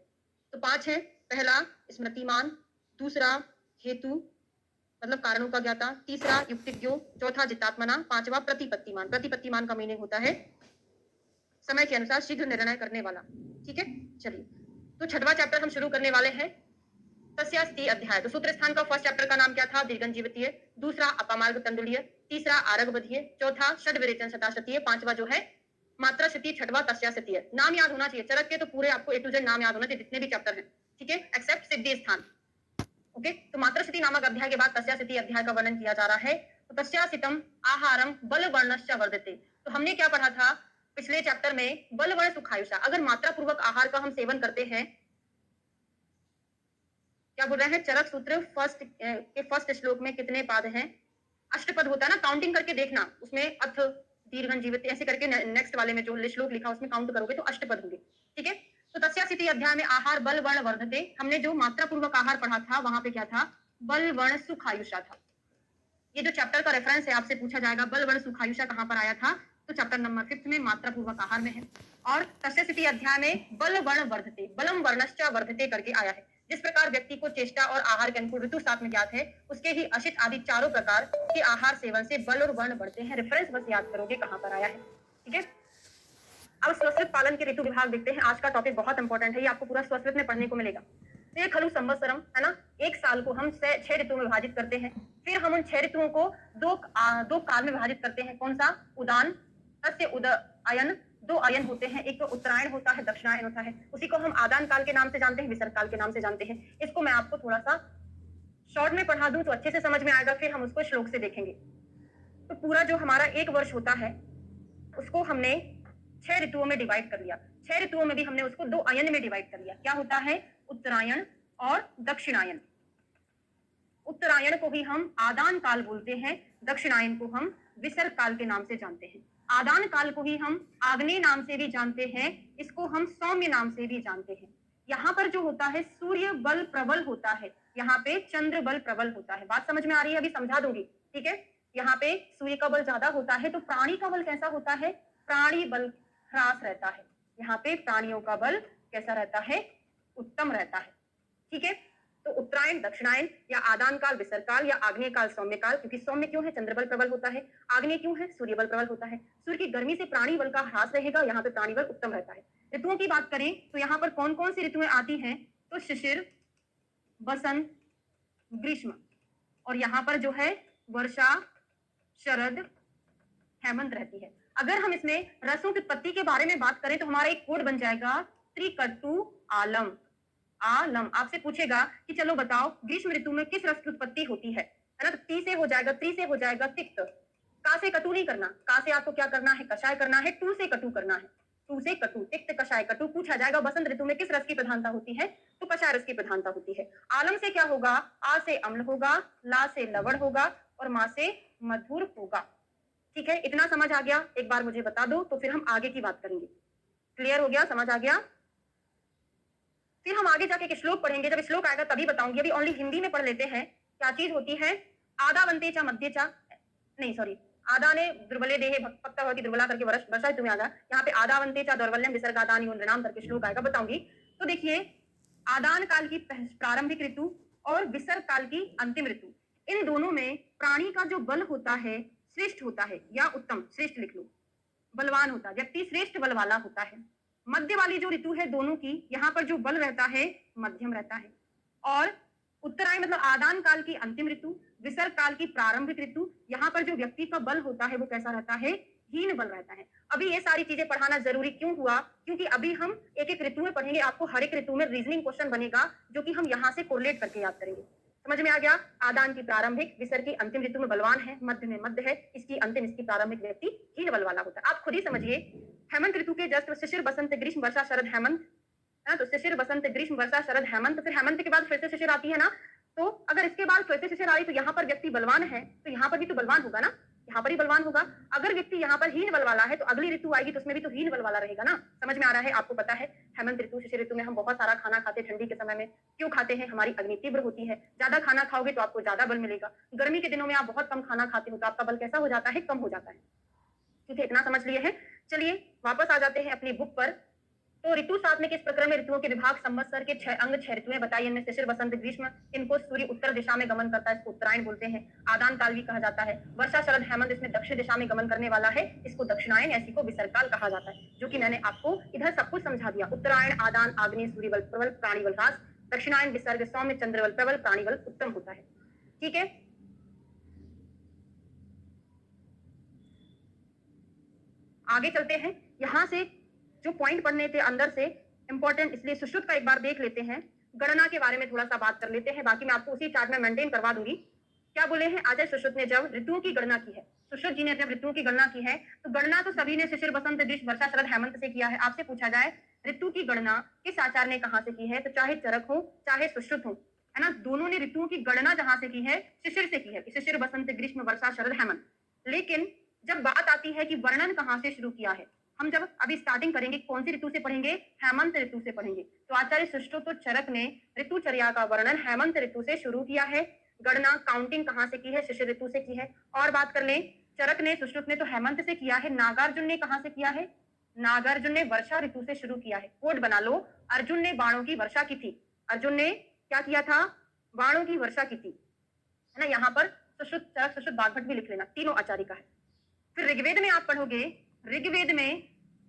तो 5 है। पहला स्मृतिमान, दूसरा हेतु मतलब कारणों का ज्ञाता, तीसरा युक्तिज्ञो, चौथा जितात्मना, पांचवा प्रतिपत्तिमान। प्रतिपत्तिमान का मीनिंग होता है समय के अनुसार शीघ्र निर्णय करने वाला, ठीक है। चलिए, तो 6वां चैप्टर हम शुरू करने वाले हैं। तस्या स्थिति अध्याय। तो सूत्र स्थान का फर्स्ट चैप्टर का नाम क्या था? दीर्घंजीवितीय। दूसरा अपामार्ग तंडुलीय। तीसरा आरगबधीय। चौथा षड्विरेचन शताशतीय। पांचवा जो है मात्रा स्थिति। छठवा तस्या स्थिति है। नाम याद होना चाहिए चरक के, तो पूरे आपको ए टू जेड नाम याद होना चाहिए जितने भी चैप्टर हैं, ठीक है, एक्सेप्ट सिद्धि स्थान। ओके, तो मात्रा स्थिति नामक अध्याय के बाद तस्या स्थिति अध्याय का वर्णन किया जा रहा है। तो तस्या स्थितम आहारम बल वर्णश्च वर्धते। तो हमने क्या पढ़ा था पिछले चैप्टर में? बल वर्ण सुखायुषा। अगर मात्रा पूर्वक आहार का हम सेवन करते हैं, क्या बोल रहे हैं? चरक सूत्र के फर्स्ट श्लोक में कितने पाद हैं? अष्टपद होता है ना, काउंटिंग करके देखना, उसमें अथ दीर्घन जीवित ऐसे करके नेक्स्ट वाले में जो श्लोक लिखा उसमें काउंट करोगे तो अष्टपद होंगे, ठीक है। तो तस्यास्थिति अध्याय में आहार बल वर्ण वर्धते, हमने जो मात्रा पूर्वक आहार पढ़ा था वहां पे क्या था? बल वर्ण सुखायुषा था। ये जो चैप्टर का रेफरेंस है, आपसे पूछा जाएगा बल वर्ण सुखायुषा कहां पर आया था, तो चैप्टर नंबर 5 में मात्रा पूर्वक आहार में है। और तस्यास्थिति अध्याय में बल वर्ण वर्धते, बलम वर्णश्च वर्धते करके आया है। जिस प्रकार व्यक्ति को चेष्टा और आहार के अनुकूल ऋतु साथ में ज्ञात है, उसके ही अशित आदि चारों प्रकार के आहार सेवन से बल और वर्ण बढ़ते हैं। रेफरेंस बस याद करोगे कहां पर आया है, ठीक है। अब स्वस्तित पालन के ऋतु विभाग देखते हैं। आज का टॉपिक बहुत इंपॉर्टेंट है, ये आपको पूरा स्वस्तित में पढ़ने को मिलेगा। तो ये खलु संवत्सरम है ना, एक साल को हम 6 ऋतुओं में विभाजित करते हैं। फिर हम उन 6 ऋतुओं को दो काल में विभाजित करते हैं। कौन सा? उदान, तस्य उदयन, 2 अयन होते हैं, एक तो उत्तरायण होता है, दक्षिणायन होता है। उसी को हम आदान काल के नाम से जानते हैं, विसर्ग काल के नाम से जानते हैं। इसको मैं आपको थोड़ा सा शॉर्ट में पढ़ा दूं तो अच्छे से समझ में आएगा, फिर हम उसको श्लोक से देखेंगे। तो पूरा जो हमारा एक वर्ष होता है उसको हमने 6 ऋतुओं में डिवाइड कर लिया। 6 ऋतुओं में भी हमने उसको 2 अयन में डिवाइड कर लिया। क्या होता है? उत्तरायण और दक्षिणायन। उत्तरायण को ही हम आदान काल बोलते हैं, दक्षिणायन को हम विसर्ग काल के नाम से जानते हैं। आदान काल को ही हम आग्नेय नाम से भी जानते हैं, इसको हम सौम्य नाम से भी जानते हैं। यहाँ पर जो होता है सूर्य बल प्रबल होता है, यहाँ पे चंद्र बल प्रबल होता है। बात समझ में आ रही है? अभी समझा दूंगी, ठीक है। यहाँ पे सूर्य का बल ज्यादा होता है, तो प्राणी का बल कैसा होता है? प्राणी बल ह्रास रहता है। यहाँ पे प्राणियों का बल कैसा रहता है? उत्तम रहता है, ठीक है। तो उत्तरायण, दक्षिणायन या आदान काल, विसर्ग काल या आग्नेय काल, सौम्य काल। क्योंकि सौम्य क्यों है? चंद्र बल प्रबल होता है। आग्नेय क्यों है? सूर्य बल प्रबल होता है। सूर्य की गर्मी से प्राणी बल का ह्रास रहेगा, यहाँ पे प्राणी बल उत्तम रहता है। ऋतुओं की बात करें तो यहाँ पर कौन कौन सी ऋतुएं आती हैं? तो शिशिर, बसंत, ग्रीष्म, और यहाँ पर जो है वर्षा, शरद, हेमंत रहती है। अगर हम इसमें रसों की उत्पत्ति के बारे में बात करें तो हमारा एक कोड बन जाएगा त्रिकटु आलम। आलम आपसे पूछेगा कि चलो बताओ ग्रीष्म ऋतु में किस रस की उत्पत्ति होती है ना। तो ती से हो जाएगा, त्री से हो जाएगा तिक्त। का से कटु नहीं करना, का से आपको क्या करना है? कषाय करना है। टू से कटु करना है, टू से कटु, तिक्त, कषाय, कटु। पूछा जाएगा बसंत ऋतु में किस रस की प्रधानता होती है? तो कषाय रस की प्रधानता होती है। आलम से क्या होगा? आ से अम्ल होगा, ला से लवण होगा और मा से मधुर होगा, ठीक है। इतना समझ आ गया? एक बार मुझे बता दो तो फिर हम आगे की बात करेंगे। क्लियर हो गया? समझ आ गया? फिर हम आगे जाके एक श्लोक पढ़ेंगे, जब श्लोक आएगा तभी बताऊंगी। अभी ओनली हिंदी में पढ़ लेते हैं। क्या चीज होती है? आदावंते चा मध्य चा, नहीं सॉरी, आदा ने दुर्बले देहे भक्ता भवति दुर्बला करके वर्षा ऋतु में आ गया। यहाँ पे आदावंते चा दौर्बल्यम विसर्गादान नृणाम करके श्लोक आएगा, बताऊंगी। तो देखिए, आदान काल की प्रारंभिक ऋतु और विसर्ग काल की अंतिम ऋतु, इन दोनों में प्राणी का जो बल होता है श्रेष्ठ होता है, या उत्तम, श्रेष्ठ लिख लो, बलवान होता है, व्यक्ति श्रेष्ठ बल वाला होता है। मध्य वाली जो ऋतु है दोनों की, यहाँ पर जो बल रहता है मध्यम रहता है। और उत्तरायण मतलब आदान काल की अंतिम ऋतु, विसर्ग काल की प्रारंभिक ऋतु, यहाँ पर जो व्यक्ति का बल होता है वो कैसा रहता है? हीन बल रहता है। अभी ये सारी चीजें पढ़ाना जरूरी क्यों हुआ? क्योंकि अभी हम एक एक ऋतु में पढ़ेंगे, आपको हर एक ऋतु में रीजनिंग क्वेश्चन बनेगा जो कि हम यहाँ से कोरिलेट करके याद करेंगे। समझ में आ गया? आदान की प्रारंभिक, विसर्ग की अंतिम ऋतु में बलवान है, मध्य में मध्य है, इसकी अंतिम, इसकी प्रारंभिक व्यक्ति हीन बल वाला होता है। आप खुद ही समझिए, हेमंत ऋतु के जस्ट शिशिर, बसंत, ग्रीष्म, वर्षा, शरद, हेमंत है। तो शिशिर, बसंत, ग्रीष्म, वर्षा, शरद, हेमंत, फिर हेमंत के बाद फिर से शिशिर आती है ना। तो अगर इसके बाद फिर से शिशिर आ रही तो यहाँ पर व्यक्ति बलवान है, तो यहाँ पर भी तो बलवान होगा ना, यहाँ पर ही बलवान होगा। अगर व्यक्ति यहाँ पर हीन बल वाला है तो अगली ऋतु आएगी तो उसमें भी तो हीन बल वाला रहेगा ना। समझ में आ रहा है? आपको पता है हेमंत ऋतु, शिशिर ऋतु में हम बहुत सारा खाना खाते हैं। ठंडी के समय में क्यों खाते हैं? हमारी अग्नि तीव्र होती है। ज्यादा खाना खाओगे तो आपको ज्यादा बल मिलेगा। गर्मी के दिनों में आप बहुत कम खाना खाते हो तो आपका बल कैसा हो जाता है? कम हो जाता है, ठीक है। इतना समझ लिए हैं? चलिए वापस आ जाते हैं अपनी बुक पर। तो ऋतु साथ में किस प्रक्रम में ऋतुओं के विभाग, संवत्सर के 6 अंग, 6 ऋतुएं बताई। इनमें शिशिर, बसंत, ग्रीष्म, इनको सूर्य उत्तर दिशा में गमन करता है, इसको उत्तरायण बोलते हैं। आदान काल भी कहा जाता है। वर्षा, शरद, हेमंत इसमें दक्षिण दिशा में गमन करने वाला है, इसको दक्षिणायन, ऐसी को विसर्ग काल कहा जाता है। जो कि मैंने आपको इधर सब कुछ समझा दिया। उत्तरायण, आदान, आग्नेय, सूर्य बल प्रबल, प्राणी बल ह्रास, दक्षिणायन विसर्ग सौम्य चंद्रबल प्रबल प्राणीबल उत्तम होता है। ठीक है, आगे चलते हैं। यहां से जो पॉइंट पढ़ने थे अंदर से इंपॉर्टेंट, इसलिए सुश्रुत का एक बार देख लेते हैं। गणना के बारे में थोड़ा सा बात कर लेते हैं, बाकी मैं आपको उसी चार्ट में मेंटेन करवा दूंगी। क्या बोले हैं आचार्य सुश्रुत ने जब ऋतुओं की गणना की है, सुश्रुत जी ने जब ऋतुओं की गणना की है, तो गणना तो सभी ने शिशिर बसंत ग्रीष्म वर्षा शरद हेमंत से किया है। आपसे पूछा जाए ऋतु की गणना किस आचार्य ने कहां से की है, तो चाहे चरक हो चाहे सुश्रुत हो, है ना, दोनों ने ऋतुओं की गणना जहां से की है शिशिर से की है, शिशिर बसंत ग्रीष्म वर्षा शरद हेमंत। लेकिन जब बात आती है कि वर्णन कहां से शुरू किया है, हम जब अभी स्टार्टिंग करेंगे कौन सी ऋतु से पढ़ेंगे, हेमंत ऋतु से पढ़ेंगे। तो आचार्य सुश्रुत और चरक ने ऋतुचर्या का वर्णन हेमंत ऋतु से शुरू किया है। गणना काउंटिंग कहां से की है, शिशिर ऋतु से की है। और बात कर लें, चरक ने सुश्रुत ने तो हेमंत से किया है, नागार्जुन ने कहां से किया है, नागार्जुन ने वर्षा ऋतु से शुरू किया है। कोड बना लो, अर्जुन ने बाणों की वर्षा की थी, अर्जुन ने क्या किया था, बाणों की वर्षा की थी, है ना। यहाँ पर सुश्रुत चरक सुश्रुत बागभट भी लिख लेना, तीनों आचार्य का है। फिर ऋग्वेद में आप पढ़ोगे, ऋग्वेद में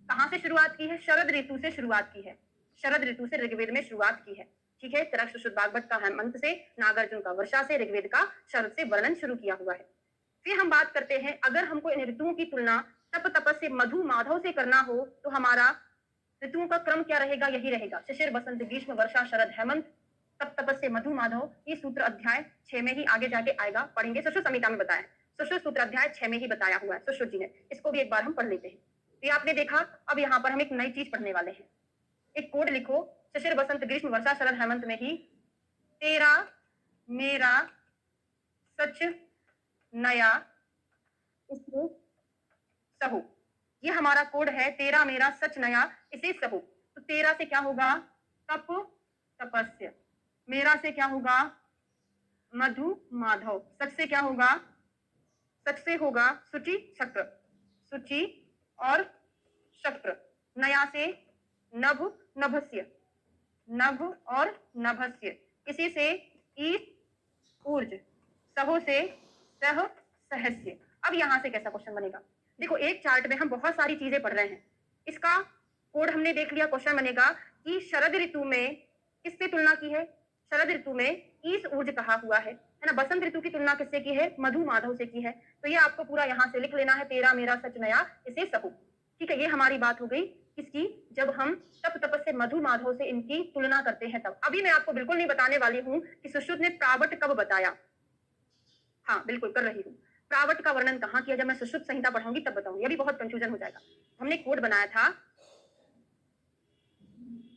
कहां से शुरुआत की है, शरद ऋतु से शुरुआत की है, शरद ऋतु से ऋग्वेद में शुरुआत की है। ठीक है, चरक सुश्रुत बागभट का हेमंत से, नागार्जुन का वर्षा से, ऋग्वेद का शरद से वर्णन शुरू किया हुआ है। फिर हम बात करते हैं, अगर हमको इन ऋतुओं की तुलना तप तपस्य मधु माधव से करना हो, तो हमारा ऋतुओं का क्रम क्या रहेगा, यही रहेगा, शिशिर बसंत ग्रीष्म वर्षा शरद हेमंत तप तपस्य मधु माधव। ये सूत्र अध्याय 6 में ही आगे जाके आएगा, पढ़ेंगे, सुश्रुत संहिता में बताया है, सुश्रुत सूत्र अध्याय 6 में ही बताया हुआ है सुश्रुत जी ने, इसको भी एक बार हम पढ़ लेते हैं। ये आपने देखा। अब यहाँ पर हम एक नई चीज पढ़ने वाले हैं। एक कोड लिखो, शिशिर बसंत ग्रीष्म वर्षा शरद हेमंत में ही तेरा मेरा सच नया इसे सहो, ये हमारा कोड है, तेरा मेरा सच नया इसे सहो। तो तेरा से क्या होगा, तप तपस्य, मेरा से क्या होगा, मधु माधव, सच से क्या होगा, सच से होगा सुचि शक्र, सुचि और शक्र, नया से नभ नभस्य, नभ और नभस्य, इसी से ईश ऊर्ज, सहो से सह सहस्य। अब यहां से कैसा क्वेश्चन बनेगा, देखो एक चार्ट में हम बहुत सारी चीजें पढ़ रहे हैं, इसका कोड हमने देख लिया। क्वेश्चन बनेगा कि शरद ऋतु में किससे तुलना की है, शरद ऋतु में ईश ऊर्ज कहा हुआ है ना। बसंत ऋतु की तुलना किससे की है, मधु माधव से की है। तो ये आपको पूरा यहाँ से लिख लेना है, तेरा मेरा सच नया इसे सहो। ठीक है, ये हमारी बात हो गई किसकी, जब हम तप तपस्य मधु माधव से इनकी तुलना करते हैं तब। अभी मैं आपको बिल्कुल नहीं बताने वाली हूँ कि सुश्रुत ने प्रावट कब बताया, हाँ बिल्कुल कर रही हूँ, प्रावट का वर्णन कहाँ किया, जब मैं सुश्रुत संहिता पढ़ाऊंगी तब बताऊंगी, अभी बहुत कंफ्यूजन हो जाएगा। हमने कोड बनाया था,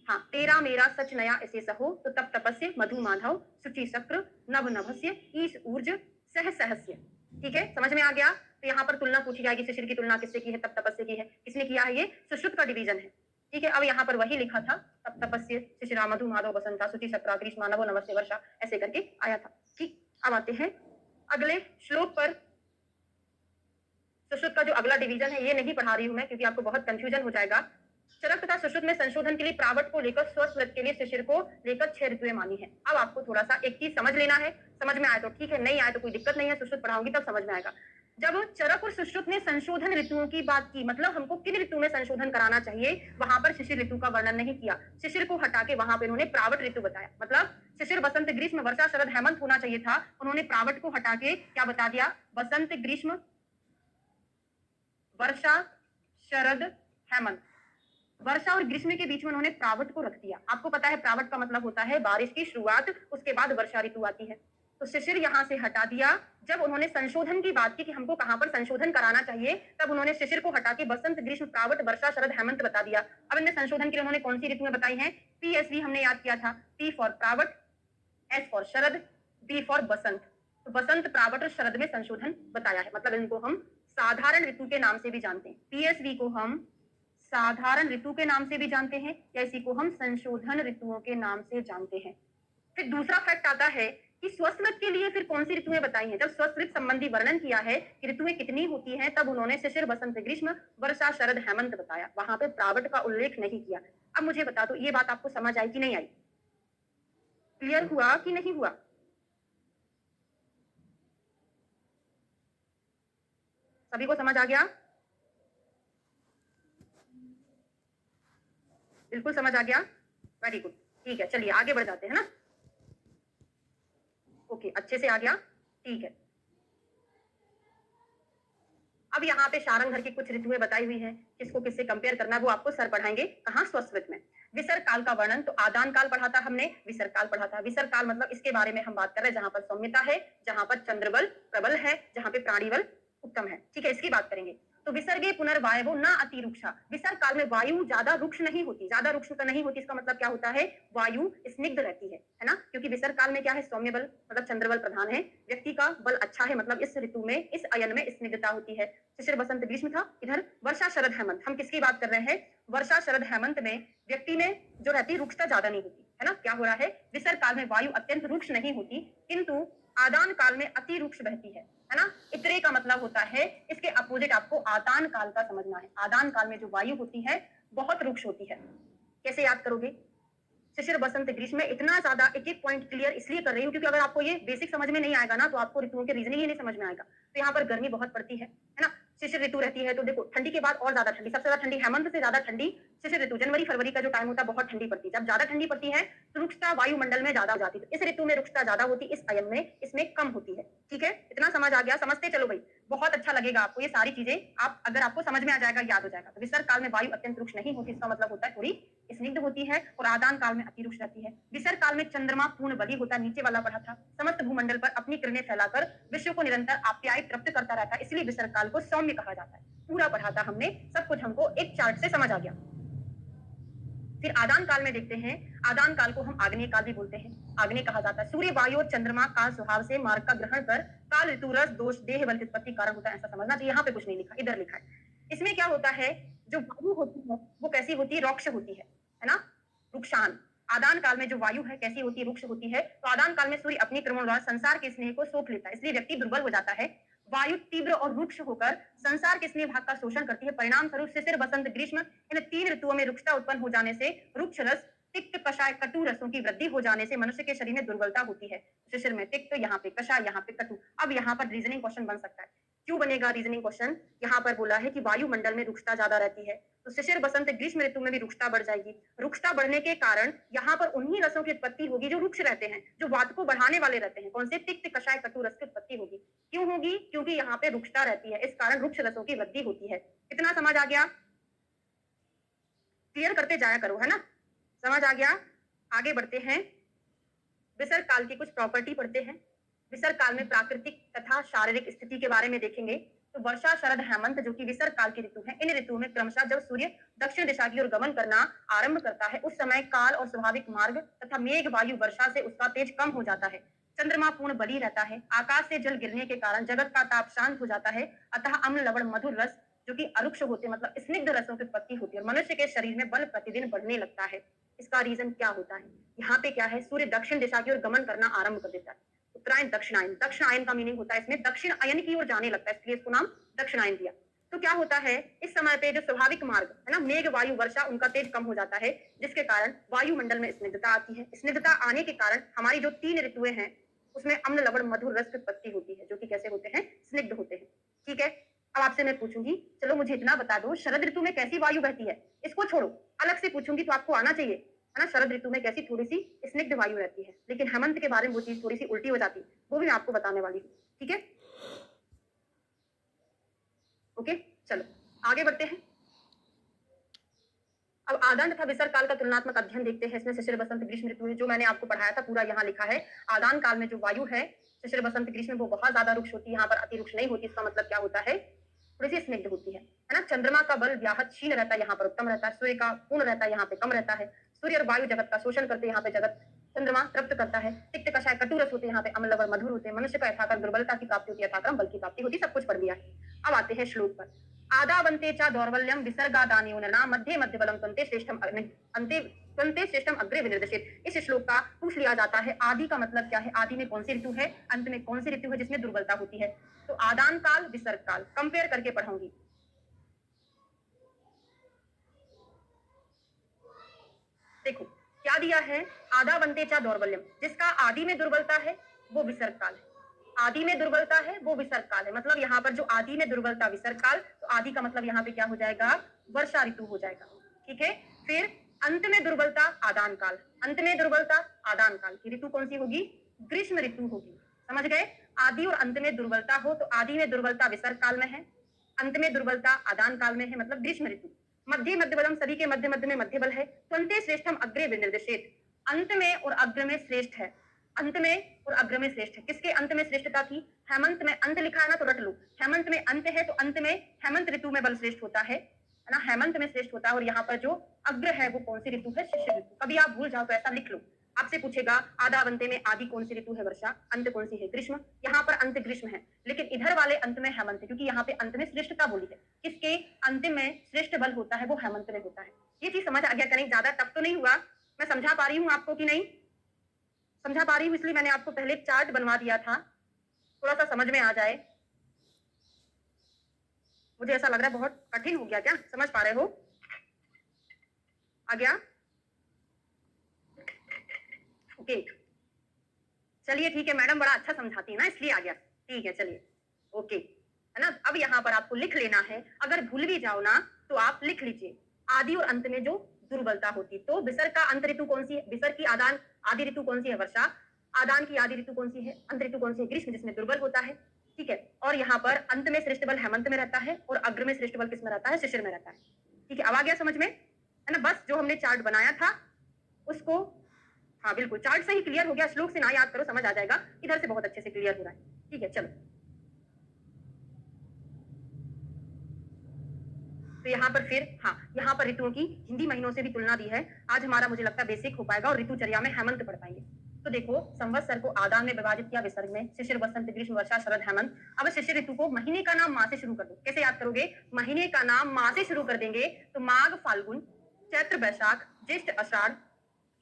हाँ, तेरा मेरा सच नया इसे सहो, तो तप तपस्य मधु माधव शुचि शक्र नभ नभस्य ईश ऊर्ज सह सहस्य। ठीक है, समझ में आ गया। तो यहाँ पर तुलना पूछी जाएगी, शिशिर की तुलना किससे की है, तप तपस्य की है, किसने किया है, ये सुश्रुत का डिवीजन है। ठीक है, अब यहाँ पर वही लिखा था, तप तपस्य शिशिरा मधु माधव बसंता शुचि शक्रा ग्रीष्मा नभो नभस्य वर्षा, ऐसे करके आया था। ठीक, अब आते हैं अगले श्लोक पर। सुश्रुत का जो अगला डिवीजन है ये नहीं पढ़ा रही हूं मैं, क्योंकि आपको बहुत कंफ्यूजन हो जाएगा। चरक तथा सुश्रुत में संशोधन के लिए प्रावट को लेकर स्वस्वृत के लिए शिशिर को लेकर 6 ऋतुएं मानी है। अब आपको थोड़ा सा एक चीज समझ लेना है, समझ में आया तो ठीक है, नहीं आया तो कोई दिक्कत नहीं है, सुश्रुत पढ़ाऊंगी तब समझ में आएगा। जब चरक और सुश्रुत ने संशोधन ऋतुओं की बात की, मतलब हमको किन ऋतु में संशोधन कराना चाहिए, वहां पर शिशिर ऋतु का वर्णन नहीं किया, शिशिर को हटा के वहां पर उन्होंने प्रावट ऋतु बताया। मतलब शिशिर बसंत ग्रीष्म वर्षा शरद हेमंत होना चाहिए था, उन्होंने प्रावट को हटा के क्या बता दिया, बसंत ग्रीष्म वर्षा शरद हेमंत, वर्षा और ग्रीष्म के बीच में उन्होंने प्रावट को रख दिया। आपको पता है प्रावट का मतलब होता है बारिश की शुरुआत, उसके बाद वर्षा ऋतु आती है। तो शिशिर यहां से हटा दिया। जब उन्होंने संशोधन की बात की कि हमको कहां पर संशोधन कराना चाहिए, तब उन्होंने शिशिर को हटा के बसंत ग्रीष्म प्रावट वर्षा शरद हेमंत बता दिया। अब इनमें संशोधन के लिए उन्होंने कौन सी ऋतुएं बताई हैं, पीएसवी हमने याद किया था, पी फॉर प्रावट, एस फॉर शरद, बी फॉर बसंत। तो बसंत प्रावट और शरद में संशोधन बताया है, मतलब इनको हम साधारण ऋतु के नाम से भी जानते हैं। पीएसवी को हम साधारण ऋतु के नाम से भी जानते हैं, या इसी को हम संशोधन ऋतुओं के नाम से जानते हैं। फिर दूसरा फैक्ट आता है कि स्वस्वृत के लिए फिर कौन सी ऋतुएं बताई हैं। जब स्वस्वृत संबंधी वर्णन किया है कि ऋतुएं कितनी होती हैं, तब उन्होंने शिशिर बसंत ग्रीष्म वर्षा शरद हेमंत बताया, वहां पे प्रावट का उल्लेख नहीं किया। अब मुझे बता दो ये बात आपको समझ आई कि नहीं आई, क्लियर हुआ कि नहीं हुआ, सभी को समझ आ गया, बिल्कुल समझ आ गया, वेरी गुड। ठीक है, चलिए आगे बढ़ जाते हैं ना। ओके, अच्छे से आ गया, ठीक है। अब यहाँ पे शारंग की कुछ ऋतुएं बताई हुई हैं, किसको किससे कंपेयर करना है वो आपको सर पढ़ाएंगे, कहाँ स्वस्वृत में। विसर्ग काल का वर्णन तो आदान काल पढ़ा था हमने, विसर्ग काल पढ़ा था। विसर्ग काल मतलब इसके बारे में हम बात कर रहे हैं जहां पर सौम्यता है, जहां पर चंद्रबल प्रबल है, जहां पे प्राणीबल उत्तम है, ठीक है, इसकी बात करेंगे। तो विसर्गे पुनर्वायवो न अति रुक्षा, विसर्ग काल में वायु ज्यादा रुक्ष नहीं होती, ज्यादा रुक्ष तो नहीं होती, इसका मतलब क्या होता है, वायु स्निग्ध रहती है ना, क्योंकि विसर्ग काल में क्या है, सौम्य बल मतलब चंद्रबल प्रधान है, व्यक्ति का बल अच्छा है, मतलब इस ऋतु में इस अयन में स्निग्धता होती है। शिशिर बसंत ग्रीष्म था, इधर वर्षा शरद हेमंत, हम किसकी बात कर रहे हैं, वर्षा शरद हेमंत में व्यक्ति में जो रहती है रुक्षता ज्यादा नहीं होती है ना। क्या हो रहा है, विसर्ग काल में वायु अत्यंत रुक्ष नहीं होती, किंतु आदान काल में अति रुक्ष बहती है ना। इतरे का मतलब होता है, इसके अपोजिट आपको आदान काल का समझना है। आदान काल में जो वायु होती है बहुत रुक्ष होती है। कैसे याद करोगे, शिशिर बसंत ग्रीष्म में इतना ज्यादा एक एक पॉइंट क्लियर इसलिए कर रही हूँ क्योंकि अगर आपको ये बेसिक समझ में नहीं आएगा ना तो आपको ऋतुओं के रीजनिंग ही नहीं समझ में आएगा। तो यहाँ पर गर्मी बहुत पड़ती है ना, शिशिर ऋतु रहती है, तो देखो ठंडी के बाद और ज्यादा ठंडी, सबसे ज्यादा ठंडी हेमंत से ज्यादा ठंडी शिशिर ऋतु, जनवरी फरवरी का जो टाइम होता है बहुत ठंडी पड़ती है। जब ज्यादा ठंडी पड़ती है तो रुक्षता वायुमंडल में ज्यादा हो जाती है, तो इस ऋतु में रुक्षता ज्यादा होती है, इस अयन में इसमें कम होती है। ठीक है, इतना समझ आ गया, समझते चलो भाई, बहुत अच्छा लगेगा आपको ये सारी चीजें, आप अगर आपको समझ में आ जाएगा, याद हो जाएगा। तो विसर्ग काल में वायु अत्यंत रुक्ष नहीं होती, इसका मतलब होता है थोड़ी स्निग्ध होती है, और आदान काल में अति रुक्ष रहती है। विसर्ग काल में चंद्रमा पूर्ण बली होता है, नीचे वाला पढ़ा था, समस्त भूमंडल पर अपनी किरणें फैलाकर विश्व को निरंतर आप्यायित तृप्त करता रहता है, इसलिए विसर्ग काल को सौम्य कहा जाता है। पूरा पढ़ा था हमने, सब कुछ हमको एक चार्ट से समझ आ गया। फिर आदान काल में देखते हैं, आदान काल को हम आग्नेय काल भी बोलते हैं, आग्नेय कहा जाता है। सूर्य वायु और चंद्रमा काल स्वभाव से मार्ग का ग्रहण कर काल ऋतु रस दोष देह बल की उत्पत्ति कारण होता है, ऐसा समझना चाहिए। यहाँ पे कुछ नहीं लिखा, इधर लिखा है। इसमें क्या होता है, जो वायु होती है वो कैसी होती है, रोक्ष होती है ना, रुक्षान। आदान काल में जो वायु है कैसी होती है, रुक्ष होती है। तो आदान काल में सूर्य अपनी क्रमण द्वारा संसार के स्नेह को सोख लेता है, इसलिए व्यक्ति दुर्बल हो जाता है। वायु तीव्र और रुक्ष होकर संसार के स्नेह भाग का शोषण करती है, परिणाम स्वरूप शिशिर बसंत ग्रीष्म इन तीन ऋतुओं में रुक्षता उत्पन्न हो जाने से रुक्ष रस तिक्त कषाय कटु रसों की वृद्धि हो जाने से मनुष्य के शरीर में दुर्बलता होती है। शिशिर में तिक्त, यहाँ पे कषाय, यहाँ पे कटु। अब यहाँ पर रीजनिंग क्वेश्चन बन सकता है, क्यों बनेगा रीजनिंग क्वेश्चन, यहाँ पर बोला है कि वायुमंडल में रुक्षता ज्यादा रहती है, तो शिशिर बसंत ग्रीष्म ऋतु में भी रुक्षता बढ़ जाएगी। रुक्षता बढ़ने के कारण यहाँ पर उन्हीं रसों की उत्पत्ति होगी जो रुक्ष रहते हैं, जो वात को बढ़ाने वाले रहते हैं। कौन से, तिक्त कषाय कटु रस की उत्पत्ति होगी। क्यों होगी, क्योंकि यहाँ पे रुक्षता रहती है, इस कारण रुक्ष रसों की वृद्धि होती है। इतना समझ आ गया, क्लियर करते जाया करो, है ना, समझ आ गया। आगे बढ़ते हैं, विसर्ग काल की कुछ प्रॉपर्टी पढ़ते हैं। विसर्ग काल में प्राकृतिक तथा शारीरिक स्थिति के बारे में देखेंगे। तो वर्षा शरद हेमंत जो कि विसर्ग काल की ऋतु है, इन ऋतुओं में क्रमशः जब सूर्य दक्षिण दिशा की ओर गमन करना आरंभ करता है, उस समय काल और स्वाभाविक मार्ग तथा मेघ वायु वर्षा से उसका तेज कम हो जाता है। चंद्रमा पूर्ण बली रहता है, आकाश से जल गिरने के कारण जगत का ताप शांत हो जाता है, अतः अम्ल लवण मधुर रस जो कि अरुक्ष होते मतलब स्निग्ध रसों की उत्पत्ति होती है, और मनुष्य के शरीर में बल प्रतिदिन बढ़ने लगता है। इसका रीजन क्या होता है, यहाँ पे क्या है, सूर्य दक्षिण दिशा की ओर गमन करना आरंभ कर देता है। उत्तरायण दक्षिणायन, दक्षिणायन का मीनिंग होता है इसमें दक्षिण अयन की ओर जाने लगता है, इसलिए इसको नाम दक्षिणायन दिया। तो क्या होता है, इस समय पे जो स्वाभाविक मार्ग है ना, मेघ वायु वर्षा, उनका तेज कम हो जाता है, जिसके कारण वायुमंडल में स्निग्धता आती है। स्निग्धता आने के कारण हमारी जो तीन ऋतुएं हैं उसमें अम्ल लवण मधुर रस की उत्पत्ति होती है, जो कि कैसे होते हैं, स्निग्ध होते हैं। ठीक है, अब आपसे मैं पूछूंगी, चलो मुझे इतना बता दो, शरद ऋतु में कैसी वायु बहती है, इसको छोड़ो, अलग से पूछूंगी तो आपको आना चाहिए, है ना। शरद ऋतु में कैसी थोड़ी सी स्निग्ध वायु रहती है, लेकिन हेमंत के बारे में वो चीज थोड़ी सी उल्टी हो जाती है, वो भी मैं आपको बताने वाली हूँ। ठीक है, ओके, चलो आगे बढ़ते हैं। अब आदान तथा विसर्ग काल का तुलनात्मक अध्ययन देखते हैं। इसमें शिशिर बसंत ग्रीष्म ऋतु जो मैंने आपको पढ़ाया था पूरा यहाँ लिखा है। आदान काल में जो वायु है शिशिर बसंत ग्रीष्म में वो बहुत ज्यादा रुक्ष होती है, यहाँ पर अति रुक्ष नहीं होती। इसका मतलब क्या होता है, थोड़ी सी स्निग्ध होती है ना। चंद्रमा का बल व्याहत क्षीण रहता है, यहाँ पर उत्तम रहता है। सूर्य का पूर्ण रहता है, यहाँ पे कम रहता है। सूर्य और वायु जगत का शोषण करते हैं, यहाँ पे जगत चंद्रमा तृप्त करता है। तिक्त कषाय कटु रस होते हैं, यहाँ पे अम्ल लवण मधुर होते हैं। मनुष्य को यथाक्रम दुर्बलता की प्राप्ति होती है, यथाक्रम बल की प्राप्ति होती है। सब कुछ पढ़ लिया है। अब आते हैं श्लोक पर। आदावन्ते च दौर्बल्यम विसर्गादान्योनना मध्ये मध्य बलम त्वन्ते श्रेष्ठम अन्ते त्वन्ते श्रेष्ठम अग्रे विनिर्देशेत। इस श्लोक का पूछ लिया जाता है, आदि का मतलब क्या है, आदि में कौन सी ऋतु है, अंत में कौन सी ऋतु है जिसमें दुर्बलता होती है। तो आदान काल विसर्ग काल कंपेयर करके पढ़ाऊंगी। देखो क्या दिया है, आधा बनते चा दौर्बल्यम, जिसका आदि में दुर्बलता है वो विसर्ग काल है। आदि में दुर्बलता है वो विसर्ग काल है, मतलब यहाँ पर जो आदि में दुर्बलता विसर्ग काल, तो आदि का मतलब यहाँ पे क्या हो जाएगा, वर्षा ऋतु हो जाएगा। ठीक है, फिर अंत में दुर्बलता आदान काल, अंत में दुर्बलता आदान काल की ऋतु कौन सी होगी? ग्रीष्म ऋतु होगी। समझ गए? आदि और अंत में दुर्बलता हो तो आदि में दुर्बलता विसर्ग काल में है, अंत में दुर्बलता आदान काल में है, मतलब ग्रीष्म ऋतु। मध्य मध्य बलम सभी के मध्य मध्य में मध्य बल है। त्वंते श्रेष्ठम अग्रे विनिर्देशित, अंत में और अग्र में श्रेष्ठ है, अंत में और अग्र में श्रेष्ठ है। किसके अंत में श्रेष्ठता थी? हेमंत में। अंत लिखा है ना तो रट लो, हेमंत में अंत है तो अंत में हेमंत ऋतु में बल श्रेष्ठ होता है ना, हेमंत में श्रेष्ठ होता है। और यहाँ पर जो अग्र है वो कौन सी ऋतु है? शिशिर ऋतु। कभी आप भूल जाओ तो ऐसा लिख लो, आपसे पूछेगा आधा बनते में आदि कौन सी ऋतु है? वर्षा। अंत कौन सी है? ग्रीष्म। यहाँ पर अंत ग्रीष्म है, लेकिन इधर वाले अंत में हेमंत है, क्योंकि यहाँ पे अंत में श्रेष्ठता बोली है। किसके अंत में श्रेष्ठ बल होता है? वो हेमंत में होता है। ये चीज समझ आ गया? कहीं ज्यादा टफ तो नहीं हुआ? मैं समझा पा रही हूँ आपको कि नहीं समझा पा रही हूँ? इसलिए मैंने आपको पहले एक चार्ट बनवा दिया था, थोड़ा सा समझ में आ जाए। मुझे ऐसा लग रहा है बहुत कठिन हो गया क्या? समझ पा रहे हो? आ गया? ओके, चलिए ठीक है, मैडम बड़ा अच्छा समझाती है ना इसलिए आ गया। ठीक है, चलिए ओके, है ना। अब यहाँ पर आपको लिख लेना है, अगर भूल भी जाओ ना तो आप लिख लीजिए आदि और अंत में जो दुर्बलता होती। तो विसर्ग का अंत ऋतु कौन सी है? विसर्ग की आदान आदि ऋतु कौन सी है? वर्षा। आदान की आदि ऋतु कौन सी है? अंत ऋतु कौन सी है? ग्रीष्म, जिसमें दुर्बल होता है। ठीक है, और यहाँ पर अंत में श्रेष्ठ बल हेमंत में रहता है और अग्र में श्रेष्ठ बल किस में रहता है? शिशिर में रहता है। ठीक है, अब आ गया समझ में, है ना। बस जो हमने चार्ट बनाया था उसको, हाँ बिल्कुल, चार्ट से ही क्लियर हो गया। श्लोक से ना याद करो, समझ आ जाएगा। इधर से बहुत अच्छे से क्लियर हो रहा है। ठीक है, चलो। तो यहाँ पर फिर, हाँ, यहाँ पर ऋतुओं की हिंदी महीनों से भी तुलना दी है। आज हमारा मुझे लगता है बेसिक हो पाएगा और ऋतुचर्या में हेमंत पढ़ पाएंगे। तो देखो, संवत्सर को आदान में विभाजित किया विसर्ग में, शिशिर वसंत ग्रीष्म वर्षा शरद हेमंत। अब शिशिर ऋतु को महीने का नाम माह से शुरू कर दो। कैसे याद करोगे? महीने का नाम माह से शुरू कर देंगे तो माघ फाल्गुन, चैत्र बैशाख, ज्येष्ठ आषाढ़,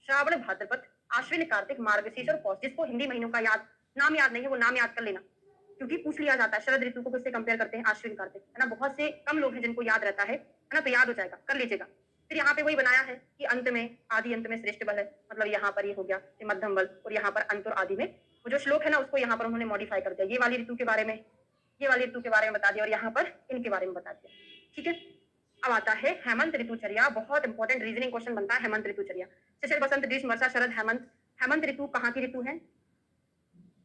श्रावण भाद्रपद, आश्विन कार्तिक, मार्गशीर्ष और पौष। जिसको हिंदी महीनों का नाम याद नहीं है वो नाम याद कर लेना, क्योंकि पूछ लिया जाता है शरद ऋतु को किससे कंपेयर करते हैं? आश्विन कार्तिक, है ना। बहुत से कम लोग हैं जिनको याद रहता है ना, तो याद हो जाएगा, कर लीजिएगा। फिर यहाँ पे वही बनाया है कि अंत में आदि अंत में श्रेष्ठ बल है, मतलब यहाँ पर ये हो गया ये मध्यम बल, और यहाँ पर अंत और आदि में वो जो श्लोक है ना उसको यहाँ पर उन्होंने मॉडिफाई कर दिया। ये वाली ऋतु के बारे में, ये वाली ऋतु के बारे में बता दिया और यहाँ पर इनके बारे में बता दिया। ठीक है, अब आता है हेमंत ऋतुचर्या। बहुत इंपॉर्टेंट रीजनिंग क्वेश्चन बनता है हेमंत ऋतुचर्या। शिशिर बसंत ग्रीष्म वर्षा शरद हेमंत। हेमंत ऋतु कहाँ की ऋतु है?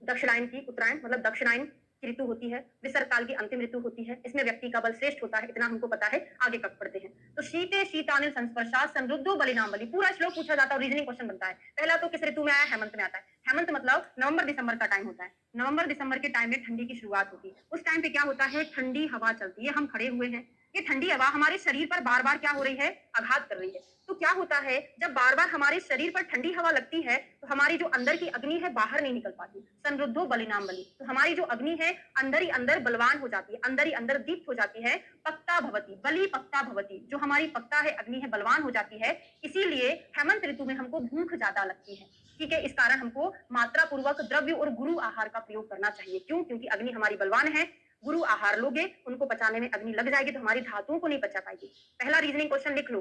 दक्षिणायन की, उत्तरायण मतलब दक्षिणायन की ऋतु होती है। विसर्ग काल की अंतिम ऋतु होती है। इसमें व्यक्ति का बल श्रेष्ठ होता है, इतना हमको पता है, आगे कब पढ़ते हैं। तो शीते शीतानिल संस्पर्शा समृद्धो बलिनाम बलि, पूरा श्लोक पूछा जाता है और रीजनिंग क्वेश्चन बनता है। पहला तो किस ऋतु में आया? हेमंत में आता है। हेमंत मतलब नवंबर दिसंबर का टाइम होता है। नवंबर दिसंबर के टाइम में ठंडी की शुरुआत होती है। उस टाइम पे क्या होता है? ठंडी हवा चलती है। हम खड़े हुए हैं, ये ठंडी हवा हमारे शरीर पर बार बार क्या हो रही है? आघात कर रही है। तो क्या होता है, जब बार बार हमारे शरीर पर ठंडी हवा लगती है तो हमारी जो अंदर की अग्नि है बाहर नहीं निकल पाती। संरुद्धो बलिनाम बलि, तो हमारी जो अग्नि है अंदर ही अंदर बलवान हो जाती है, अंदर ही अंदर दीप्त हो जाती है। पक्ता भवती, बलि पक्ता भवती, जो हमारी पक्ता है अग्नि है बलवान हो जाती है। इसीलिए हेमंत ऋतु में हमको भूख ज्यादा लगती है। ठीक है, इस कारण हमको मात्रा पूर्वक द्रव्य और गुरु आहार का प्रयोग करना चाहिए। क्यों? क्योंकि अग्नि हमारी बलवान है। गुरु आहार लोगे, उनको पचाने में अग्नि लग जाएगी तो हमारी धातुओं को नहीं पचा पाएगी। पहला रीजनिंग क्वेश्चन लिख लो,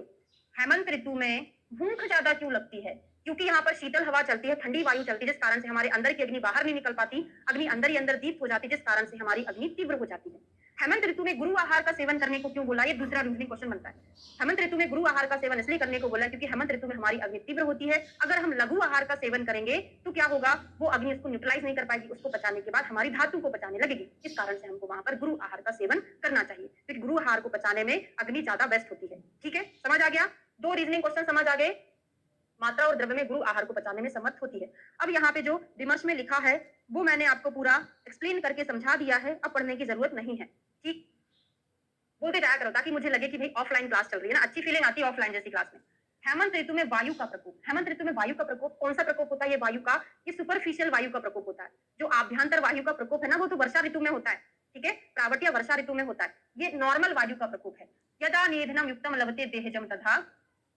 हेमंत ऋतु में भूख ज्यादा क्यों लगती है? क्योंकि यहाँ पर शीतल हवा चलती है, ठंडी वायु चलती है, जिस कारण से हमारे अंदर की अग्नि बाहर नहीं निकल पाती, अग्नि अंदर ही अंदर दीप्त हो जाती है, जिस कारण से हमारी अग्नि तीव्र हो जाती है। हेमंत ऋतु में गुरु आहार का सेवन करने को क्यों बोला? ये दूसरा रीजनिंग क्वेश्चन बनता है। हेमंत ऋतु में गुरु आहार का सेवन इसलिए करने को बोला क्योंकि हेमंत ऋतु में हमारी अग्नि तीव्र होती है। अगर हम लघु आहार का सेवन करेंगे तो क्या होगा? वो अग्नि उसको न्यूट्रलाइज नहीं कर पाएगी, उसको पचाने के बाद हमारी धातु को पचाने लगेगी। इस कारण से हमको वहां पर गुरु आहार का सेवन करना चाहिए, क्योंकि गुरु आहार को पचाने में अग्नि ज्यादा बेस्ट होती है। ठीक है, समझ आ गया? दो रीजनिंग क्वेश्चन समझ आ गए। मात्रा और द्रव्य में गुरु आहार को पचाने में समर्थ होती है। अब यहाँ पे जो विमर्श में लिखा है वो मैंने आपको पूरा एक्सप्लेन करके समझा दिया है, अब पढ़ने की जरूरत नहीं है। ठीक, बोलते जाया करो ताकि मुझे लगे कि भाई ऑफलाइन क्लास चल रही है ना, अच्छी फीलिंग आती है ऑफलाइन जैसी क्लास में। हेमंत ऋतु में वायु का प्रकोप, हेमंत ऋतु में वायु का प्रकोप कौन सा प्रकोप होता है? ये वायु का, ये सुपरफिशियल वायु का प्रकोप होता है। जो आभ्यंतर वायु का प्रकोप है ना वो तो वर्षा ऋतु में होता है। ठीक है, प्रावट या वर्षा ऋतु में होता है। ये नॉर्मल वायु का प्रकोप है। यदा निधनम युक्तम लभते देहजम तथा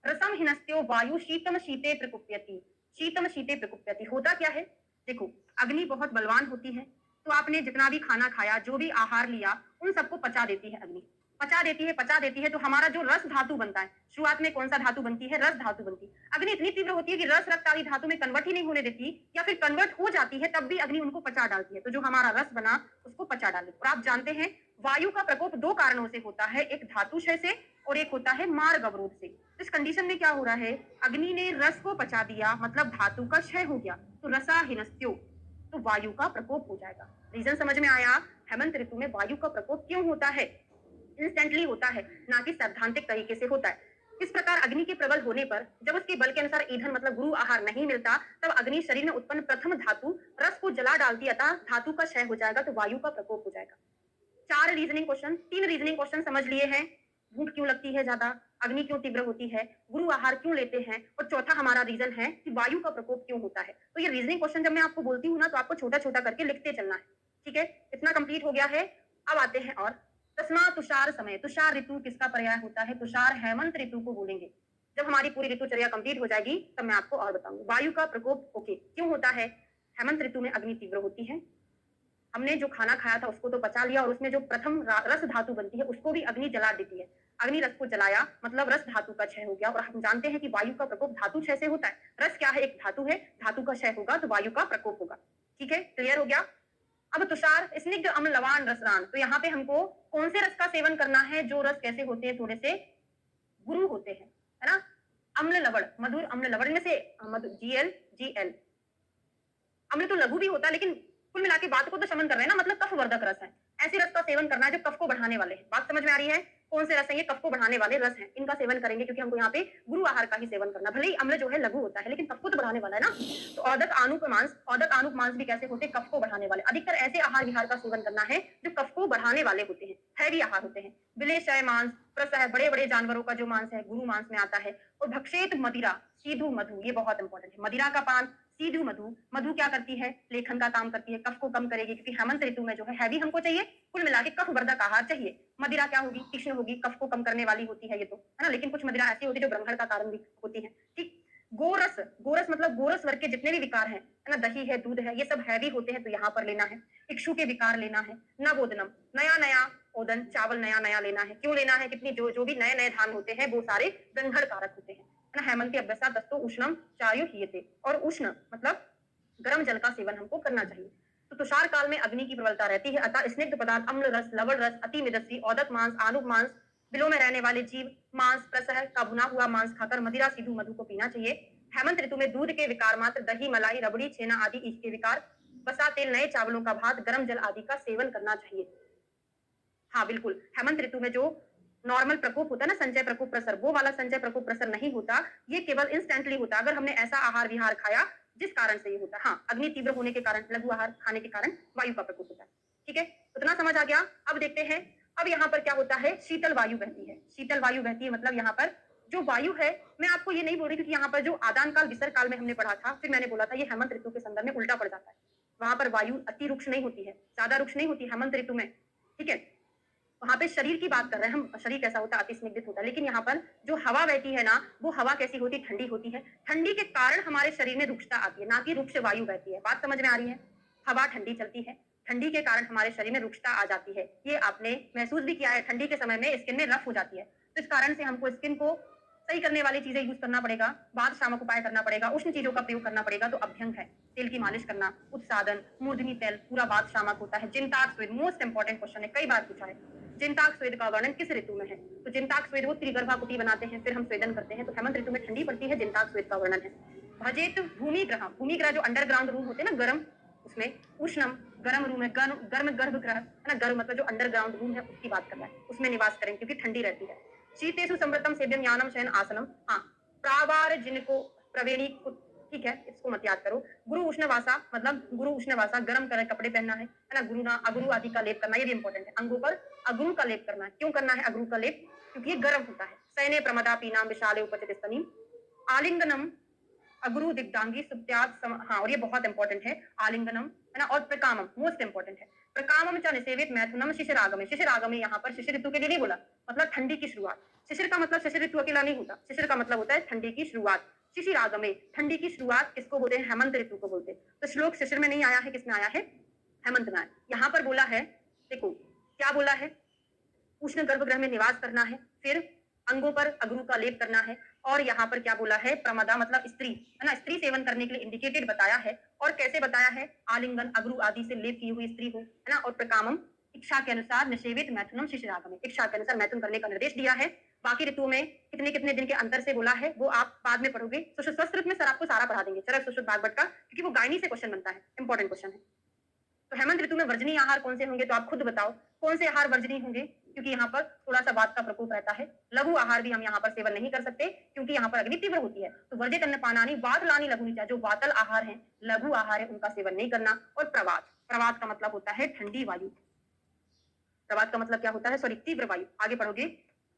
रसम हिनस्त्यो वायु शीतम शीते प्रकुप्यति, शीतम शीते प्रकुप्यति। होता क्या है? देखो, अग्नि बहुत बलवान होती है, तो आपने जितना भी खाना खाया, जो भी आहार लिया, उन सबको पचा देती है अग्नि, पचा देती है, पचा देती है। तो हमारा जो रस धातु बनता है, शुरुआत में कौन सा धातु बनती है? रस धातु बनती है। अग्नि इतनी तीव्र होती है कि रस रक्त आदि धातु में कन्वर्ट ही नहीं होने देती, या फिर कन्वर्ट हो जाती है तब भी अग्नि उनको पचा डालती है। तो जो हमारा रस बना उसको पचा डाले। और आप जानते हैं वायु का प्रकोप दो कारणों से होता है, एक धातुशय से और एक होता है मार्ग अवरोध से। इस कंडीशन में क्या हो रहा है, अग्नि ने रस को पचा दिया, मतलब धातु का क्षय हो गया, तो रसा हिनस्त्यो, तो वायु का प्रकोप हो जाएगा। रीजन समझ में आया? हेमंत ऋतु में वायु का प्रकोप क्यों होता है? इंस्टेंटली होता है, ना कि सैद्धांतिक तरीके से होता है। इस प्रकार अग्नि के प्रबल होने पर जब उसके बल के अनुसार ईंधन मतलब गुरु आहार नहीं मिलता, तब अग्नि शरीर में उत्पन्न प्रथम धातु रस को जला डालती, अतः धातु का क्षय हो जाएगा, तो वायु का प्रकोप हो जाएगा। 4 रीजनिंग क्वेश्चन, 3 रीजनिंग क्वेश्चन समझ लिए हैं। भूख क्यों लगती है ज्यादा, अग्नि क्यों तीव्र होती है, गुरु आहार क्यों लेते हैं, और चौथा हमारा रीजन है कि वायु का प्रकोप क्यों होता है। तो ये रीजनिंग क्वेश्चन जब मैं आपको बोलती हूँ ना, तो आपको छोटा छोटा करके लिखते चलना है। ठीक है, इतना कंप्लीट हो गया है। अब आते हैं और तस्मा तुषार समय, तुषार ऋतु किसका पर्याय होता है? तुषार हेमंत ऋतु को बोलेंगे। जब हमारी पूरी ऋतुचर्या कंप्लीट हो जाएगी तब मैं आपको और बताऊंगी। वायु का प्रकोप ओके क्यों होता है? हेमंत ऋतु में अग्नि तीव्र होती है, हमने जो खाना खाया था उसको तो पचा लिया, और उसमें जो प्रथम रस धातु बनती है उसको भी अग्नि जला देती है। अग्नि रस को जलाया मतलब रस धातु का क्षय हो गया, और हम जानते हैं कि वायु का प्रकोप धातु क्षय से होता है। रस क्या है? एक धातु है, धातु का क्षय होगा तो वायु का प्रकोप होगा। ठीक है, क्लियर हो गया? अब तुषार स्निग्ध अम्ल लवान रसरान, तो यहाँ पे हमको कौन से रस का सेवन करना है? जो रस कैसे होते हैं, थोड़े से गुरु होते हैं, है ना? अम्ल लवण, मधुर अम्ल लवण, इनमें से जीएल जीएल, अम्ल तो लघु भी होता है, लेकिन कुल मिला के बात को तो शमन कर रहे हैं ना, मतलब कफ वर्धक रस है। ऐसे रस का सेवन करना है जो कफ को बढ़ाने वाले हैं। बात समझ में आ रही है? कौन से रस है ये? कफ को बढ़ाने वाले रस हैं, इनका सेवन करेंगे, क्योंकि हमको यहाँ पे गुरु आहार का ही सेवन करना। भले ही अम्ल जो है लघु होता है, लेकिन कफ को तो बढ़ाने वाला है ना। तो औदक आनुप मांस, औदक आनुप मांस भी कैसे होते हैं? कफ को बढ़ाने वाले। अधिकतर ऐसे आहार विहार का सेवन करना है जो कफ को बढ़ाने वाले होते हैं, हैवी आहार होते हैं। विलेशय मांस, प्रसह, बड़े बड़े जानवरों का जो मांस है गुरु मांस में आता है। और भक्षेत मदिरा, सीधु मधु, ये बहुत इंपॉर्टेंट है। मदिरा का पान, सीधु मधु, मधु क्या करती है? लेखन का काम करती है, कफ को कम करेगी, क्योंकि हेमंत ऋतु में जो है हैवी हमको चाहिए, कुल मिला के कफ वर्धक आहार चाहिए। मदिरा क्या होगी? तीक्ष्ण होगी, कफ को कम करने वाली होती है ये तो, है ना। लेकिन कुछ मदिरा ऐसी होती है जो ब्रह्मण का कारण भी होती है। ठीक। गोरस, गोरस मतलब गोरस वर्ग के जितने भी विकार हैं, है ना, दही है, दूध है, ये सब हैवी होते हैं, तो यहाँ पर लेना है। इक्षु के विकार लेना है। नवोदनम, नया नया ओदन, चावल नया नया लेना है। क्यों लेना है? कितनी जो जो भी नए नए धान होते हैं वो सारे ब्रह्मण कारक होते हैं, है ना। हेमंत अभ्यसा दस्तो उष्णम चायु हीयते, और उष्ण मतलब गर्म जल का सेवन हमको करना चाहिए। तो तुषार काल में अग्नि की प्रबलता रहती है, अतः स्निग्ध पदार्थ, अम्ल रस, लवण रस, अति मिदस्वी, औदक मांस, आनुप मांस, बिलों में रहने वाले जीव, मांस, प्रसह का भुना हुआ मांस खाकर मदिरा, सीधु मधु को पीना चाहिए। हेमंत ऋतु में दूध के विकार मात्र, दही, मलाई, रबड़ी, छेना आदि के विकार, बसा तेल, नए चावलों का भात, गर्म जल आदि का सेवन करना चाहिए। हाँ बिल्कुल, हेमंत ऋतु में जो नॉर्मल प्रकोप होता है ना, संचय प्रकोप प्रसर, वो वाला संचय प्रकोप प्रसर नहीं होता, ये केवल इंस्टेंटली होता अगर हमने ऐसा आहार विहार खाया जिस कारण से ये होता। हाँ, अग्नि तीव्र होने के कारण, लघु आहार खाने के कारण वायु का प्रकोप होता है। ठीक है, उतना समझ आ गया। अब देखते हैं, अब यहाँ पर क्या होता है? शीतल वायु बहती है। शीतल वायु बहती है मतलब यहाँ पर जो वायु है, मैं आपको ये नहीं बोल रही, क्योंकि यहाँ पर जो आदान काल विसर काल में हमने पढ़ा था, फिर मैंने बोला था ये हेमंत ऋतु के संदर्भ में उल्टा पड़ जाता है। वहां पर वायु अति रुक्ष नहीं होती है, ज्यादा रुक्ष नहीं होती हेमंत ऋतु में। ठीक है, वहां पे शरीर की बात कर रहे हैं हम, शरीर कैसा होता है? अति स्निग्धित होता है। लेकिन यहाँ पर जो हवा बहती है ना, वो हवा कैसी होती? ठंडी होती है। ठंडी के कारण हमारे शरीर में रुक्षता आती है, ना कि रुक्ष वायु बहती है। बात समझ में आ रही है? हवा ठंडी चलती है, ठंडी के कारण हमारे शरीर में रुक्षता आ जाती है। ये आपने महसूस भी किया है, ठंडी के समय में स्किन में रफ हो जाती है। तो इस कारण से हमको स्किन को सही करने वाली चीजें यूज करना पड़ेगा, बाद शामक उपाय करना पड़ेगा, उष्ण चीजों का प्रयोग करना पड़ेगा। तो अभ्यंग है, तेल की मालिश करना, उत्सादन, मूर्धनी तेल, पूरा बाद शामक होता है। जिंताक स्वेद, मोस्ट इंपॉर्टेंट क्वेश्चन है, कई बार पूछा है। जिंताक स्वेद का वर्णन किस ऋतु में है? तो जिंताक स्वेद वो त्रिगर्भा कुटी बनाते हैं, फिर हम स्वेदन करते हैं, तो हेमंत ऋतु में ठंडी पड़ती है, जिंताक स्वेद का वर्णन है। भजेत भूमि ग्रह, भूमि ग्रह जो अंडरग्राउंड रूम होते हैं ना, गर्म, उसमें उष्णम गर्म रूम है, गर्म गर्म गर्भगृह, है ना। गर्म मतलब जो अंडरग्राउंड रूम है उसकी बात कर रहा है, उसमें निवास करें क्योंकि ठंडी रहती है। शीतेषु समृतम सेव्यम यानम शयन आसनम, हाँ, प्रावार जिनको प्रवेणी, ठीक है, इसको मत याद करो। गुरु उष्णवासा मतलब गुरु उष्णवासा, गर्म कर कपड़े पहनना है ना। गुरु ना अगुरु आदि का लेप करना, ये भी इंपॉर्टेंट है। अंगों पर अगुरु का लेप करना है। क्यों करना है अगुरु का लेप? क्योंकि ये गर्म होता है। सैने प्रमदा पीनाम विशाले उपचित स्तनीम, आलिंगनम अगुरु दिग्दांगी सुप्त्याग हाँ, और ये बहुत इंपॉर्टेंट है, आलिंगनम, है ना। और प्रकामम मोस्ट इंपॉर्टेंट है। प्रकामम च निसेवित मैथुनम शिशिरागमे, शिशिरागमे यहाँ पर शिशिर ऋतु के लिए नहीं बोला, मतलब ठंडी की शुरुआत। शिशिर का मतलब शिशिर ऋतु अकेला नहीं होता, शिशिर का मतलब होता है ठंडी की शुरुआत। शिशिरागमे, ठंडी की शुरुआत किसको बोलते हैं? हेमंत ऋतु को बोलते हैं। तो श्लोक शिशिर में नहीं आया है, किसमें आया है? हेमंत में आया। यहाँ पर बोला है, देखो क्या बोला है? उष्ण गर्भगृह में निवास करना है, फिर अंगों पर अगरू का लेप करना है, और यहाँ पर क्या बोला है? प्रमदा मतलब स्त्री, है ना, स्त्री सेवन करने के लिए इंडिकेटेड बताया है। और कैसे बताया है? आलिंगन अगरू आदि से लेप की हुई स्त्री हो, है ना। और प्रकामम, इच्छा के अनुसार निषेवित मैथुनम शिशिरागमे, इच्छा के अनुसार मैथुन करने का निर्देश दिया है। बाकी ऋतुओं में कितने-कितने दिन के अंतर से बोला है, वो आप बाद में पढ़ोगे। सुश्रुत स्वस्थ ऋतु में सर आपको सारा पढ़ा देंगे, चरक, सुश्रुत, बागभट्ट का, क्योंकि वो गायनी से क्वेश्चन बनता है, इंपॉर्टेंट क्वेश्चन है। तो हेमंत ऋतु में वर्जनीय आहार कौन से होंगे, तो आप खुद बताओ कौन से आहार वर्जनीय होंगे, क्योंकि यहाँ पर थोड़ा सा वात का प्रकोप रहता है। लघु आहार भी हम यहाँ पर सेवन नहीं कर सकते, क्योंकि यहाँ पर अग्नि तीव्र होती है। तो वर्जित अन्नपानानि वात लानि लघुनिचा, जो वातल आहार है, लघु आहार है, उनका सेवन नहीं करना। और प्रवात, प्रवात का मतलब होता है ठंडी वायु। प्रवात का मतलब क्या होता है, सॉरी, तीव्र वायु। आगे पढ़ोगे,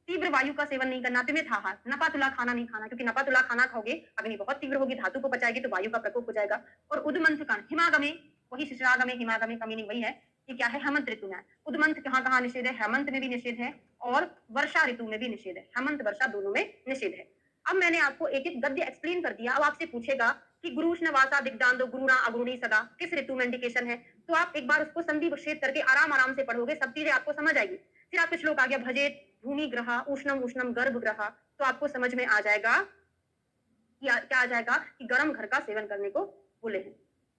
तीव्र वायु का सेवन नहीं करना। पिमित आहार, नपा तुला खाना नहीं खाना, क्योंकि नपा तुला खाना खाओगे अग्नि बहुत तीव्र होगी, धातु को पचाएगी, तो वायु का प्रकोप हो जाएगा। और उदमंथ कण, हिमागमे, वही शिशिरागमे, हिमागमे का मीनिंग वही है। ये क्या है, हेमंत ऋतु में। उदमंथ कहाँ कहाँ निषेध है, हेमंत में भी निषेध है और वर्षा ऋतु में भी निषेध है। हेमंत वर्षा दोनों में निषेध है। अब मैंने आपको एक एक गद्य एक्सप्लेन कर दिया। अब आपसे पूछेगा कि गुरुष्ण वासा दिग्दांतो गुरुणा अगुणी सदा किस ऋतु में इंडिकेशन है, तो आप एक बार उसको संधि विच्छेद करके आराम आराम से पढ़ोगे, सब चीजें आपको समझ आएगी। फिर आपके श्लोक आ गया, भजेत भूमि ग्रह उष्णम उष्णम गर्भ ग्रह, तो आपको समझ में आ जाएगा कि क्या आ जाएगा कि गर्म घर का सेवन करने को बोले हैं।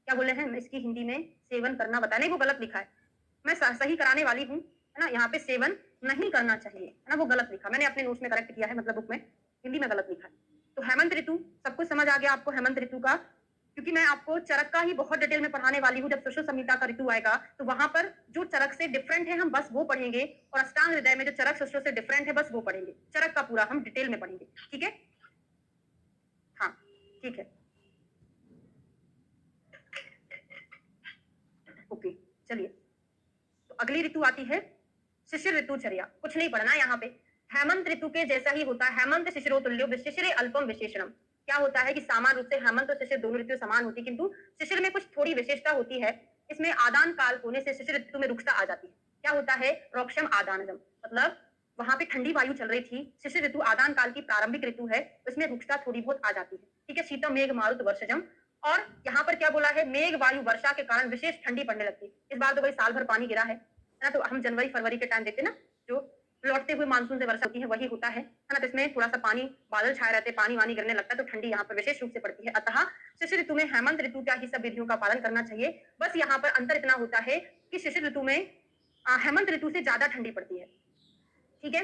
क्या बोले हैं, इसकी हिंदी में सेवन करना बताने को गलत लिखा है, मैं सही कराने वाली हूँ, है ना। यहाँ पे सेवन नहीं करना चाहिए, है ना, वो गलत लिखा, मैंने अपने नोट्स में करेक्ट किया है, मतलब बुक में हिंदी में गलत लिखा है। तो हेमंत ऋतु, सब कुछ समझ आ गया आपको हेमंत ऋतु का, क्योंकि मैं आपको चरक का ही बहुत डिटेल में पढ़ाने वाली हूँ। जब सुश्रुत संहिता का ऋतु आएगा तो वहां पर जो चरक से डिफरेंट है हम बस वो पढ़ेंगे, और अष्टांग हृदय में जो चरक सुश्रुत से डिफरेंट है बस वो पढ़ेंगे। चरक का पूरा हम डिटेल में पढ़ेंगे, ठीक है। हाँ, ठीक है, ओके, चलिए। तो अगली ऋतु आती है शिशिर ऋतुचर्या। कुछ नहीं पढ़ना यहाँ पे, हेमंत ऋतु के जैसा ही होता है। हेमंत शिशिरो तुल्यो विशिशिरे अल्पम विशेषणम। क्या होता है कि सामान्य रूप से हेमंत और शिशिर दोनों ऋतु समान होती है, किंतु शिशिर में कुछ थोड़ी विशेषता होती है। इसमें आदान काल होने से शिशिर ऋतु में रुक्षता आ जाती है। क्या होता है, रोक्षम आदानजम, मतलब वहां पे ठंडी वायु चल रही थी, शिशिर ऋतु आदान काल की प्रारंभिक ऋतु है, उसमें रुक्षता थोड़ी बहुत आ जाती है, ठीक है। शीतम मेघ मारुत वर्षजम, और यहाँ पर क्या बोला है, मेघ वायु वर्षा के कारण विशेष ठंडी पड़ने लगती है। इस बार तो भाई साल भर पानी गिरा है ना, तो हम जनवरी फरवरी के टाइम देखते ना, जो लौटते हुए मानसून से वर्षा होती है वही होता है ना। तो इसमें थोड़ा सा पानी, बादल छाए रहते, पानी वानी गिरने लगता है, तो ठंडी यहाँ पर विशेष रूप से पड़ती है। अतः शिशिर ऋतु में हेमंत ऋतु का ही सब विधियों का पालन करना चाहिए। बस यहाँ पर अंतर इतना होता है कि शिशिर ऋतु में हेमंत ऋतु से ज्यादा ठंडी पड़ती है, ठीक है।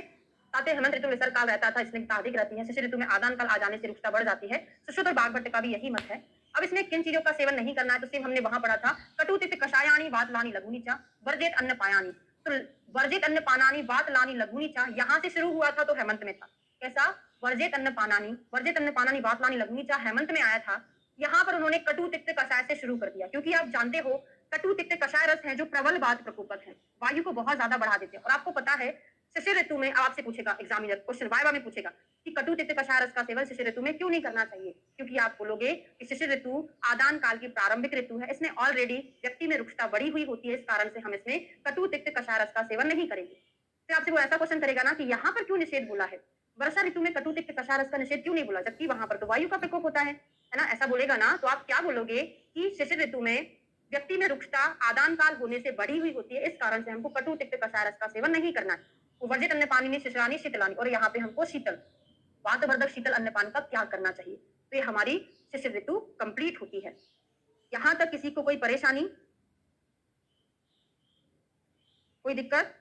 ताते हेमंत ऋतु में विसर्ग काल रहता था, इसमें अधिक रहती है। शिशिर ऋतु में आदान काल आ जाने से रुक्षता बढ़ जाती है। सुश्रुत और बागभट्ट का भी यही मत है। अब इसमें किन चीजों का सेवन नहीं करना है, तो सेम हमने वहां पढ़ा था, कटुतित कषायानी वात लानी लघुनीचा वर्जित अन्न पायानी। तो वर्जित अन्न पानानी वात लानी लघुनीचा यहाँ से शुरू हुआ था, तो हेमंत में था। कैसा, वर्जित अन्न पानानी, वर्जित अन्न पानानी वात लानी लघुनीचा हेमंत में आया था। यहाँ पर उन्होंने कटु तिक्त कषाय से शुरू कर दिया, क्योंकि आप जानते हो कटु तिक्त कषाय रस है जो प्रबल वात प्रकोपक है, वायु को बहुत ज्यादा बढ़ा देते हैं। और आपको पता है शिशिर ऋतु में, आपसे पूछेगा एग्जामिनर, क्वेश्चन वाइवा में पूछेगा कि कटु तिक्त कषाय रस का सेवन शिशिर ऋतु में क्यों नहीं करना चाहिए, क्योंकि आप बोलोगे कि शिशिर ऋतु आदान काल की प्रारंभिक ऋतु है, इसमें ऑलरेडी व्यक्ति में रुक्षता बढ़ी हुई होती है, इस कारण से हम इसमें कटु तिक्त कषाय रस का सेवन नहीं करेंगे। फिर आपसे वो ऐसा क्वेश्चन करेगा ना कि यहाँ पर क्यों निषेध बोला है, वर्षा ऋतु में कटु तिक्त कषाय रस का निषेध क्यों नहीं बोला, जबकि वहां पर तो वायु का प्रकोप होता है ना। ऐसा बोलेगा ना तो आप क्या बोलोगे कि शिशिर ऋतु में व्यक्ति में रुक्षता आदान काल होने से बढ़ी हुई होती है, इस कारण से हमको कटु तिक्त कषाय रस का सेवन नहीं करना है। वर्जित अन्न पानी में शिशिरानी शीतलानी, और यहाँ पे हमको शीतल वातवर्धक शीतल अन्नपान का त्याग करना चाहिए। तो ये हमारी शिशिर ऋतु कंप्लीट होती है। यहां तक किसी को कोई परेशानी, कोई दिक्कत?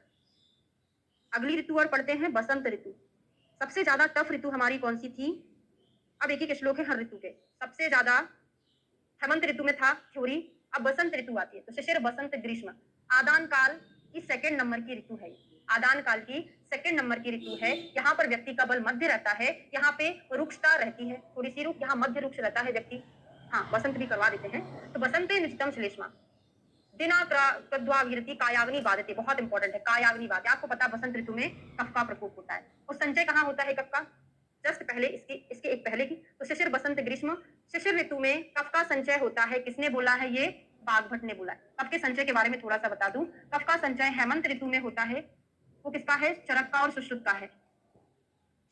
अगली ऋतु और पढ़ते हैं बसंत ऋतु। सबसे ज्यादा टफ ऋतु हमारी कौन सी थी, अब एक एक श्लोक है हर ऋतु के। सबसे ज्यादा हेमंत ऋतु में था थ्योरी, अब बसंत ऋतु आती है। तो शिशिर बसंत ग्रीष्म आदान काल की सेकंड नंबर की ऋतु है, आदान काल की सेकंड नंबर की ऋतु है। यहाँ पर व्यक्ति का बल मध्य रहता है, यहाँ पे रुक्षता रहती है, थोड़ी सी रुक, यहाँ मध्य रुक्ष रहता है व्यक्ति। हाँ, बसंत भी करवा देते हैं। तो बसंते निश्चितम श्लेष्मा दिनाग्नि कायाग्नि बाधते, बहुत इंपॉर्टेंट है, कायाग्नि बाधते। आपको पता है बसंत ऋतु में कफ का प्रकोप होता है, और संचय कहाँ होता है कफ का, जस्ट पहले इसके एक पहले की। तो शिशिर बसंत ग्रीष्म, शिशिर ऋतु में कफ का संचय होता है। किसने बोला है, ये बागभट्ट ने बोला है। कफ के संचय के बारे में थोड़ा सा बता दूं, कफ का संचय हेमंत ऋतु में होता है, वो किसका है, चरक का और सुश्रुत का है।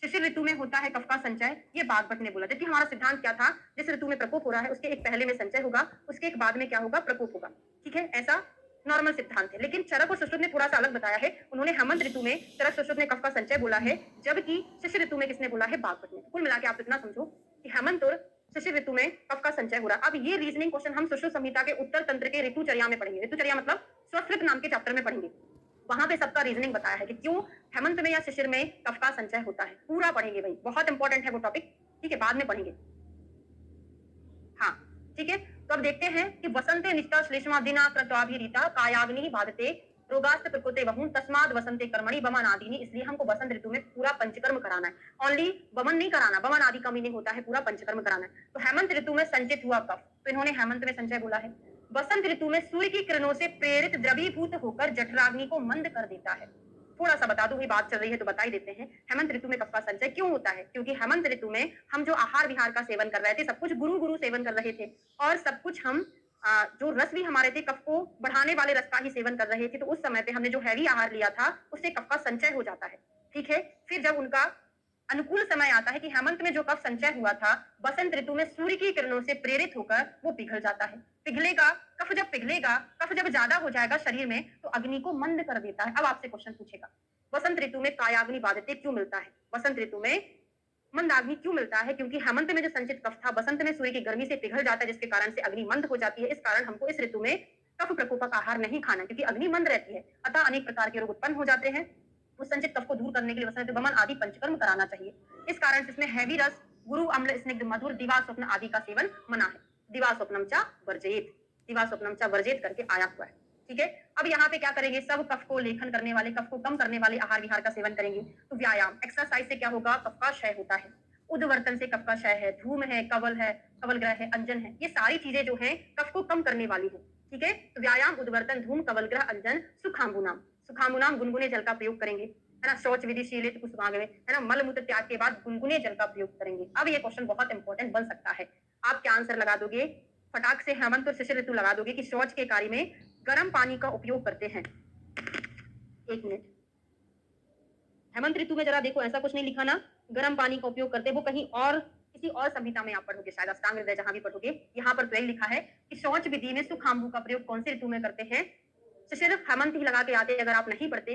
शिशिर ऋतु में होता है कफ का संचय, ये बागभट्ट ने बोला। जबकि हमारा सिद्धांत क्या था, जिस ऋतु में प्रकोप हो रहा है उसके एक पहले में संचय होगा, उसके एक बाद में क्या होगा, प्रकोप होगा, ठीक है। ऐसा नॉर्मल सिद्धांत है। लेकिन चरक और सुश्रुत ने थोड़ा सा अलग बताया है। उन्होंने हेमंत ऋतु में चरक सुश्रुत ने कफ का संचय बोला है, जबकि शिशिर ऋतु में किसने बोला है, बागभट्ट ने। कुल मिला के आप इतना समझो कि हेमंत और शिशिर ऋतु में कफ का संचय हो रहा है। अब ये रीजनिंग क्वेश्चन हम सुश्रुत संहिता के उत्तर तंत्र के ऋतुचर्या में पढ़ेंगे। ऋतुचर्या मतलब स्वस्कृत नाम के चैप्टर में पढ़ेंगे। वहां पे सबका रीजनिंग बताया है कि क्यों हेमंत में या शिशिर में कफ का संचय होता है। पूरा पढ़ेंगे भाई, बहुत इंपॉर्टेंट है वो टॉपिक। ठीक है, बाद में पढ़ेंगे। हाँ, ठीक है। तो अब देखते हैं कि वसंते निष्ठा श्लेष्मा दिना कृत्वाभिरीता कायाग्नि बाधते रोगास्त प्रकृते बहुन तस्माद वसंते कर्मणि वमन आदि। इसलिए हमको वसंत ऋतु में पूरा पंचकर्म कराना है। ओनली वमन नहीं कराना, वमन आदि का मीनिंग होता है पूरा पंचकर्म कराना है। तो हेमंत ऋतु में संचित हुआ कफ, तो इन्होंने हेमंत में संचय बोला है। वसंत ऋतु में सूर्य की किरणों से प्रेरित द्रवीभूत होकर जठराग्नि को मंद कर देता है। थोड़ा सा बता दूं, बात चल रही है तो बता ही देते हैं। हेमंत ऋतु में कफ का संचय क्यों होता है? क्योंकि हेमंत ऋतु में हम जो आहार विहार का सेवन कर रहे थे, सब कुछ गुरु गुरु सेवन कर रहे थे और सब कुछ हम जो रस भी हमारे थे, कफ को बढ़ाने वाले रस का ही सेवन कर रहे थे। तो उस समय पे हमने जो हैवी आहार लिया था, उससे कफ का संचय हो जाता है। ठीक है, फिर जब उनका अनुकूल समय आता है कि हेमंत में जो कफ संचय हुआ था, बसंत ऋतु में सूर्य की किरणों से प्रेरित होकर वो पिघल जाता है। पिघलेगा, कफ जब पिघलेगा, कफ जब ज्यादा हो जाएगा शरीर में, तो अग्नि को मंद कर देता है। अब आपसे क्वेश्चन पूछेगा, वसंत ऋतु में कायाग्नि बाधते क्यों मिलता है? वसंत ऋतु में मंदाग्नि क्यों मिलता है? क्योंकि हेमंत में जो संचित कफ था, बसंत में सूर्य की गर्मी से पिघल जाता है, जिसके कारण से अग्नि मंद हो जाती है। इस कारण हमको इस ऋतु में कफ प्रकोपक आहार नहीं खाना, क्योंकि अग्नि मंद रहती है। अतः अनेक प्रकार के रोग उत्पन्न हो जाते हैं। उस संचित कफ को दूर करने के लिए वसंत वमन आदि पंचकर्म कराना चाहिए। इस कारण से इसमें हैवी रस, गुरु अम्ल, स्निग्ध, मधुर, दिवा स्वप्न आदि का सेवन मना है। दिवा स्वप्नम चा वर्जेत, दिवा स्वप्नम चा वर्जेत करके आया हुआ है। ठीक है, अब यहाँ पे क्या करेंगे? सब कफ को लेखन करने वाले, कफ को कम करने वाले आहार विहार का सेवन करेंगे। तो व्यायाम, एक्सरसाइज से क्या होगा? कफ का क्षय होता है। उद्वर्तन से कफ का क्षय है, धूम है, कवल ग्रह है, अंजन है, ये सारी चीजें जो है कफ को कम करने वाली है। ठीक है, तो व्यायाम, उद्वर्तन, धूम, कवल ग्रह, अंजन, सुखांबुनाम। सुखांबुनाम गुनगुने जल का प्रयोग करेंगे, है ना। शौच विधि शीलित कुसुमाग्रह, है ना। मल मूत्र त्याग के बाद गुनगुने जल का प्रयोग करेंगे। अब ये क्वेश्चन बहुत इंपॉर्टेंट बन सकता है। आप क्या आंसर लगा दोगे? फटाक से हेमंत और शिशिर ऋतु लगा दोगे कि शौच के कार्य में गर्म पानी का उपयोग करते हैं। एक मिनट, हेमंत ऋतु में जरा देखो, ऐसा कुछ नहीं लिखा ना, गर्म पानी का उपयोग करते, वो कहीं और किसी और संहिता में आप पढ़ोगे, शायद अष्टांग हृदय जहां भी पढ़ोगे, यहाँ पर तो यही लिखा है कि शौच विधि में सुखांबु का प्रयोग कौन सी ऋतु में करते हैं? सिर्फ हेमंत ही लगा के आते अगर आप नहीं पढ़ते।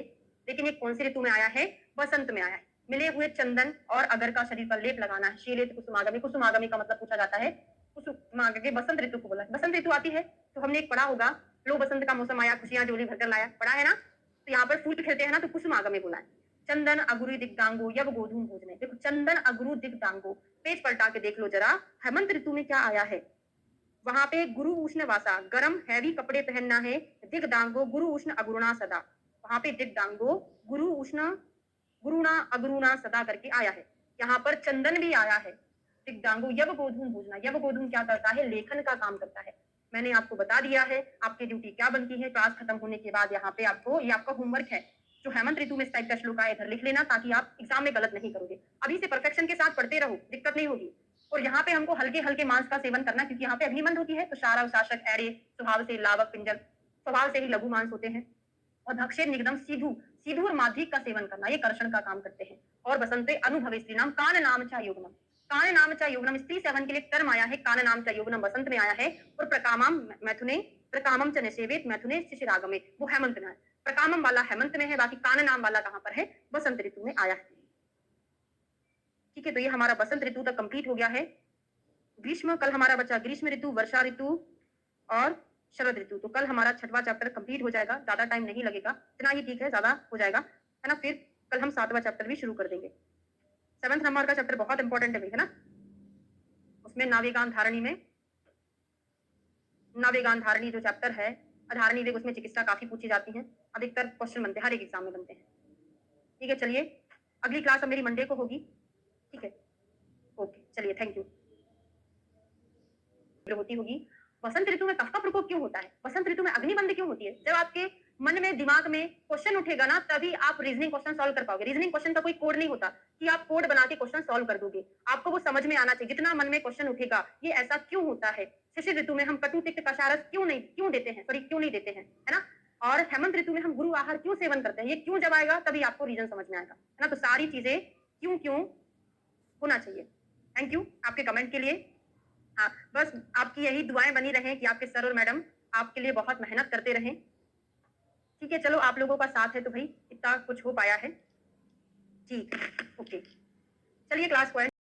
लेकिन ये कौन सी ऋतु में आया है? बसंत में आया है। मिले हुए चंदन और अगर का शरीर पर लेप लगाना है। शीलित कुसुमागमी, कुसुमागमी का मतलब पूछा जाता है, कुसुमागमी बसंत ऋतु को बोला। बसंत ऋतु आती है तो हमने एक पढ़ा होगा, लो बसंत का मौसम आया, खुशियां झोली भरकर लाया, पढ़ा है ना। तो यहाँ पर फूल खिलते हैं ना, तो कुसुमागमी बोला है। चंदन अगुरु दिग्दांगो यब गोधूम भोजने, देखो चंदन अगुरु दिग्दांगो, पेज पलटा के देख लो जरा, हेमंत ऋतु में क्या आया है? वहां पे गुरु उष्ण वासा, गरम हैवी कपड़े पहनना है। दिग्दांगो गुरु उष्ण अगुरुणा सदा, वहां पे दिग्दांगो गुरु उष्ण गुरुणा अगुरुणा सदा करके आया है। यहाँ पर चंदन भी आया है। दिग्दांगो यब गोधूम भोजना, यब गोधूम क्या करता है? लेखन का काम करता है। मैंने आपको बता दिया है आपकी ड्यूटी क्या बनती है। क्लास खत्म होने के बाद यहाँ पे आपको, ये आपका होमवर्क है, जो हेमंत ऋतु में इस टाइप का श्लोक आया इधर लिख लेना, ताकि आप एग्जाम में गलत नहीं करोगे। अभी से परफेक्शन के साथ पढ़ते रहो, दिक्कत नहीं होगी। और यहाँ पे हमको हल्के हल्के मांस का सेवन करना, क्योंकि यहाँ पे अग्निमंद होती है। तो शारा शासक एड़े स्वभाव से लावक पिंजर, स्वभाव से ही लघु मांस होते हैं। और धक्षे निगदम सीधु, सीधु और माध्यिक का सेवन करना, ये कर्षण का काम करते हैं। और बसंते अनुभव स्त्री नाम कान नाम चा योगनम, कान नाम चा योगनम, स्त्री सेवन के लिए टर्म आया है। कान नाम चा योगनम बसंत में आया है। और प्रकामम मैथुने प्रकामम च निषेवित मैथुने शिशिरागमे, वो हेमंत में है। प्रकामम वाला हेमंत में है, बाकी कान नाम वाला कहां पर है? बसंत ऋतु में आया है। ठीक है, तो ये हमारा बसंत ऋतु तक कंप्लीट हो गया है। ग्रीष्म, कल हमारा बचा ग्रीष्म ऋतु, वर्षा ऋतु और शरद ऋतु। तो कल हमारा 6वां चैप्टर कंप्लीट हो जाएगा, ज्यादा टाइम नहीं लगेगा, इतना ही ठीक है, ज्यादा हो जाएगा, है ना। फिर कल हम 7वां चैप्टर भी शुरू कर देंगे। 7th नंबर का चैप्टर बहुत इंपॉर्टेंट है ना। उसमें नावेगान धारणी में, नावेगान धारणी जो चैप्टर है, अधारणी वेग, उसमें चिकित्सा काफी पूछी जाती है। अधिकतर क्वेश्चन बनते हैं, हर एक एग्जाम में बनते हैं। ठीक है, चलिए अगली क्लास अब मेरी मंडे को होगी। ठीक है, ओके, चलिए, थैंक यू। होती होगी। बसंत ऋतु में कफ का प्रकोप क्यों होता है? बसंत ऋतु में अग्निबंध क्यों होती है? जब आपके मन में, दिमाग में क्वेश्चन उठेगा ना, तभी आप रीजनिंग क्वेश्चन सॉल्व कर पाओगे। रीजनिंग क्वेश्चन का कोई कोड नहीं होता कि आप कोड बना के क्वेश्चन सॉल्व कर दोगे। आपको वो समझ में आना चाहिए। जितना मन में क्वेश्चन उठेगा, ये ऐसा क्यों होता है? शिशिर ऋतु में हम कटु तिक्त कषारस क्यों देते हैं, सॉरी क्यों नहीं देते हैं, है ना। और हेमंत ऋतु में हम गुरु आहार क्यों सेवन करते हैं, ये क्यों जब आएगा तभी आपको रीजन समझ में आएगा, है ना। तो सारी चीजें क्यों क्यों होना चाहिए। थैंक यू आपके कमेंट के लिए। हाँ, बस आपकी यही दुआएं बनी रहें कि आपके सर और मैडम आपके लिए बहुत मेहनत करते रहें। ठीक है, चलो, आप लोगों का साथ है तो भाई इतना कुछ हो पाया है। ठीक, ओके, चलिए क्लास को